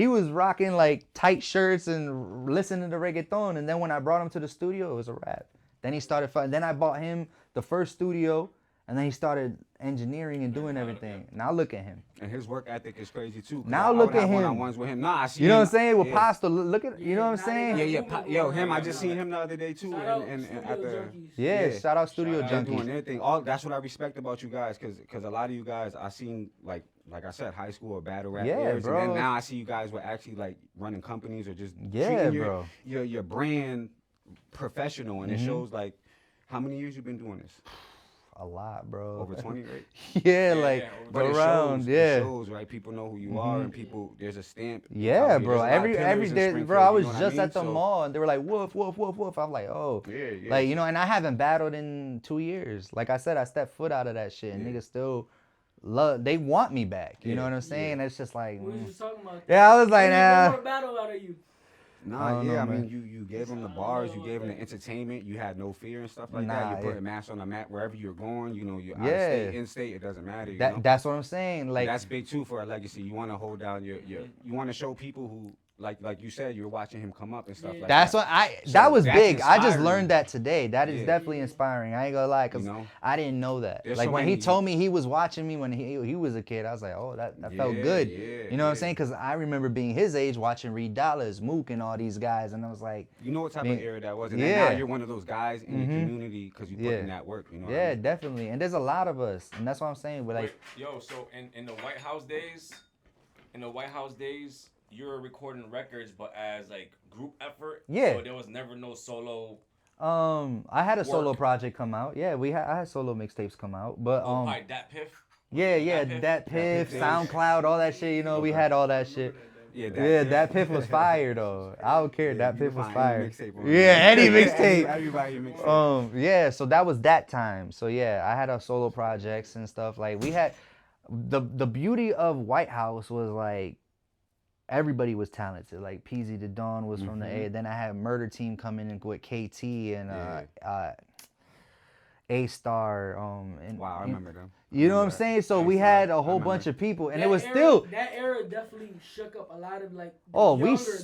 was rocking like tight shirts and listening to reggaeton. And then when I brought him to the studio, it was a rap. Then he started fighting. Then I bought him the first studio, and then he started engineering and doing everything. Now look at him. And his work ethic is crazy too. 'cause Now I would look at have him. one-on-ones with him. Nah, I see You know him. what I'm saying? With Yeah. Pasta, look at, you know what I'm saying? Yo, him. I just seen him the other day too, Shout out and Studio at the. Junkies. Yeah, shout out Studio They're doing Junkies. their thing. That's what I respect about you guys, cause a lot of you guys I seen like I said, high school or battle rap Yeah, eras, bro. and then now I see you guys were actually like running companies or just Yeah, treating bro. your brand professional, and it shows like how many years you've been doing this. A lot, bro. Over 20, right? Yeah, like But it around, shows, yeah. It shows, right? People know who you are, and people, there's a stamp. Yeah, out here. bro. There's a lot of Every pillars in day, Springfield, bro. I was you know what just mean? at the So- mall, and they were like, "Woof, woof, woof, woof." I'm like, "Oh, Yeah. like and I haven't battled in 2 years. Like I said, I stepped foot out of that shit, and niggas still love. They want me back. You know what I'm saying? And it's just like, We was just talking about that. yeah, I was like, One nah. more battle out of you. Nah, I yeah, I don't know, mean, you gave them the bars, you gave them the entertainment, you had no fear and stuff like Nah, that. You yeah. put a mask on the map wherever you're going, you know, you're out Yeah. of state, in state, it doesn't matter. You know? That's what I'm saying. Like That's big too for a legacy. You want to hold down you want to show people who, like you said, you were watching him come up and stuff like that's that. what So that was that's big. I just inspiring. learned that today. That is Yeah. definitely inspiring. I ain't gonna lie, cause You know? I didn't know that. There's Like so when he many- told me he was watching me when he was a kid, I was like, oh, that felt Yeah, good. yeah, You know what I'm yeah. saying? Cause I remember being his age watching Reed Dollars, Mook, and all these guys, and I was like, You know what type Man, of era that was, and yeah. then now you're one of those guys in the community because you put in that work. You know? what I yeah, mean? definitely. And there's a lot of us, and that's what I'm saying. But like, Wait, yo, so in the White House days, you were recording records, but as like group effort. Yeah. So there was never no solo I had a solo project come out. Yeah, I had solo mixtapes come out, but that Piff. yeah, that Piff, SoundCloud, all that shit. You know, we had all that shit. Yeah, that Piff was fire though. I don't care. That Piff was fire. Yeah, Any mixtape. Everybody mixtape. Yeah. So that was that time. So yeah, I had a solo projects and stuff. Like we had the beauty of White House was like everybody was talented. Like PZ the Dawn was from the A. Then I had Murder Team coming in with KT and A-Star. And wow, I remember them. You know what I'm saying? So we had a whole bunch of people, and it was still that era definitely shook up a lot of like. For sure,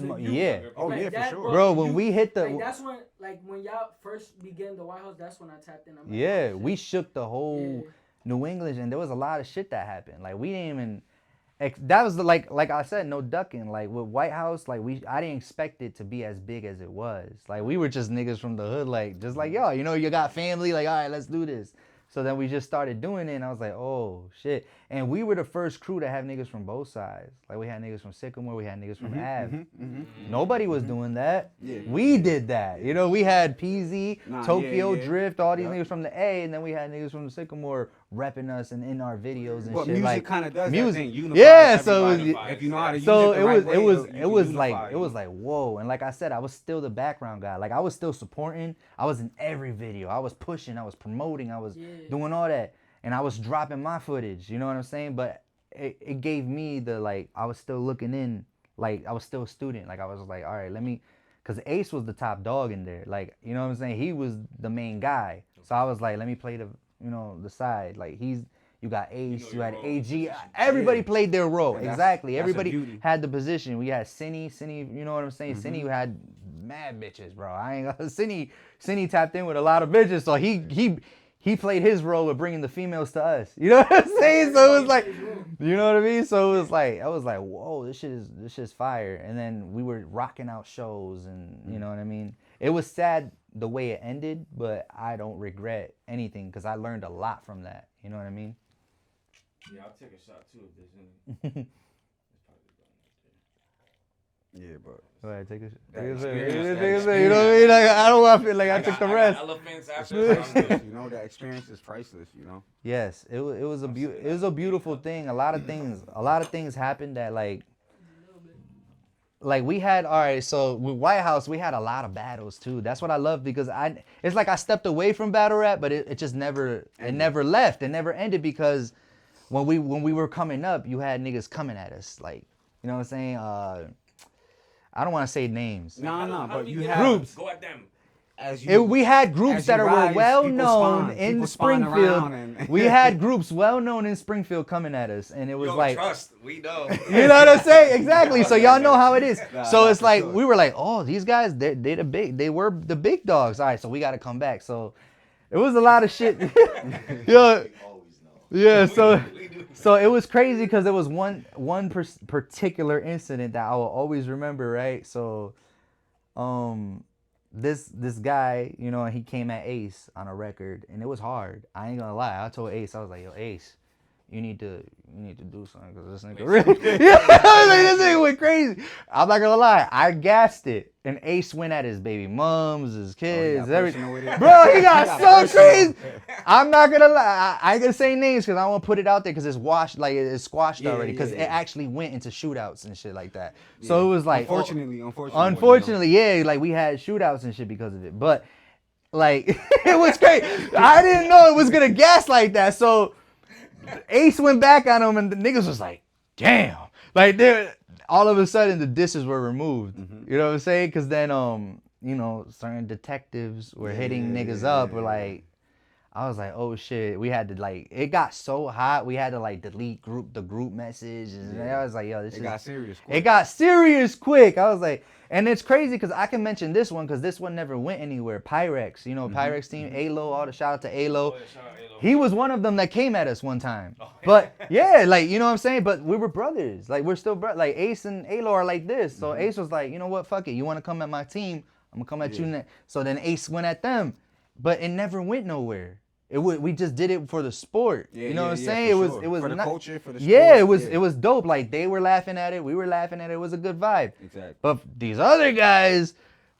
bro. When we hit the, that's when when y'all first began the White House, that's when I tapped in. We shook the whole New England, and there was a lot of shit that happened. Like we didn't even. That was the like I said, no ducking. Like with White House, like I didn't expect it to be as big as it was. Like we were just niggas from the hood, like just like yo, you know, you got family, like all right, let's do this. So then we just started doing it, and I was like, oh shit. And we were the first crew to have niggas from both sides. Like we had niggas from Sycamore, we had niggas from Ave. Nobody was doing that. Yeah. We did that. You know, we had PZ, Tokyo Drift, all these niggas from the A, and then we had niggas from the Sycamore repping us and in our videos and shit. Music like kind of does music. That thing. Yeah, so if you know how to use so it, it was like whoa. And like I said, I was still the background guy. Like I was still supporting. I was in every video. I was pushing. I was promoting. I was doing all that. And I was dropping my footage. You know what I'm saying? But it gave me the like. I was still looking in. Like I was still a student. Like I was like, all right, let me. Cause Ace was the top dog in there. Like you know what I'm saying? He was the main guy. So I was like, let me play the the side. Like you got Ace, you had AG. Everybody played their role. Exactly. Everybody had the position. We had Cinny, you know what I'm saying? Cinny had mad bitches, bro. I ain't gonna Cinny tapped in with a lot of bitches, so he played his role with bringing the females to us. You know what I'm saying? So it was like, you know what I mean? So it was like, I was like, whoa, this shit's fire. And then we were rocking out shows, and you know what I mean? It was sad the way it ended, but I don't regret anything because I learned a lot from that. You know what I mean? Yeah, I'll take a shot too if there's any. Yeah, but go ahead, take a shot. You know what I mean? Like, I don't want to feel like I took the rest. Elephants after. you know, that experience is priceless. You know. Yes, it was a beautiful thing. A lot of things happened that like we had, all right, so with White House, we had a lot of battles too. That's what I love because it's like I stepped away from battle rap, but it just never left. It never ended because when we were coming up, you had niggas coming at us. Like, you know what I'm saying? I don't want to say names. No, but you have groups. Go at them. We had groups that were well known in Springfield. We had groups well known in Springfield coming at us, and it was like, trust, we know. You know what I'm saying? Exactly. So y'all know how it is. So it's like we were like, oh, these guys, they were the big dogs. All right, so we got to come back. So it was a lot of shit. Yeah. So it was crazy because there was one particular incident that I will always remember. Right. So, This guy, you know, he came at Ace on a record, and it was hard. I ain't gonna lie. I told Ace, I was like, yo, Ace, you need to do something because this nigga really, this nigga went crazy. I'm not gonna lie, I gassed it, and Ace went at his baby mums, his kids, everything. Bro, he got so crazy. I'm not gonna lie, I ain't gonna say names because I don't want to put it out there because it's washed, like it's squashed already because it actually went into shootouts and shit like that. Yeah. So it was like, unfortunately, yeah, like we had shootouts and shit because of it, but like it was crazy. I didn't know it was gonna gas like that, so. Ace went back on him, and the niggas was like, damn. Like, all of a sudden, the disses were removed. You know what I'm saying? Because then, you know, certain detectives were hitting niggas up. We're like, I was like, oh, shit. We had to, like, it got so hot, we had to, like, delete the group message. And I was like, yo, this got serious quick. It got serious quick. I was like, and it's crazy because I can mention this one because this one never went anywhere. Pyrex, you know, Pyrex team, Alo, all the shout out to Alo. He was one of them that came at us one time. But yeah, like, you know what I'm saying? But we were brothers. Like, we're still brothers. Like, Ace and Alo are like this. So Ace was like, you know what? Fuck it. You want to come at my team? I'm going to come at you next. So then Ace went at them. But it never went nowhere. We just did it for the sport. You know what I'm saying? It was for the culture, for the sport. Yeah, it was dope. Like, they were laughing at it. We were laughing at it. It was a good vibe. Exactly. But these other guys,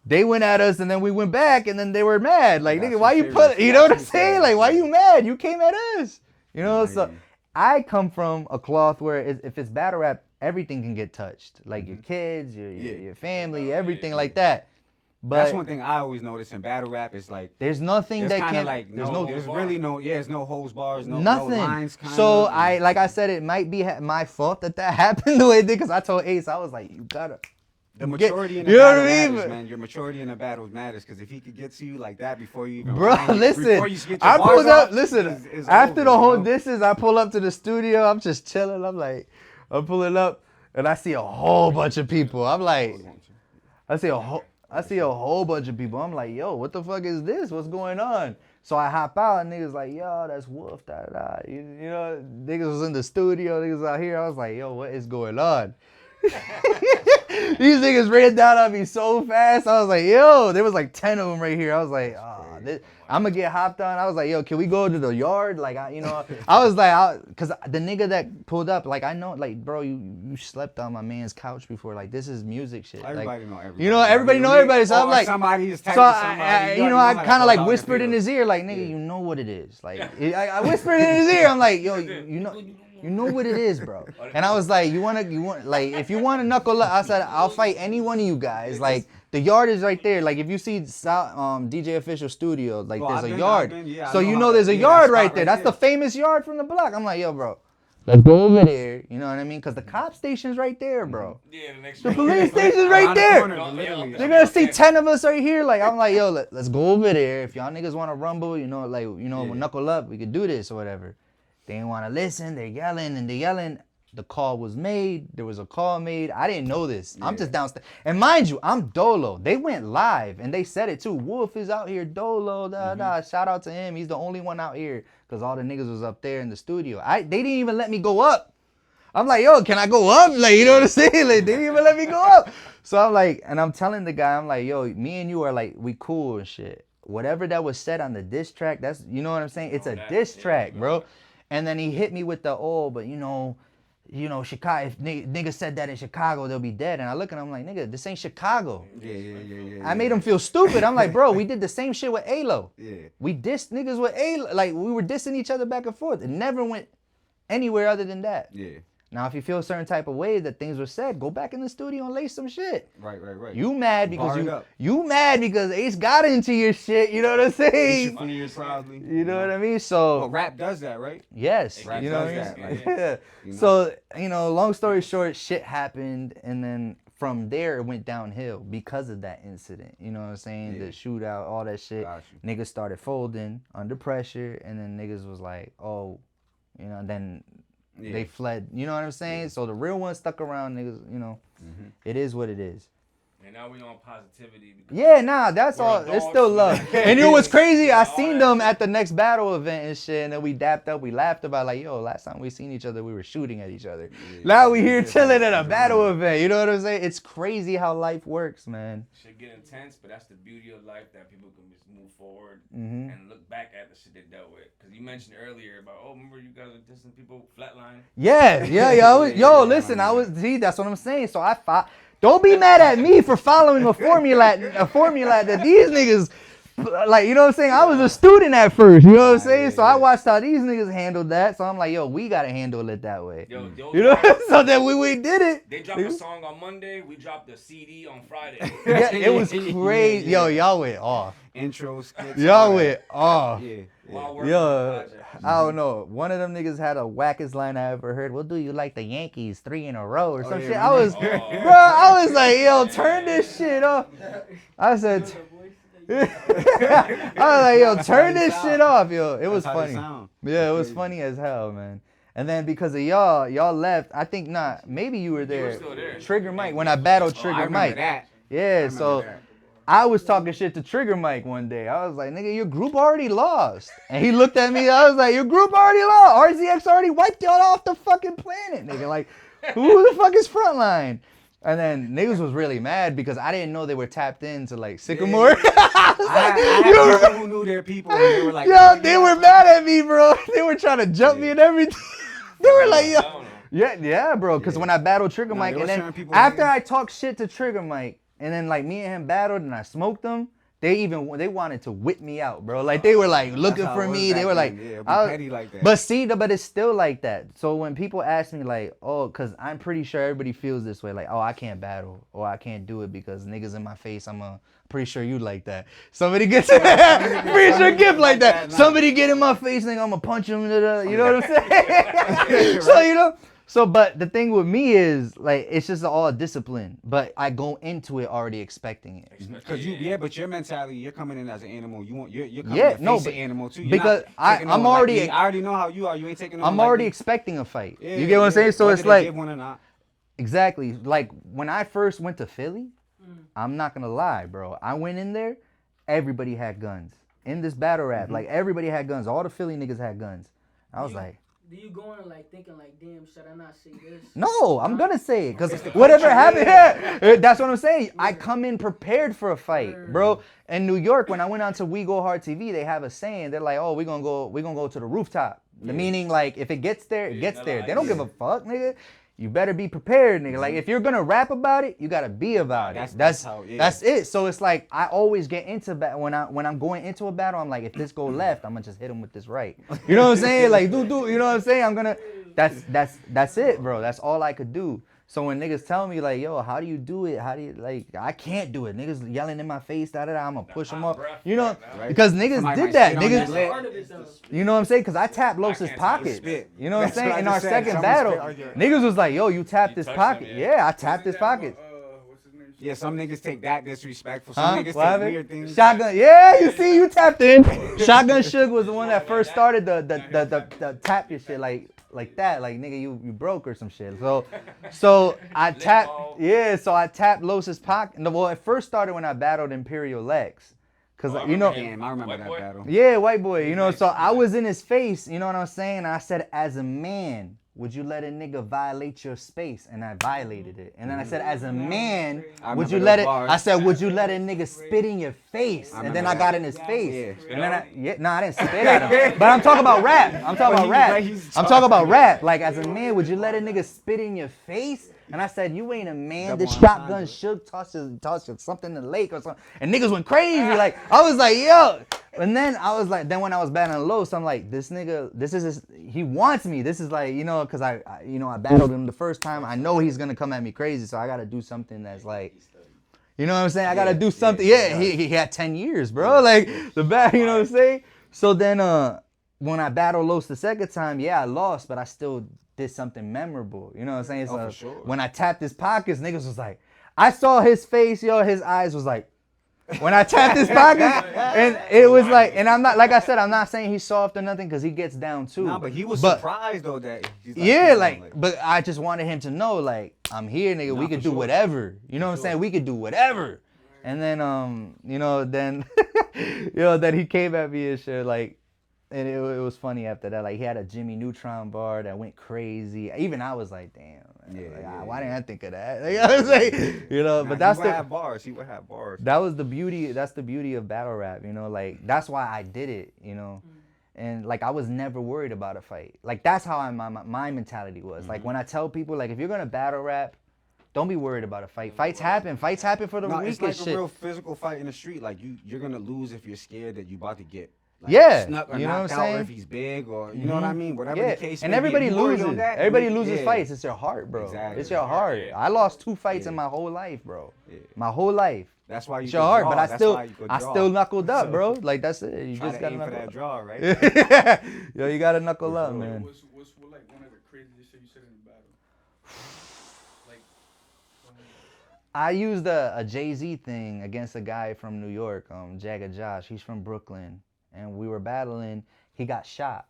they went at us and then we went back and then they were mad. Like, Got nigga, some why you serious- put, you know what I'm got some saying? serious Like, why shit. you mad? You came at us. You know, Nah, so yeah. I come from a cloth where if it's battle rap, everything can get touched. Like your kids, your family, everything like that. But That's one thing I always notice in battle rap is like, there's nothing it's that kind of can, like, there's there's really no, there's no holds bars, no nothing. lines. Kind So of. like I said, it might be my fault that happened the way it did, because I told Ace, I was like, you gotta. The maturity in the you know what battle I mean? matters, man. Your maturity in the battles matters, because if he could get to you like that before you even Bro, line, listen, before you get your I bars pulled up. off, Listen, it's after over, the whole you know? distance, I pull up to the studio. I'm just chilling. I'm pulling up, and I see a whole bunch of people. I'm like, I see a whole bunch of people. I'm like, yo, what the fuck is this? What's going on? So I hop out, and niggas like, yo, that's Wolf, da da da. You know, niggas was in the studio, niggas out here. I was like, yo, what is going on? These niggas ran down on me so fast. I was like, yo, there was like 10 of them right here. I was like, I'm gonna get hopped on. I was like, yo, can we go to the yard? Like, I was like, cause the nigga that pulled up, like, I know, like, bro, you slept on my man's couch before. Like, this is music shit. Everybody like, know everybody. you know, everybody know everybody. So I'm like, somebody is so I kind of like whispered in his ear, like, nigga, you know what it is. Like, I whispered in his ear. I'm like, yo, you know what it is, bro. And I was like, you want like, if you want to knuckle up, I said, I'll fight any one of you guys. Like, the yard is right there. Like, if you see DJ Official Studio, like, there's a yard. So you know there's a yard right there. That's the famous yard from the block. I'm like, yo, bro, let's go over there. You know what I mean? Because the cop station's right there, bro. Yeah, the next The police station's right there. Literally. They're gonna see 10 of us right here. Like, I'm like, yo, let's go over there. If y'all niggas want to rumble, knuckle up, we could do this or whatever. They didn't want to listen. They're yelling. The call was made. There was a call made. I didn't know this. I'm just downstairs. And mind you, I'm dolo. They went live and they said it too. Wolf is out here dolo. Shout out to him. He's the only one out here because all the niggas was up there in the studio. They didn't even let me go up. I'm like, yo, can I go up? Like, you know what I'm saying? Like, they didn't even let me go up. So I'm like, and I'm telling the guy, I'm like, yo, me and you are like, we cool and shit. Whatever that was said on the diss track, that's, you know what I'm saying? It's a diss track, bro. And then he hit me with the, but Chicago, if niggas said that in Chicago, they'll be dead. And I look at him like, nigga, this ain't Chicago. Yeah. I made him feel stupid. I'm like, bro, we did the same shit with Alo. Yeah. We dissed niggas with Alo. Like, we were dissing each other back and forth. It never went anywhere other than that. Yeah. Now, if you feel a certain type of way that things were said, go back in the studio and lay some shit. Right. You mad because Bar it up. you mad because Ace got into your shit. You know what I'm saying? Proudly. You know what I mean? So Well, rap does that, right? yes, Rap you know does what I mean? that, like, Yeah. you know? So, long story short, shit happened, and then from there it went downhill because of that incident. You know what I'm saying? Yeah. The shootout, all that shit. Got you. Niggas started folding under pressure, and then niggas was like, then they fled. You know what I'm saying? So the real ones stuck around, niggas. It is what it is. And now we on positivity. because Yeah, nah, that's we're all. adults. It's still love. And you know what's crazy? I All seen that them shit. at the next battle event and shit, and then we dapped up. We laughed about like, yo, last time we seen each other, we were shooting at each other. Now we here chilling at a battle event. You know what I'm saying? It's crazy how life works, man. Shit get intense, but that's the beauty of life, that people can just move forward Mm-hmm. and look back at the shit they dealt with. Because you mentioned earlier about, remember you guys are dissing people flatline? Yeah. Listen, that's what I'm saying. So I fought. Don't be mad at me for following a formula that these niggas, like, you know what I'm saying? I was a student at first, you know what I'm saying? So I watched how these niggas handled that. So I'm like, yo, we gotta handle it that way. Yo, You know, so then we did it. They dropped a song on Monday, we dropped the CD on Friday. Yeah, it was crazy. Yo, y'all went off. Intro skits. Y'all all went off. that. Yeah. While working on the Yo, project. I don't know. One of them niggas had a wackest line I ever heard. We'll do you like the Yankees 3 in a row or some yeah, shit. we I was, Oh. bro, I was like, yo, turn this shit off. I said, I was like, yo, turn this shit off, yo. It was That's how they funny. sound. Yeah, it was funny as hell, man. And then because of y'all left. I think not. Maybe you were there. still there. Trigger Mike when I battled I Trigger remember Mike. that. Yeah, so that. I was talking shit to Trigger Mike one day. I was like, nigga, your group already lost. And he looked at me. I was like, your group already lost. RZX already wiped y'all off the fucking planet, nigga. Like, who the fuck is Frontline? And then niggas was really mad because I didn't know they were tapped into like Sycamore. I had people who knew their people, and they were like, Yo, they were mad at me, bro. They were trying to jump me and everything. They were like, yo. I don't know. Yeah, bro. Because when I battled Trigger Mike, there and were then certain people after hating. I talked shit to Trigger Mike, and then like me and him battled, and I smoked them. They wanted to whip me out, bro. Like they were like looking for me. They were like, petty like that. But see, but it's still like that. So when people ask me like, oh, cause I'm pretty sure everybody feels this way, like, oh, I can't battle or I can't do it because niggas in my face. Pretty sure you like that. Somebody gets pretty sure GiFt like that. Somebody get in my face, nigga, I'm gonna punch him. You know what I'm saying? So you know. So, but the thing with me is, like, it's just all discipline. But I go into it already expecting it. Because but your mentality, you're coming in as an animal. You're coming to face an animal too. You're because I'm already, I already know how you are. You ain't taking. I'm already expecting a fight. Yeah, you get what I'm saying? So it's like, give one or not. Exactly. Like when I first went to Philly, I'm not gonna lie, bro. I went in there, everybody had guns in this battle rap. Like everybody had guns. All the Philly niggas had guns. I was like. Do you go in like thinking like, damn, should I not say this? No, I'm gonna say it because whatever happened, that's what I'm saying. I come in prepared for a fight, bro. In New York, when I went on to We Go Hard TV, they have a saying. They're like, oh, we're gonna go to the rooftop. The meaning like if it gets there, it gets there. They don't give a fuck, nigga. You better be prepared, nigga. Like if you're gonna rap about it, you gotta be about it. That's it. So it's like I always get into when I'm going into a battle, I'm like, if this go left, I'm gonna just hit him with this right. You know what I'm saying? Like do. You know what I'm saying? I'm gonna. That's it, bro. That's all I could do. So when niggas tell me like, yo, how do you do it? How do you like? I can't do it. Niggas yelling in my face, I'm gonna push them up. You know, because niggas did that. Niggas, you know what I'm saying? Because I tapped Los's pockets. You know what I'm saying? In our second battle, niggas was like, yo, you tapped his pocket. Yeah, I tapped his pocket. Yeah, some niggas take that disrespectful. Some niggas take weird things. Shotgun, yeah, you see, you tapped in. Shotgun Suge was the one that first started the tap your shit like that, like nigga, you broke or some shit. So I tapped, so I tapped Los's pocket. Well, it first started when I battled Imperial Lex, cause you know, damn, I remember that battle. Yeah, white boy, you know. So I was in his face, you know what I'm saying? I said, as a man, would you let a nigga violate your space? And I violated it. And then I said, as a man, would you let it? I said, would you let a nigga spit in your face? And then I got in his face. And then I didn't spit at him. But I'm talking about rap. I'm talking about rap. Like, as a man, would you let a nigga spit in your face? And I said, you ain't a man. This Shotgun Suge tossed something in the lake or something. And niggas went crazy. Like, I was like, yo. And then I was like, when I was battling Los, I'm like, this nigga, he wants me. This is like, you know, because I battled him the first time. I know he's going to come at me crazy. So I got to do something that's like, you know what I'm saying? I got to do something. Yeah, he had 10 years, bro. Like, you know what I'm saying? So then when I battled Los the second time, I lost, but I still did something memorable. You know what I'm saying? So for sure. When I tapped his pockets, niggas was like, I saw his face, his eyes was like, when I tapped his pockets, and it was like, and I'm not, like I said, I'm not saying he's soft or nothing, because he gets down too. No, but he was surprised though that he's like, but I just wanted him to know, like, I'm here, nigga, we could do whatever. You know what I'm saying? We could do whatever. And then, then he came at me and shit, like, and it was funny after that. Like, he had a Jimmy Neutron bar that went crazy. Even I was like, damn. Why didn't I think of that? Like, I was like, but that's he would have bars. That was the beauty. That's the beauty of battle rap. Like, that's why I did it. And like, I was never worried about a fight. Like, that's how my mentality was. Like, when I tell people, like, if you're gonna battle rap, don't be worried about a fight. Fights happen for the weakest shit. It's like a real physical fight in the street. Like, you're gonna lose if you're scared that you about to get. Like, snuck or you know what I'm saying? Or if he's big, or you know what I mean, whatever the case. And may everybody be, loses. Everybody loses fights. It's your heart, bro. Exactly. It's your heart. I lost 2 fights in my whole life, bro. My whole life. That's why you. It's your heart, but I still knuckled up, So, bro. Like, that's it. You just gotta aim for knuckle that up. draw, right? Yo, you gotta knuckle up, man. What's like one of the craziest shit you said in the battle? Like, I used a Jay-Z thing against a guy from New York, Jagga Josh. He's from Brooklyn. And we were battling. He got shot.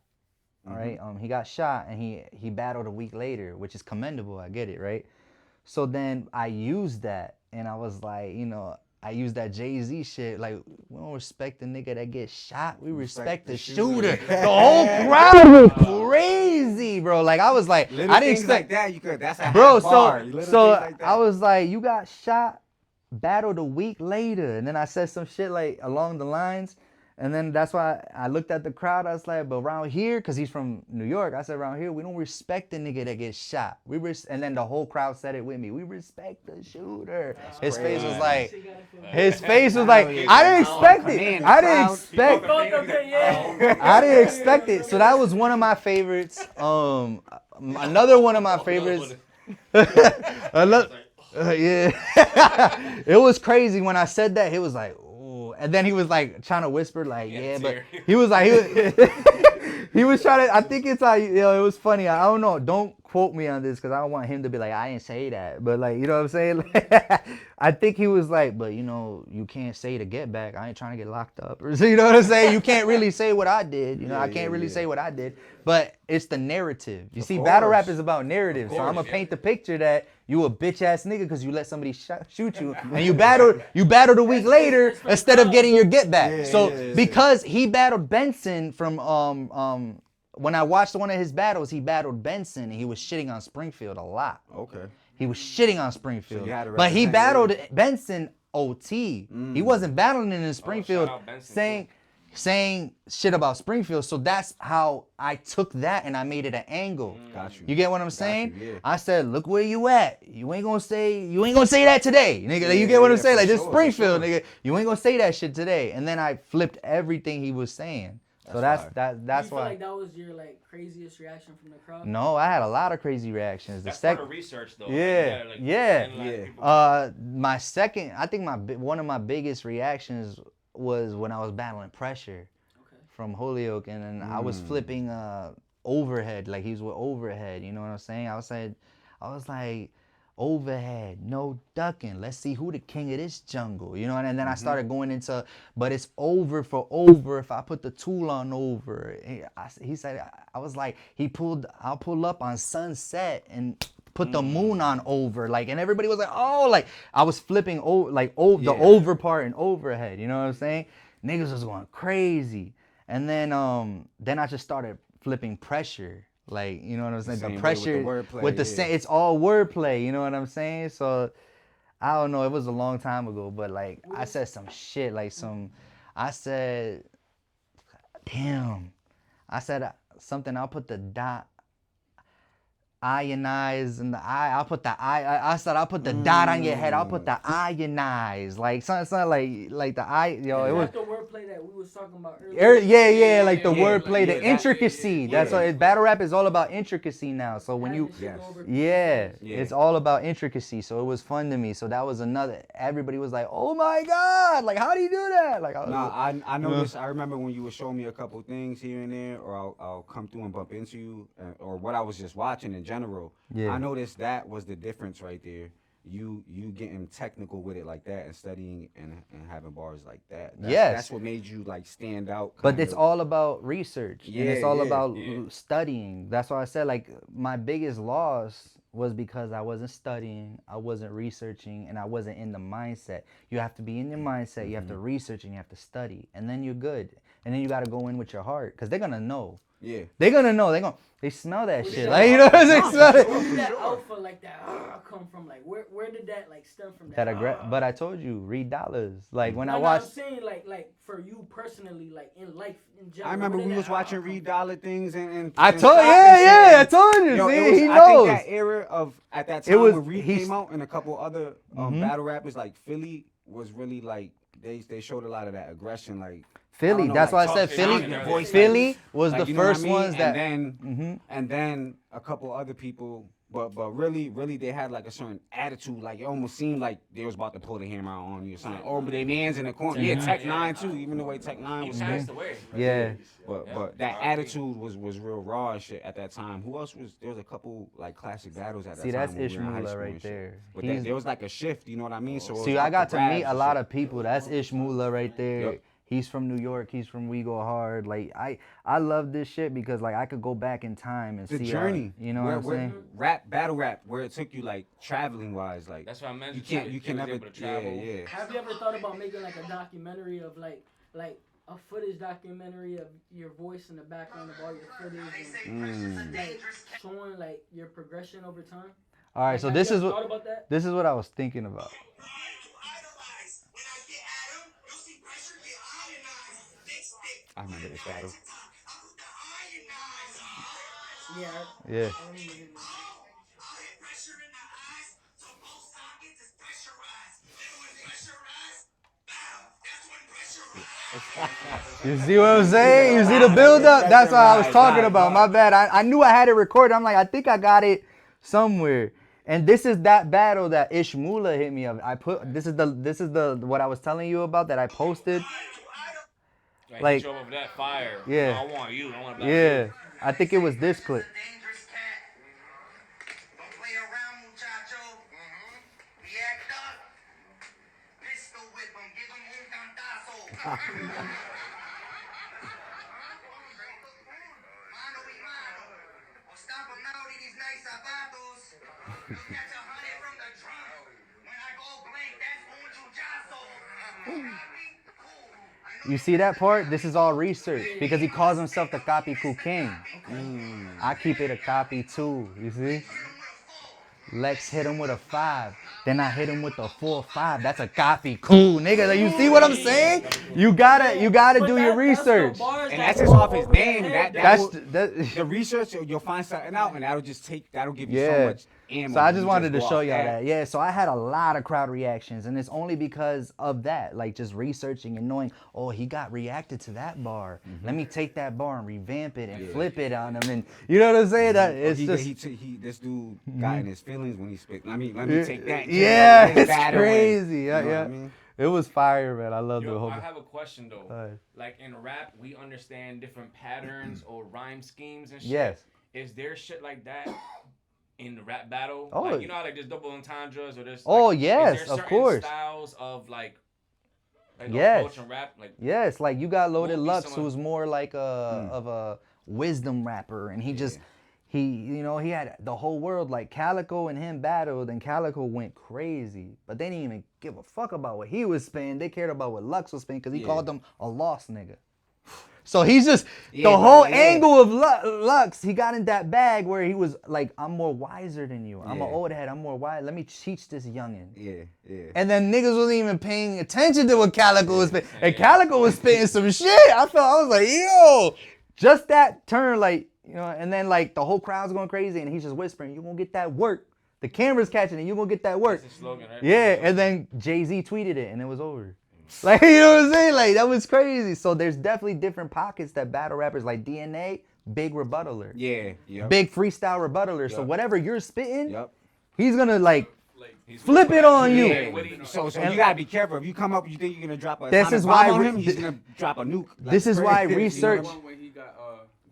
All right. He got shot, and he battled a week later, which is commendable. I get it, right? So then I used that, and I was like, I used that Jay-Z shit. Like, we don't respect the nigga that gets shot. We respect the shooter. The whole crowd was crazy, bro. Like, I was like, Little I didn't things expect like that. You could. That's a bro. bar. So Like I was like, you got shot, battled a week later, and then I said some shit like along the lines. And then that's why I looked at the crowd. I was like, but around here, because he's from New York, I said, around here, we don't respect the nigga that gets shot. And then the whole crowd said it with me. We respect the shooter. His face was like, I didn't expect it. I didn't expect it. So that was one of my favorites. Another one of my favorites. Yeah. It was crazy when I said that. He was like, and then he was like trying to whisper like, yeah, but he was like, he was trying to, I think it's like, it was funny. I don't know. Don't quote me on this because I don't want him to be like, I didn't say that. But like, you know what I'm saying? Like, I think he was like, but you can't say to get back. I ain't trying to get locked up. Or, you know what I'm saying? You can't really say what I did. I can't really say what I did. But it's the narrative. You see, battle rap is about narrative. So I'm going to paint the picture that you a bitch ass nigga because you let somebody shoot you and you battled a week later instead of getting your get back. Because he battled Benson from when I watched one of his battles, he battled Benson and he was shitting on Springfield a lot. Okay. He was shitting on Springfield. But he battled Benson OT. He wasn't battling in Springfield saying shit about Springfield. So that's how I took that and I made it an angle. Got you. You get what I'm saying? Yeah. I said, look where you at. You ain't gonna say that today, nigga. Like, you get what I'm saying? Like this Springfield, nigga. You ain't gonna say that shit today. And then I flipped everything he was saying. So that's why. You feel like that was your like craziest reaction from the crowd? No, I had a lot of crazy reactions. That's part of research though. Yeah. My second, I think one of my biggest reactions was when I was battling Pressure from Holyoke, and then I was flipping overhead, like he was with overhead. You know what I'm saying? I was like, overhead, no ducking. Let's see who the king of this jungle. You know, and then I started going into, but it's over for over if I put the tool on over. He said, I was like, I'll pull up on sunset and put the moon on over, like, and everybody was like, oh, like I was flipping the over part and overhead. You know what I'm saying? Niggas was going crazy, and then I just started flipping Pressure. Like, you know what I'm saying? The pressure with the same, it's all wordplay, you know what I'm saying? So, I don't know, it was a long time ago, but like, I said some shit, like I said something, I'll put the dot, ionize and the I'll put the I said I'll put the dot on your head. I'll put the ionize, like something like the it was the wordplay that we was talking about earlier. Like the wordplay, the intricacy. That's what battle rap is all about, intricacy now. So when it's all about intricacy. So it was fun to me. So that was another. Everybody was like, "Oh my god! Like, how do you do that?" Like, I noticed. I remember when you were showing me a couple things here and there, or I'll come through and bump into you, or what I was just watching in general. I noticed that was the difference right there. You getting technical with it like that and studying and having bars like that. That's what made you like stand out. But it's all about research and it's all about studying. That's why I said like my biggest loss was because I wasn't studying, I wasn't researching, and I wasn't in the mindset. You have to be in your mindset, you have to research, and you have to study, and then you're good. And then you got to go in with your heart because they're gonna know. Yeah, they're gonna know. They smell that shit. Like, you know what I'm saying? Smell it. Where did that alpha like that come from? Like, where did that like stem from? But I told you, read dollars. Like when I watched. I'm saying like for you personally, like in life in general. I remember we was watching Read Dollar things and I told I told you. See, he knows. I think that era of at that time when Reed came out and a couple other battle rappers like Philly was really like they showed a lot of that aggression like. Philly, that's why I said Philly. Philly was the first ones that, and then a couple other people, but really they had like a certain attitude, like it almost seemed like they was about to pull the hammer out on you or something. Or their man's in the corner. Yeah, Tech 9 too, even the way Tech 9 was passed away. Yeah. But that attitude was real raw and shit at that time. Who else was there? Was a couple like classic battles at that time. See, that's Ishmula right there. But there was like a shift, you know what I mean? So see, I got to meet a lot of people. That's Ishmula right there. Yep. He's from New York. He's from We Go Hard. Like I love this shit because like I could go back in time and see the journey. You know what I'm saying? Battle rap, where it took you like traveling wise, like that's what I meant. You can never travel. Yeah. Have you ever thought about making like a documentary of like a footage documentary of your voice in the background of all your footage and like showing like your progression over time? All right, so this is what I was thinking about. remember this battle. Yeah. Yeah. I remember him. You see what I'm saying? You see the build up? That's what I was talking about. My bad. I knew I had it recorded. I'm like, I think I got it somewhere. And this is that battle that Ishmula hit me up. This is the what I was telling you about that I posted. Like, hit you over that fire. Yeah. No, I want you. I want to Yeah. I think it was this clip. You see that part? This is all research because he calls himself the Copy Cool King. I keep it a copy too, you see? Lex hit him with a 5. Then I hit him with a 4-5. That's a copy cool, nigga. Like, you see what I'm saying? You gotta do your research. And that's just off his name. That's the research. You'll find something out, and that'll give you so Yeah. much ammo. So I when just you wanted to go show off y'all that. Yeah, so I had a lot of crowd reactions, and it's only because of that, like just researching and knowing, oh, he got reacted to that bar. Let me take that bar and revamp it and flip it on him, and you know what I'm saying? That it's this dude got in his feelings when he spit. Let me take that. Yeah, it's battering. crazy. You know Yeah. what I mean? It was fire, man. I love the whole. I have a question though. Alright. Like in rap, we understand different patterns or rhyme schemes and shit. Yes. Is there shit like that in the rap battle? Oh. Like, you know how like there's double entendres or there's. Oh, like, yes, is there of certain course. styles of like Yes. approach and rap? Like Yes, like you got Loaded What would be Lux, some of- who's more like of a wisdom rapper, and he he had the whole world, like Calico and him battled, and Calico went crazy, but they didn't even give a fuck about what he was spinning. They cared about what Lux was spinning because he called them a lost nigga. So he's just the whole angle of Lux. He got in that bag where he was like, I'm more wiser than you. I'm an old head. I'm more wise. Let me teach this youngin'. Yeah. And then niggas wasn't even paying attention to what Calico was spitting. And Calico was spitting some shit. I was like, yo, just that turn, like, you know, and then like the whole crowd's going crazy and he's just whispering, you gonna get that work. The camera's catching it, you gonna get that work. that's the slogan, right? Yeah, and then Jay-Z tweeted it and it was over. Like, you know what I'm saying? Like, that was crazy. So there's definitely different pockets that battle rappers, like DNA, big rebuttaler. Yeah. Big freestyle rebuttaler. So whatever you're spitting, Yep. he's gonna like flip it on you. Yeah. So you gotta be careful. If you come up, you think you're gonna drop a This atomic is why bomb on re- him, he's gonna drop a nuke. Like This is why crazy. research. One when he got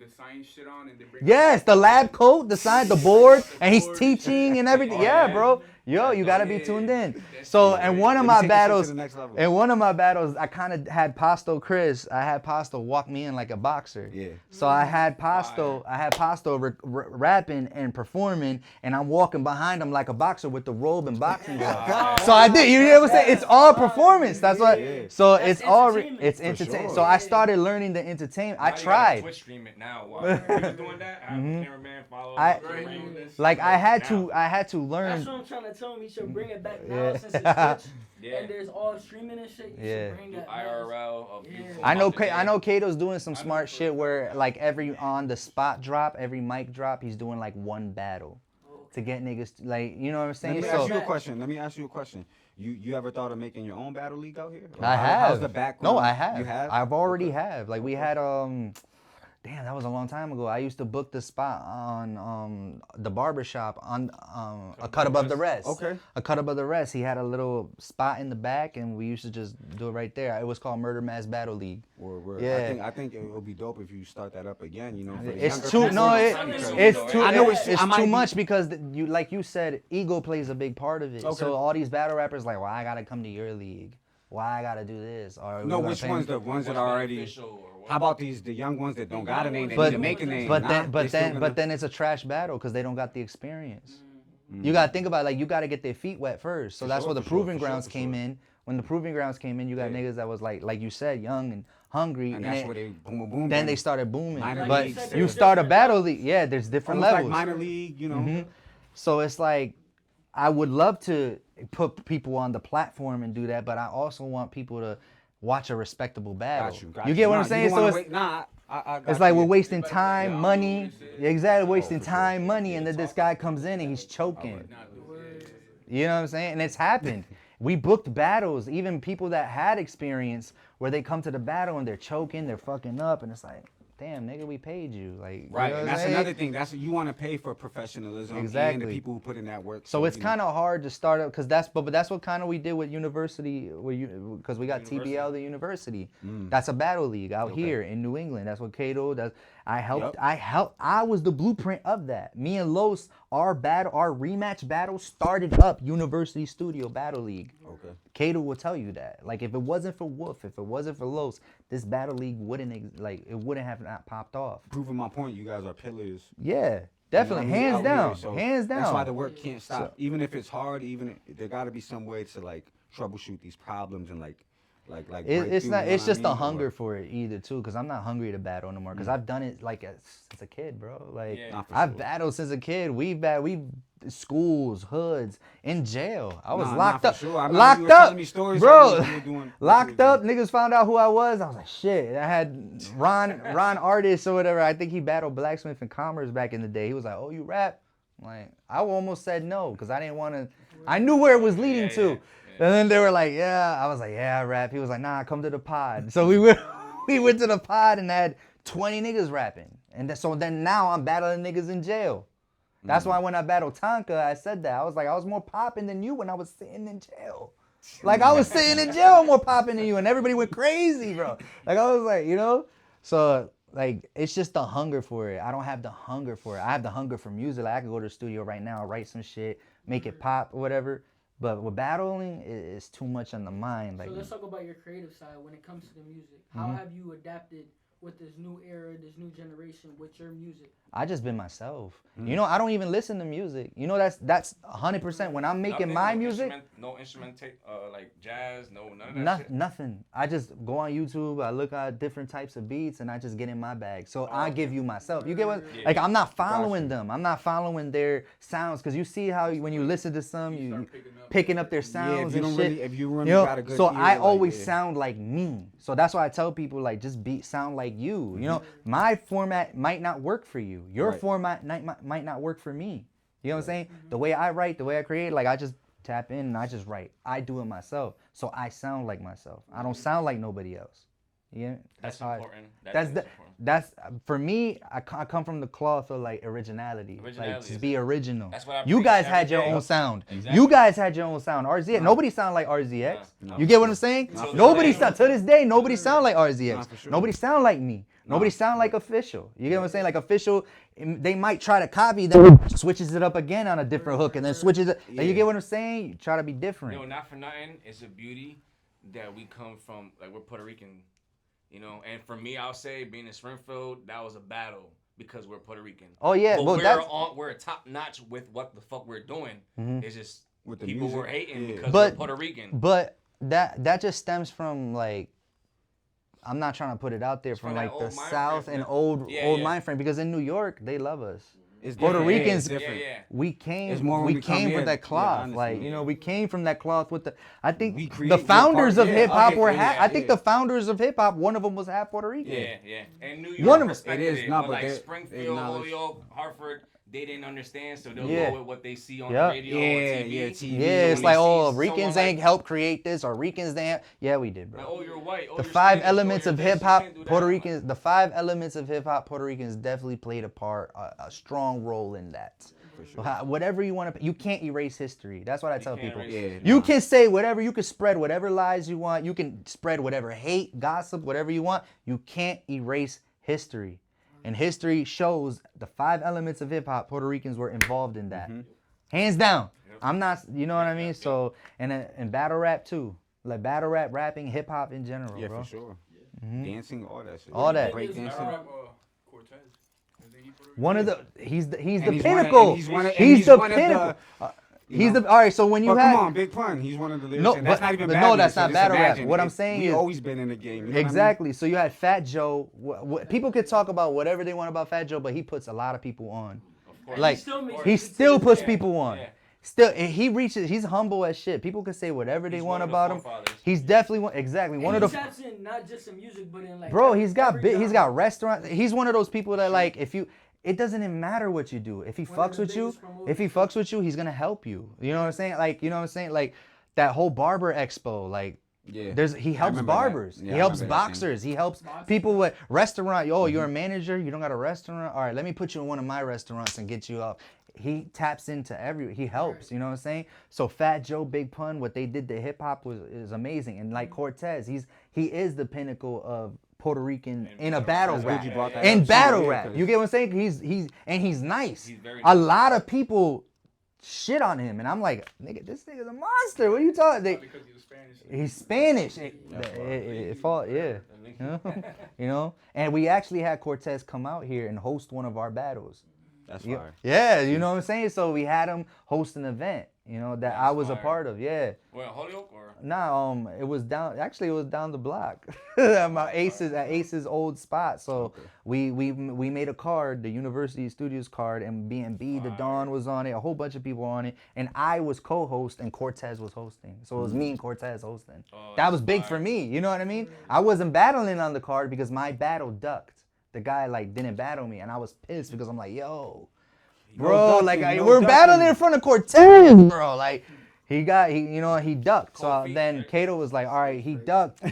the science shit on and they bring Yes, the lab coat, the sign, the board, and he's teaching and everything. Yeah, bro. Yo, you gotta be tuned in. So, and one of Let me my take this shit to battles, the next level. in one of my battles, I kind of had Pasto Chris. I had Pasto walk me in like a boxer. Yeah. So I had Pasto rapping and performing, and I'm walking behind him like a boxer with the robe and boxing gloves. So I did. You know what I'm saying? It's all performance. That's what. So That's it's all. entertainment. It's For entertainment. sure. So I started learning the entertainment. I Now you gotta tried. Twitch stream it now. While he was doing that, I have a cameraman follow. I- him. Like I had to That's learn. what I'm trying to tell him. He should bring it back now Yeah. since it's Twitch Yeah. and there's all streaming and shit. You Yeah. should bring that IRL of Yeah. people I know, out there. I know. Kato's doing some smart shit where, like, every on the spot drop, every mic drop, he's doing like one battle to get niggas, like, you know what I'm Let saying? me So ask you a question. You ever thought of making your own battle league out here? Or I have. How's the background? No, I have. You have? I've already have. Like we had damn, that was a long time ago. I used to book the spot on the barbershop on a cut above the rest. Okay. A cut above the rest. He had a little spot in the back, and we used to just do it right there. It was called Murder Mass Battle League. Or Yeah. I think it would be dope if you start that up again. You know, for the It's younger too people. no, it's too. I know it's I might too be- much because you, like you said, ego plays a big part of it. Okay. So all these battle rappers like, well, I gotta come to your league. Why I gotta do this? Or No, you which pay ones? me? The ones that are already. Beneficial or what? How about the young ones that don't got a name? They But need to make a name. But Nah, then, they but still then, gonna- but then it's a trash battle because they don't got the experience. You gotta think about it, like you gotta get their feet wet first. So For that's sure, where the for sure, proving for sure, grounds for came sure. in. When the proving grounds came in, you got Yeah. niggas that was like you said, young and hungry, And and that's it- where they boom, boom, boom. then they started booming. Minor But leagues, you yeah. start a battle league, yeah. There's different almost levels. like minor league. You know. So it's like, I would love to put people on the platform and do that, but I also want people to watch a respectable battle. Got You get what I'm Nah, saying? you So wanna it's, wait, nah, I got it's like you. we're wasting Everybody- time, yeah, money. I Exactly, Oh, wasting for sure. time, money, and then this guy comes in and he's choking. You know what I'm saying? And it's happened. We booked battles, even people that had experience, where they come to the battle and they're choking, they're fucking up, and it's like, damn, nigga, we paid you. Like, Right, you know and what that's I'm saying? another thing. That's you want to pay for professionalism and Exactly. the people who put in that work. So it's you know. kind of hard to start up because but that's what kind of we did with university, because we got TBL the university. That's a battle league out here in New England. That's what Cato does. I was the blueprint of that. Me and Los, our rematch battle started up University Studio Battle League. Okay. Cato will tell you that. Like if it wasn't for Wolf, if it wasn't for Los, this battle league wouldn't have not popped off. Proving my point, you guys are pillars. Yeah, definitely, You know what I mean? hands Out down, here, so hands down. That's why the work can't stop. Even if it's hard, there got to be some way to like troubleshoot these problems and like break It's through, not. you know It's what I just the mean? hunger for it either too. Because I'm not hungry to battle no more. Because I've done it like since a kid, bro. Like Yeah. I've battled since a kid. We schools, hoods, in jail. I was Nah, locked for up. sure. I remember you Locked were telling up, me stories bro. like you were doing- what you Locked were up. doing. Niggas found out who I was. I was like, shit. I had Ron Artist or whatever. I think he battled Blacksmith and Commerce back in the day. He was like, oh, you rap? Like I almost said no because I didn't want to. I knew where it was leading to. And then they were like, yeah. I was like, yeah, I rap. He was like, nah, come to the pod. So we went to the pod and had 20 niggas rapping. And so then now I'm battling niggas in jail. That's why when I battled Tonka, I said that. I was like, I was more popping than you when I was sitting in jail. Like I was sitting in jail more popping than you and everybody went crazy, bro. Like I was like, you know? So like it's just the hunger for it. I don't have the hunger for it. I have the hunger for music. Like I could go to the studio right now, write some shit, make it pop or whatever. But with battling, it's too much on the mind. Like, so let's talk about your creative side when it comes to the music. How have you adapted with this new era, this new generation, with your music? I just been myself. You know, I don't even listen to music. You know, that's 100%. When I'm making my music, No instrument, like jazz, none of that shit. nothing. I just go on YouTube. I look at different types of beats, and I just get in my bag. So I give you myself. You get what? Yeah. Like I'm not following them. I'm not following their sounds because you see how when you listen to some, you start picking up their sounds if you and don't shit. really, if you really You know, got a good so ear, I like, always yeah. sound like me. So that's why I tell people like just sound like you. You know, my format might not work for you. Your Right. format might not work for me. You know what I'm saying? The way I write, the way I create, like I just tap in and I just write. I do it myself. So I sound like myself. I don't sound like nobody else. Yeah, That's how important. That's for me. I come from the cloth of like originality. Like Originality just is be it. original. That's what I You preach guys every had your day. own sound. Exactly. You guys had your own sound. RZX. Nobody sound like RZX. No. You get what I'm saying? Not Nobody for sound to this day. Nobody sound like RZX. Not for sure. Nobody sound like me. Nobody sound like Official. You get what I'm saying? Like Official, they might try to copy, then switches it up again on a different hook, and then switches it. Like, you get what I'm saying? You try to be different. You know, not for nothing, it's a beauty that we come from, like we're Puerto Rican, you know. And for me, I'll say being in Springfield, that was a battle because we're Puerto Rican. Oh yeah, But well we're top notch with what the fuck we're doing. It's just With the people music. were hating Yeah. because But- we're Puerto Rican. But that just stems from like, I'm not trying to put it out there from from that like the old mind South frame, and yeah. old Yeah. mind frame, because in New York they love us. It's Puerto different. Yeah, Ricans- it's different. Yeah. We It's came more when we come here. with that Yeah, cloth. honestly. Like, you know, we came from that cloth with the I We think create the your founders part- of yeah, hip hop okay, were yeah, I think yeah. the founders of hip hop, one of them was half Puerto Rican. Yeah. And New York One of 'em- respected It is, no, but but like they Springfield, acknowledge- Holyoke, Hartford, they didn't understand, so they'll Yeah. go with what they see on Yeah. the radio Yeah, or TV. yeah, TV. Yeah, So it's when like, they oh, see Ricans someone ain't helped create this, or Ricans they ain't. Yeah, we did, Like, bro. oh, you're white. Oh, The you're five Spanish. elements Oh, of you're this, hip you hop, can't do that. Puerto Ricans. The 5 elements of hip hop, Puerto Ricans definitely played a strong role in that. So whatever you want to, you can't erase history. That's what I tell can't people. erase Yeah, You nah. can say whatever, you can spread whatever lies you want, you can spread whatever hate, gossip, whatever you want. You can't erase history. And history shows the 5 elements of hip hop, Puerto Ricans were involved in that. Hands down. I'm not, you know what I mean? So, and battle rap too. Like battle rap, rapping, hip hop in general, Yeah, bro. for sure. Dancing, all that shit. All that. Break I dancing. rap Cortez. Isn't he Puerto Rican? One of the, he's the And he's one of- pinnacle. and he's one of- and He's he's the one of the, pinnacle. you He's know? the, all right, so when you But had, come on, big pun. He's one of the lyrics. No, and that's but- not even but battle no, that's so not just battle rap. imagine, What I'm saying we is- always been in the game. You know what I mean? exactly. So you had Fat Joe. People could talk about whatever they want about Fat Joe, but he puts a lot of people on. Of course. Like still makes he it still to puts this day. people on. Yeah. Still, he reaches. He's humble as shit. People can say whatever they want about him. He's definitely one of the. He taps in not just in music, but in like. Bro, he's got restaurants. He's one of those people that like if you. It doesn't even matter what you do. If he fucks with you, he's gonna help you. You know what I'm saying? Like, you know what I'm saying? Like that whole barber expo. Like, he helps barbers. He helps boxers. He helps people with restaurant. Yo, you're a manager. You don't got a restaurant. All right, let me put you in one of my restaurants and get you up. He taps into he helps, you know what I'm saying? So Fat Joe, Big Pun, what they did to hip hop is amazing. And like Cortez, he is the pinnacle of Puerto Rican in a battle rap. In battle rap. You get what I'm saying? He's nice. A lot of people shit on him and I'm like, nigga, this nigga's a monster. What are you talking? Because he was Spanish. He's Spanish. You know? And we actually had Cortez come out here and host one of our battles. That's fire. Yeah, you know what I'm saying? So we had him host an event, you know, that I was a part of. Yeah. Well, Holyoke or? Nah, it was down the block. at Ace's old spot. So we made a card, the University Studios card, and B&B, the Dawn was on it, a whole bunch of people on it, and I was co-host and Cortez was hosting. So it was me and Cortez hosting. That was big for me, you know what I mean? I wasn't battling on the card because my battle ducked. The guy like didn't battle me, and I was pissed because I'm like, yo, bro, we're battling in front of Cortez, bro. Like he ducked. So then Kato was like, all right, he ducked.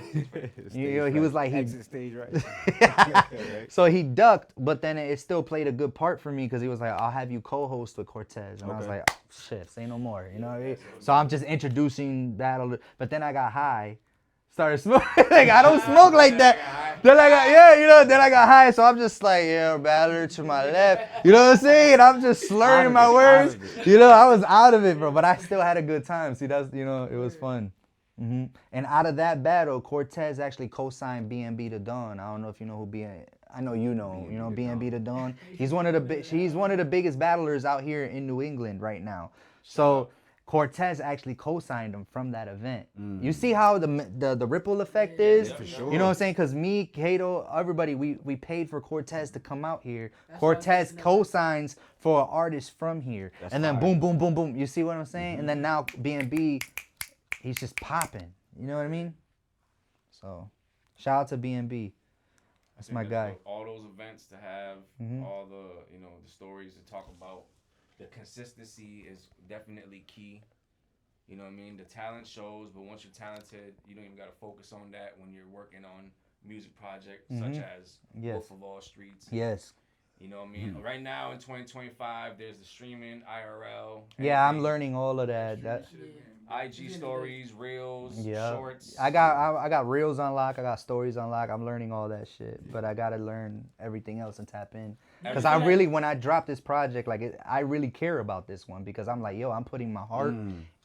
He was like, exit stage right. So he ducked, but then it still played a good part for me because he was like, I'll have you co-host with Cortez, and I was like, oh, shit, say no more, you know what I mean? So I'm just introducing battle, but then I got high. Started smoking. Like, I don't smoke like that. Then I got high, so I'm just like, battler to my left. You know what I'm saying? I'm just slurring my words. You know, I was out of it, bro, but I still had a good time. See, that's, you know, it was fun. And out of that battle, Cortez actually co-signed B&B to Dawn. I don't know if you know who I know you know B&B to Dawn. He's one of the biggest battlers out here in New England right now. So Cortez actually co-signed him from that event. You see how the ripple effect is? Yeah, for sure. You know what I'm saying? Because me, Kato, everybody, we paid for Cortez to come out here. Cortez co-signs for an artist from here. And then boom, boom, boom, boom. You see what I'm saying? And then now B&B, he's just popping. You know what I mean? So, shout out to B&B. That's my guy. All those events to have, all the, you know, the stories to talk about. The consistency is definitely key. You know what I mean? The talent shows, but once you're talented, you don't even got to focus on that when you're working on music projects such as Wolf of All Streets. Yes. You know what I mean? Right now in 2025, there's the streaming, IRL. Yeah, I'm learning all of that. IG stories, reels, shorts. I got reels on lock. I got stories on lock. I'm learning all that shit, but I gotta learn everything else and tap in. Because I really, when I drop this project, I really care about this one because I'm like, yo, I'm putting my heart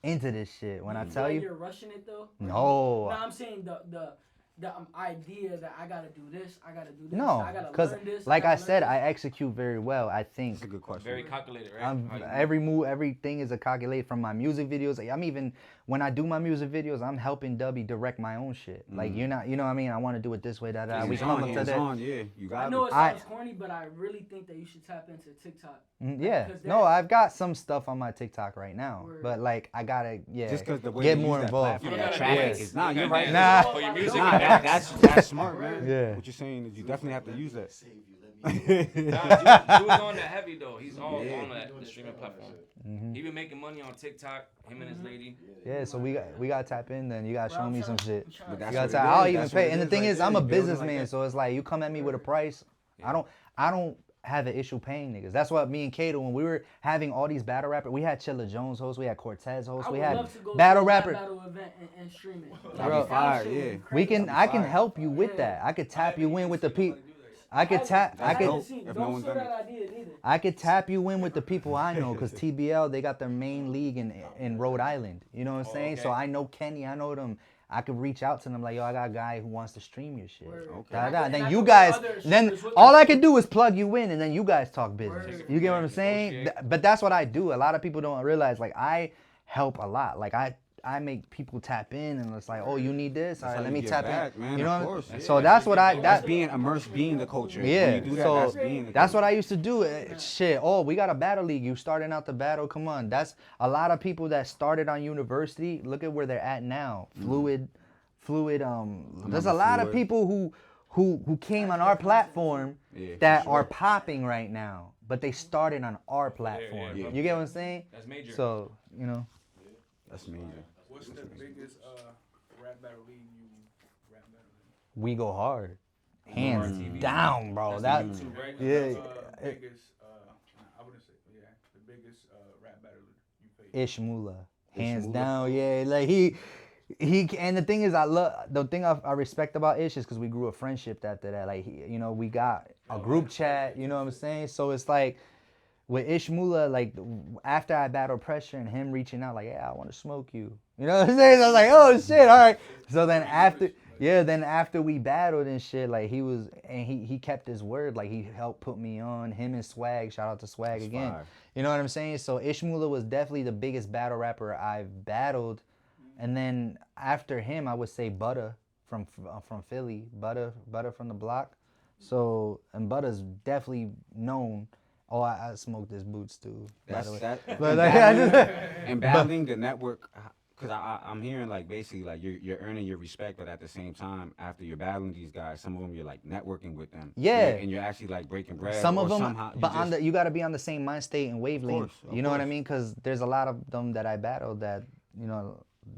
into this shit. When I tell you, you're rushing it though. No. No, I'm saying the idea that I gotta do this, I gotta do this. No, because like I said, I execute very well. I think. That's a good question. Very calculated, right? Every move, everything is a calculate from my music videos. I'm even when I do my music videos, I'm helping Dubby direct my own shit. Like you know what I mean? I want to do it this way, that. We come up to that. Yeah, you got it. I know it sounds corny, but I really think that you should tap into TikTok. Yeah, no, I've got some stuff on my TikTok right now, but like I gotta just because the way get you more use involved. That you're right. For your music. That's smart, man. Yeah. What you're saying is you definitely have to use that. Nah, Zzeu's on that heavy though. He's all on the streaming platform. He been making money on TikTok. Him and his lady. Yeah, so we got to tap in. Then you gotta show me some shit. But You gotta tap. I'll even pay. And the thing is, I'm a businessman, so it's like you come at me with a price. I don't have an issue paying niggas. That's what me and Kato, when we were having all these battle rappers, we had Chilla Jones host, we had Cortez host, we had battle rapper. Battle event and stream it. Bro, yeah. I can help you with that. I could tap you in with the people. I could tap you in with the people I know, because TBL, they got their main league in Rhode Island. You know what I'm saying? Okay. So I know Kenny, I know them. I could reach out to them like, yo, I got a guy who wants to stream your shit. Okay. Then you guys, all I can do is plug you in, and then you guys talk business. You get what I'm saying? But that's what I do. A lot of people don't realize, like, I help a lot. Like, I I make people tap in, and it's like, oh, you need this, all That's right, how let you me give tap back, in. man, You know, of course, yeah. so that's what That's being immersed, being the culture. Yeah, When you do that, so that's being the that's culture. what I used to do. Shit, oh, we got a battle league. You starting out the battle. Come on, that's a lot of people that started on university. Look at where they're at now. Fluid. There's a lot of people who came on our platform that are popping right now, but they started on our platform. Yeah. You get what I'm saying? That's major. So you know, That's major. What's the biggest rap battle league you rap battle in? we go hard, hands RTV. down, bro. That YouTube, right? Biggest, I wouldn't say, the biggest rap battle you faced. Ishmula, hands Ishmula. down, yeah. Like he, and the thing is, I respect about Ish is because we grew a friendship after that. Like we got a group chat. You know what I'm saying? So it's like with Ishmula, like after I battled Pressure and him reaching out, like, yeah, I want to smoke you. You know what I'm saying? I was like, oh shit, all right. So then after we battled and shit, like he kept his word. Like he helped put me on. Him and Swag, shout out to Swag again. Fire. You know what I'm saying? So Ishmula was definitely the biggest battle rapper I've battled. And then after him, I would say Butter from Philly, Butter from the block. So, and Butter's definitely known. Oh, I smoked his boots too. That's by the way. that. But like, And battling the network, because I'm hearing like basically like you're earning your respect, but at the same time, after you're battling these guys, some of them you're like networking with them. Yeah. And you're actually like breaking bread. some of or them, somehow but you got to be on the same mind state and wavelength. Of You know what I course. mean? Because there's a lot of them that I battled that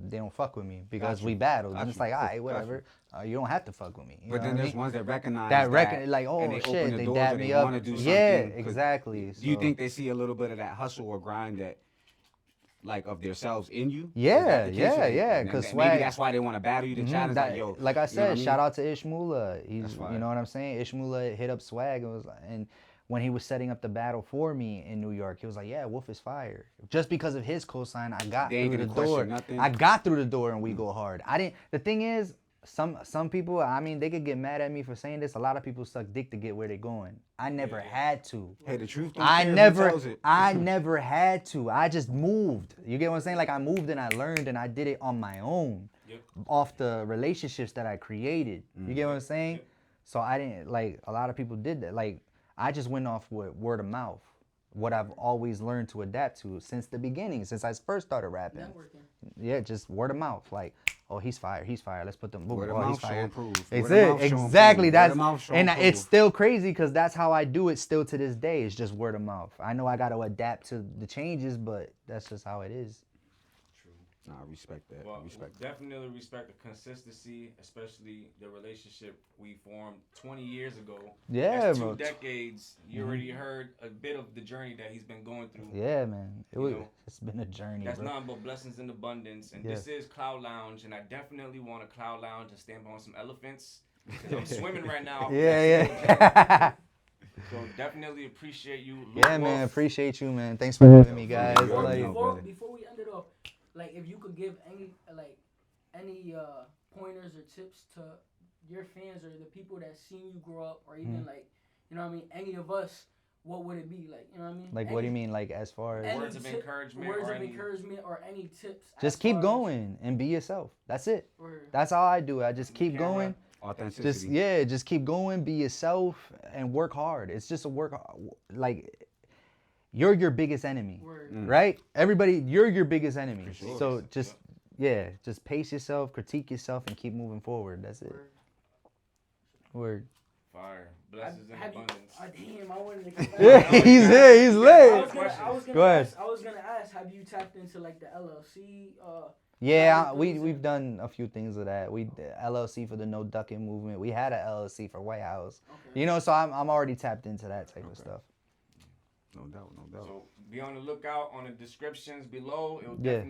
they don't fuck with me because we battled. And it's like, all right, whatever. You don't have to fuck with me. You But know then what I there's mean? ones that recognize like, oh and they shit, open the they doors dab and me they up. wanna do Yeah, something, 'cause exactly. Do you So- think they see a little bit of that hustle or grind that, like, of themselves in you? Yeah, Is that the case? yeah, Or yeah, and 'cause maybe Swag- that's why they want to battle you to challenge. That- Like, yo, like I you know said, what shout out to Ishmula. That's He's, fire. you know what I'm saying? Ishmula hit up Swag and when he was setting up the battle for me in New York, he was like, "Yeah, Wolf is fire." Just because of his cosign, I got They ain't through the gonna question door. nothing. I got through the door and we go hard. I didn't. The thing is, some people, I mean, they could get mad at me for saying this. A lot of people suck dick to get where they're going. I never had to. Hey, the truth don't I care who never, tells it. I never had to. I just moved. You get what I'm saying? Like I moved and I learned and I did it on my own, off the relationships that I created. You get what I'm saying? So I didn't like a lot of people did that. Like I just went off with word of mouth, what I've always learned to adapt to since the beginning, since I first started rapping. Networking. Yeah, just word of mouth. Like, oh, he's fire. Let's put them. Word of Oh, he's mouth show fire. improve. It's Word of it. mouth show Exactly. improve. That's Word of mouth show and improve. it's still crazy because that's how I do it still to this day. It's just word of mouth. I know I got to adapt to the changes, but that's just how it is. Nah, I respect that. Well, I respect that. definitely respect the consistency, especially the relationship we formed 20 years ago. Yeah, That's bro. 2 decades. You already heard a bit of the journey that he's been going through. Yeah, man. You know, It's been a journey, That's bro. nothing but blessings in abundance. And Yes. this is CloudLounge, and I definitely want a CloudLounge and stamp on some elephants. 'Cause I'm swimming right now. Yeah. So definitely appreciate you. Luc Yeah, man. Wolf. appreciate you, man. Thanks for having me, guys. You're Like, welcome. Before, brother. before we end it off, like if you could give any pointers or tips to your fans or the people that seen you grow up, or even like, you know what I mean, any of us, what would it be? Like, you know what I mean? Like, what do you mean, like, as far as? Any Words of encouragement words or of any- encouragement or any tips. as Just keep far as- going and be yourself. That's it. or- That's how I do it. I just keep Camera. going. Authenticity. Just keep going, be yourself, and work hard. It's just a work, like, you're your biggest enemy, Word. right? Everybody, you're your biggest enemy. For sure. So just pace yourself, critique yourself, and keep moving forward. That's it. Word. Word. Fire. Blessings in Have you- abundance. Damn, I wanted to come back. Yeah, he's here. He's I lit. was gonna Go ahead. ask, I was gonna ask, have you tapped into like the LLC? Yeah, How you we've doing? done a few things of that. We LLC for the No Ducking movement. We had a LLC for White House. Okay. You know, so I'm already tapped into that type of stuff. No doubt, no doubt. So be on the lookout on the descriptions below. It will Yeah.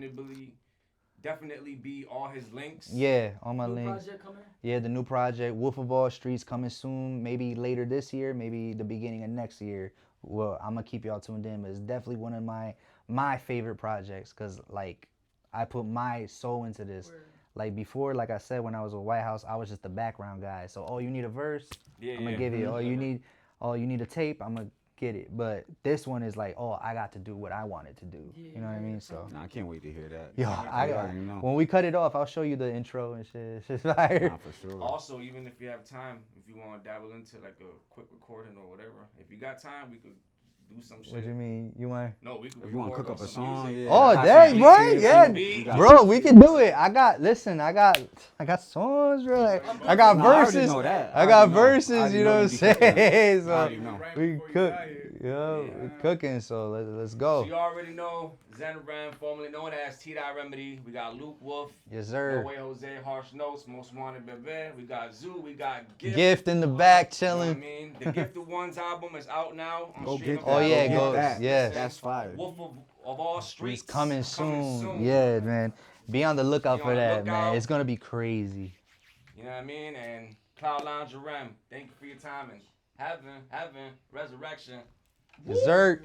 definitely be all his links. Yeah, all my New links. project coming? Yeah, the new project, Wolf of All Streets, coming soon. Maybe later this year, maybe the beginning of next year. Well, I'm gonna keep y'all tuned in, but it's definitely one of my favorite projects because like I put my soul into this. Word. Like before, like I said, when I was at White House, I was just the background guy. So, oh, you need a verse? I'm gonna give you. Oh, you need a tape? I'm gonna get it. But this one is like, oh, I got to do what I wanted to do. Yeah, You know what I mean? So. Nah, I can't wait to hear that. Yo, I already know. when we cut it off, I'll show you the intro and shit. It's just fire. Nah, for sure. Also, even if you have time, if you want to dabble into like a quick recording or whatever, if you got time, we could do some shit. What you mean? You want? No, we could. If you want to cook up a song, yeah. Oh, I dang, see right? it. Yeah, You got bro, we can do it. I got songs, bro. Like, I got Nah, I already verses. know that. I got already know. verses. I already You know know what I'm you be cooking. saying? I So already know. we cook. Yo, we cooking. So let's go. So you already know Xen ReMM, formerly known as T.ReMMeDY. We got Luc Wolf. Yes, No sir. Way Jose, Harsh Notes, MostedWantedBeBe. We got Zzeu. We got GiFt. Gift in the back, You know what I chilling. mean? The Gift of One's album is out now on Go streaming get that. Oh, yeah, platforms. go- that. yeah. That's fire. Wolf of all streets. It's coming soon. Yeah, man. Be on the lookout Be for on the that, man. lookout. It's gonna be crazy. You know what I mean? And CloudLounGe ReMM. Thank you for your time and having ReZerXtion. Dessert.